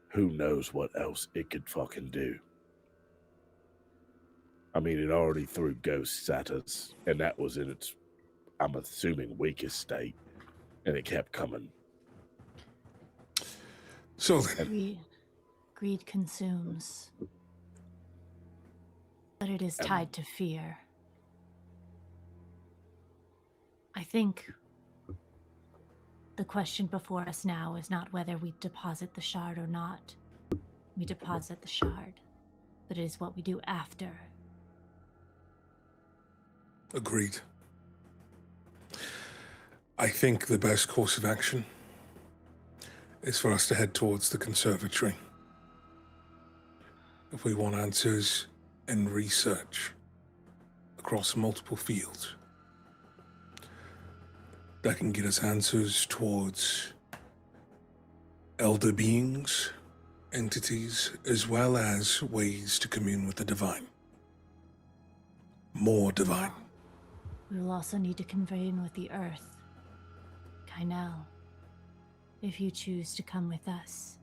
who knows what else it could fucking do. I mean, it already threw ghosts at us, and that was in its, I'm assuming, weakest state, and it kept coming. So then, Greed consumes, but it is tied to fear. I think the question before us now is not whether we deposit the shard or not. We deposit the shard, but it is what we do after. agreed. I think the best course of action is for us to head towards the conservatory. If we want answers and research across multiple fields, that can get us answers towards elder beings, entities, as well as ways to commune with the divine. More divine. We will also need to convene with the earth. Kynel, if you choose to come with us.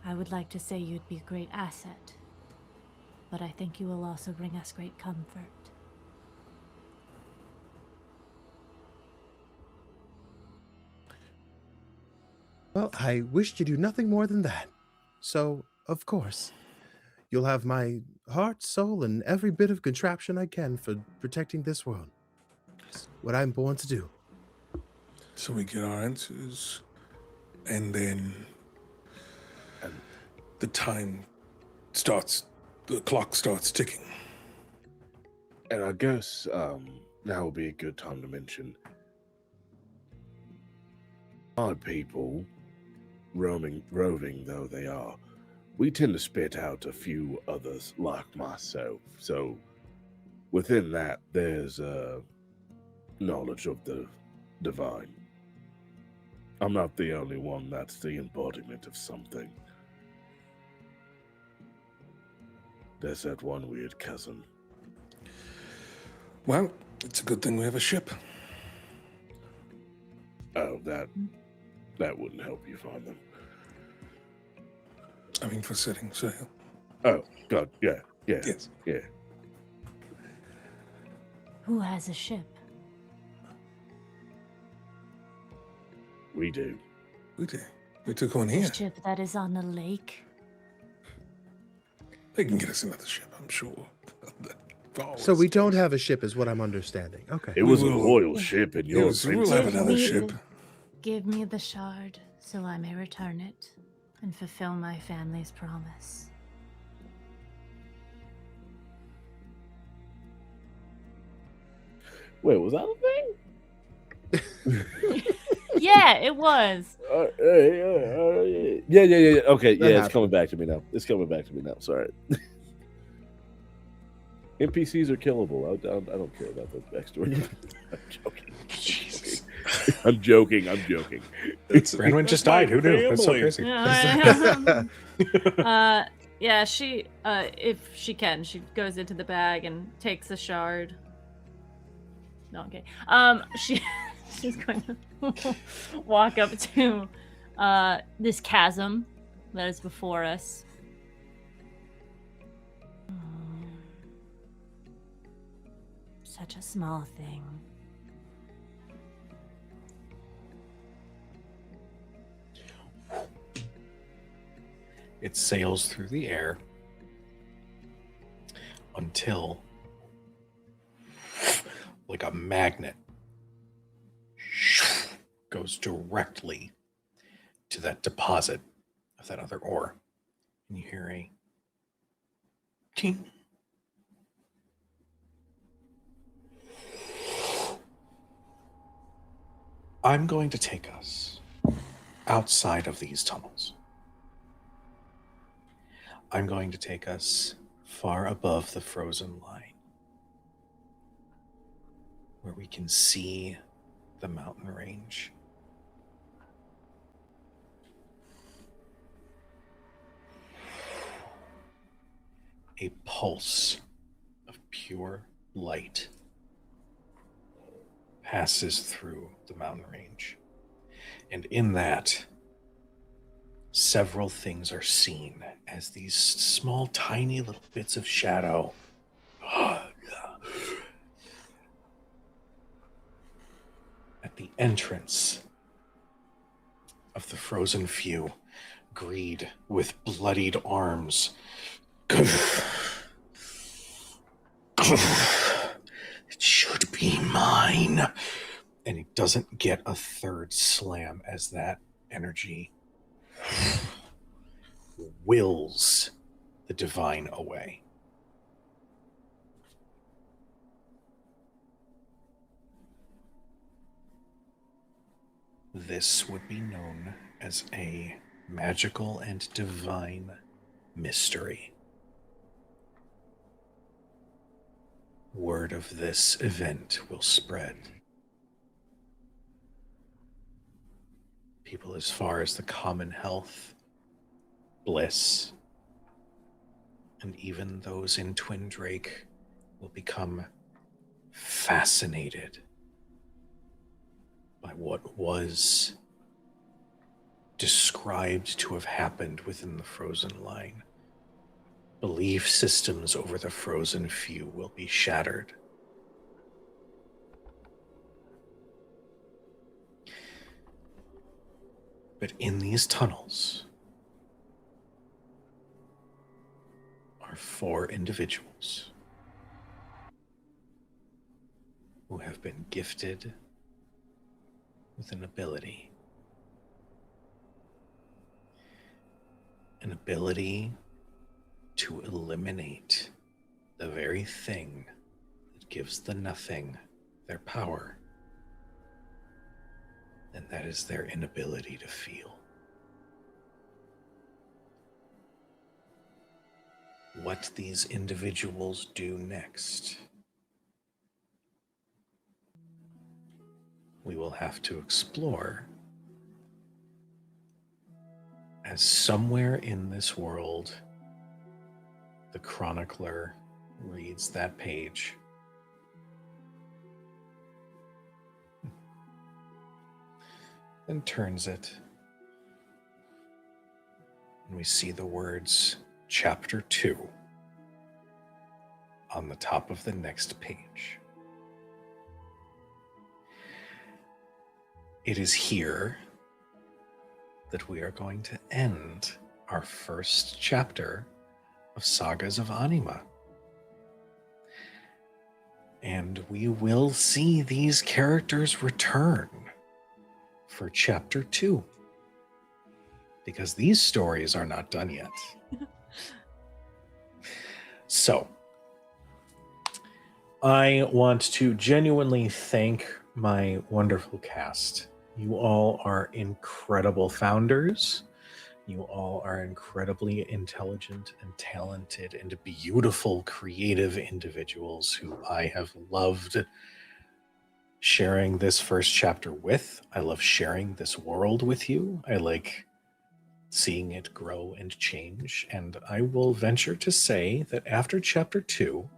I would like to say you'd be a great asset, but I think you will also bring us great comfort. Well, I wish to do nothing more than that. So, of course, you'll have my heart, soul, and every bit of contraption I can for protecting this world. It's what I'm born to do. So we get our answers, and then the clock starts ticking. And I guess now would be a good time to mention odd people, roving though they are, we tend to spit out a few others like myself. So within that, there's knowledge of the divine. I'm not the only one that's the embodiment of something. There's that one weird cousin. Well, it's a good thing we have a ship. Oh, that wouldn't help you find them. I mean, for setting sail. Oh, God, yeah. Yes. Yeah. Who has a ship? We do. We did. We took one A here. ship that is on the lake? They can get us another ship, I'm sure. So we don't have a ship, is what I'm understanding. Okay. It was a will- royal ship, and your Yes, we'll prince. have another me ship. Give me the shard so I may return it and fulfill my family's promise. Wait, was that a thing? Yeah, it was. Yeah. Okay, That it's happened. coming back to me now. Sorry. NPCs are killable. I don't care about the backstory. I'm joking. Jesus. I'm joking. Brandon just died. Who knew? That's so crazy. Yeah, she, if she can, she goes into the bag and takes a shard. No, okay. She's going to walk up to this chasm that is before us. Such a small thing. It sails through the air until, like a magnet, goes directly to that deposit of that other ore. And you hear a ting. I'm going to take us outside of these tunnels. I'm going to take us far above the frozen line, where we can see the mountain range. A pulse of pure light passes through the mountain range. And in that, several things are seen as these small, tiny little bits of shadow at the entrance of the frozen few, greed with bloodied arms. It should be mine. And he doesn't get a third slam as that energy wills the divine away. This would be known as a magical and divine mystery. Word of this event will spread. People as far as the common health, bliss, and even those in Twin Drake will become fascinated by what was described to have happened within the frozen line. Belief systems over the frozen few will be shattered. But in these tunnels are 4 individuals who have been gifted with an ability. An ability to eliminate the very thing that gives the nothing their power. And that is their inability to feel. What these individuals do next, we will have to explore, as somewhere in this world, the chronicler reads that page and turns it, and we see the words Chapter 2 on the top of the next page. It is here that we are going to end our first chapter of Sagas of Anyma. And we will see these characters return for Chapter 2. Because these stories are not done yet. So, I want to genuinely thank my wonderful cast. You all are incredible founders. You all are incredibly intelligent and talented and beautiful, creative individuals who I have loved sharing this first chapter with. I love sharing this world with you. I like seeing it grow and change. And I will venture to say that after Chapter 2,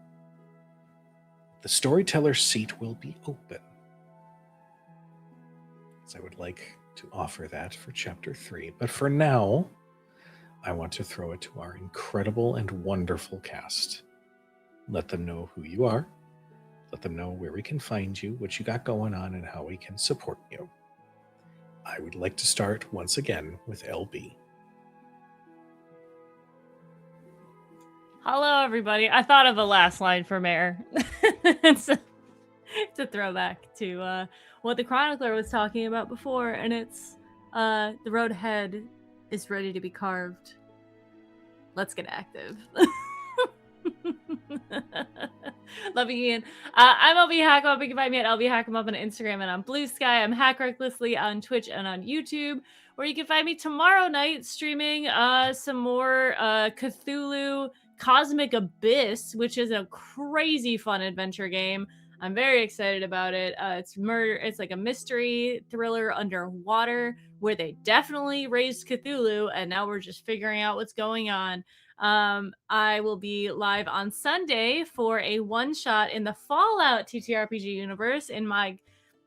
the Storyteller seat will be open. So I would like to offer that for Chapter 3. But for now, I want to throw it to our incredible and wonderful cast. Let them know who you are. Let them know where we can find you, what you got going on, and how we can support you. I would like to start once again with LB. Hello, everybody. I thought of a last line for Mare. It's a throwback to what the chronicler was talking about before, and it's the road ahead is ready to be carved. Let's get active. Love you, Ian. I'm LB Hackup. You can find me at LB Hackup on Instagram and on Blue Sky. I'm Hack Recklessly on Twitch and on YouTube, where you can find me tomorrow night streaming some more Cthulhu Cosmic Abyss, which is a crazy fun adventure game. I'm very excited about it. It's murder. It's like a mystery thriller underwater where they definitely raised Cthulhu, and now we're just figuring out what's going on. I will be live on Sunday for a one shot in the Fallout TTRPG universe in my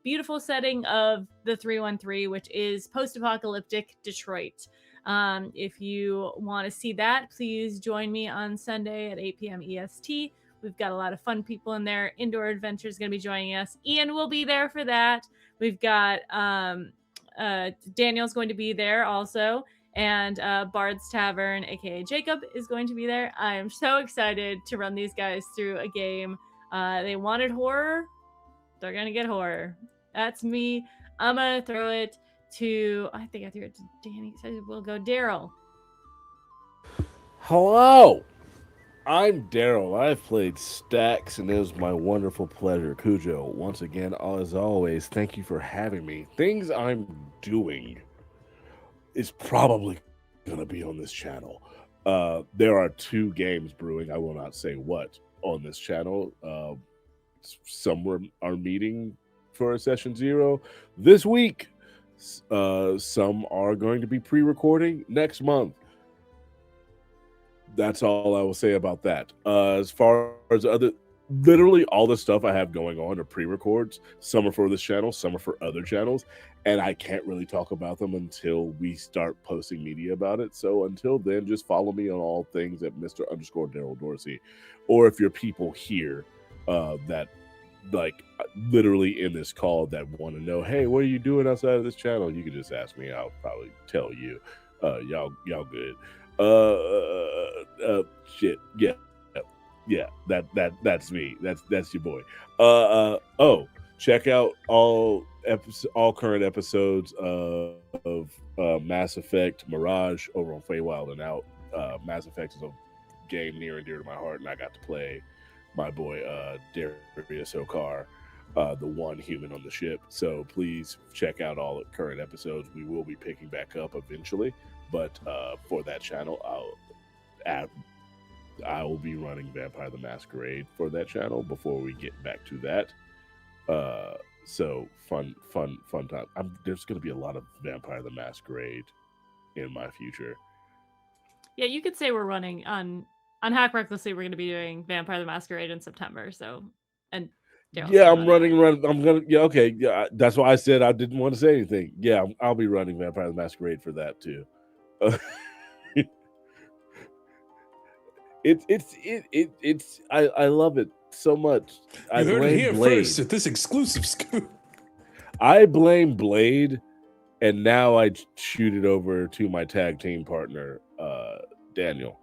beautiful setting of the 313, which is post-apocalyptic Detroit. If you want to see that, please join me on Sunday at 8 p.m. EST. We've got a lot of fun people in there. Indoor Adventure is going to be joining us. Ian will be there for that. We've got Daniel's going to be there also. And Bard's Tavern, aka Jacob, is going to be there. I am so excited to run these guys through a game. They wanted horror. They're going to get horror. That's me. I'm going to throw it to, I think I threw it to Danny. So we'll go Daryl. Hello, I'm Daryl. I've played Stakks, and it was my wonderful pleasure. Cujo, once again, as always, thank you for having me. Things I'm doing is probably going to be on this channel. There are 2 games brewing, I will not say what, on this channel. Some are meeting for session 0 this week. Some are going to be pre-recording next month. That's all I will say about that. As far as literally all the stuff I have going on are pre-records. Some are for this channel, some are for other channels, and I can't really talk about them until we start posting media about it. So until then, just follow me on all things at Mr_Daryl Dorsey. Or if you're people here that like literally in this call that want to know, hey, what are you doing outside of this channel? You can just ask me. I'll probably tell you. Y'all good. Shit. Yeah. That's me. That's your boy. Check out all current episodes of Mass Effect Mirage over on Feywild and Out. Mass Effect is a game near and dear to my heart, and I got to play my boy Darius Okar, the one human on the ship. So please check out all the current episodes. We will be picking back up eventually, but for that channel, I will be running Vampire the Masquerade for that channel before we get back to that. So fun time. There's going to be a lot of Vampire the Masquerade in my future. Yeah, you could say we're running on Hack Recklessly. We're going to be doing Vampire the Masquerade in September. So, and Daryl's I'm running. I'm gonna. Yeah, okay. Yeah, that's why I said I didn't want to say anything. Yeah, I'll be running Vampire the Masquerade for that too. It's I love it so much. You heard it here first at this exclusive scoop. I blame Blade, and now I shoot it over to my tag team partner, Daniel.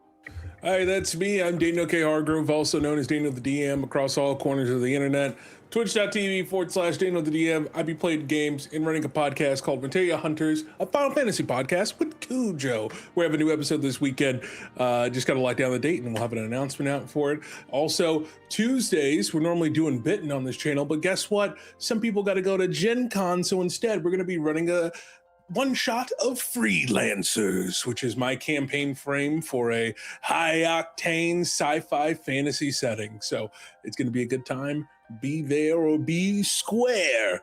Hi, that's me. I'm Daniel K. Hargrove, also known as Daniel the DM, across all corners of the internet. Twitch.tv/Daniel the DM. I be playing games and running a podcast called Materia Hunters, a Final Fantasy podcast with Cujo. We have a new episode this weekend. Just got to lock down the date and we'll have an announcement out for it. Also, Tuesdays, we're normally doing Bitten on this channel, but guess what? Some people got to go to Gen Con, so instead we're going to be running a one shot of Freelancers, which is my campaign frame for a high octane sci-fi fantasy setting. So it's going to be a good time. Be there or be square.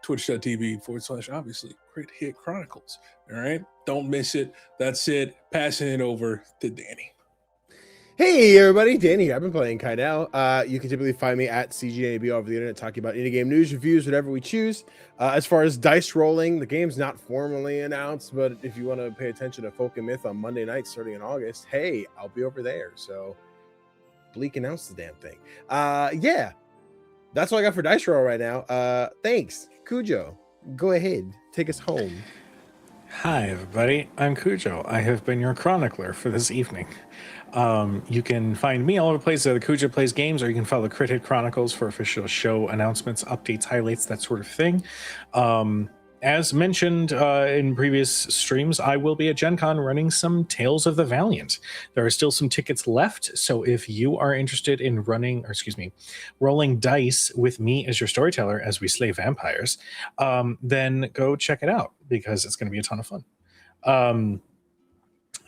Twitch.tv/obviously Crit Hit Chronicles. All right. Don't miss it. That's it. Passing it over to Danny. Hey everybody, Danny here. I've been playing Kynel. You can typically find me at CGNAB over the internet talking about indie game news, reviews, whatever we choose. As far as dice rolling, the game's not formally announced, but if you want to pay attention to Folk and Myth on Monday night starting in August, hey, I'll be over there. So Bleak announced the damn thing. Yeah, that's all I got for dice roll right now. Thanks. Cujo, go ahead. Take us home. Hi, everybody. I'm Cujo. I have been your chronicler for this evening. You can find me all over the place at the Cujo Plays Games, or you can follow Crit Hit Chronicles for official show announcements, updates, highlights, that sort of thing. As mentioned in previous streams, I will be at Gen Con running some Tales of the Valiant. There are still some tickets left, so if you are interested in rolling dice with me as your storyteller as we slay vampires, then go check it out, because it's going to be a ton of fun.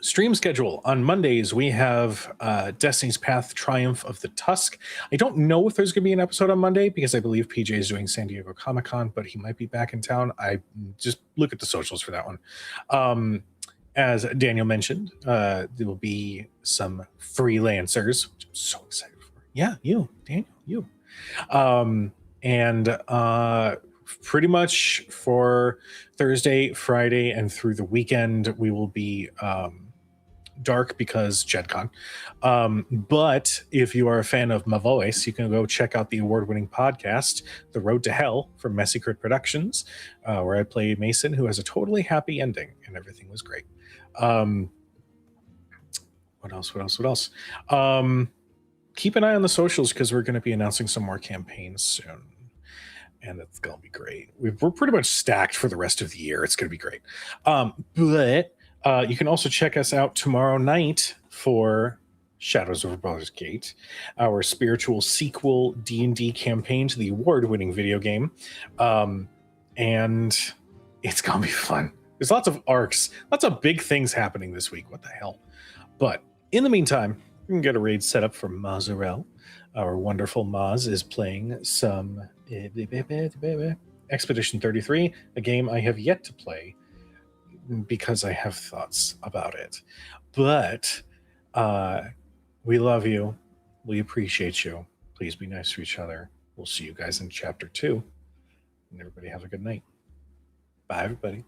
stream schedule. On Mondays, we have Destiny's Path Triumph of the Tusk. I don't know if there's going to be an episode on Monday because I believe PJ is doing San Diego Comic-Con, but he might be back in town. I just look at the socials for that one. As Daniel mentioned, there will be some freelancers, which I'm so excited for. Yeah, you, Daniel, you. And pretty much for Thursday, Friday, and through the weekend, we will be dark because JedCon. But if you are a fan of my voice, you can go check out the award-winning podcast, The Road to Hell from Messy Crit Productions, where I play Mason, who has a totally happy ending, and everything was great. What else? Keep an eye on the socials because we're going to be announcing some more campaigns soon. And it's going to be great. We're pretty much stacked for the rest of the year. It's going to be great. But you can also check us out tomorrow night for Shadows over Baldur's Gate, our spiritual sequel D&D campaign to the award-winning video game. And it's going to be fun. There's lots of arcs, lots of big things happening this week. What the hell? But in the meantime, we can get a raid set up for Mazarel. Our wonderful Maz is playing some Expedition 33, a game I have yet to play because I have thoughts about it. But we love you. We appreciate you. Please be nice to each other. We'll see you guys in chapter 2. And everybody have a good night. Bye, everybody.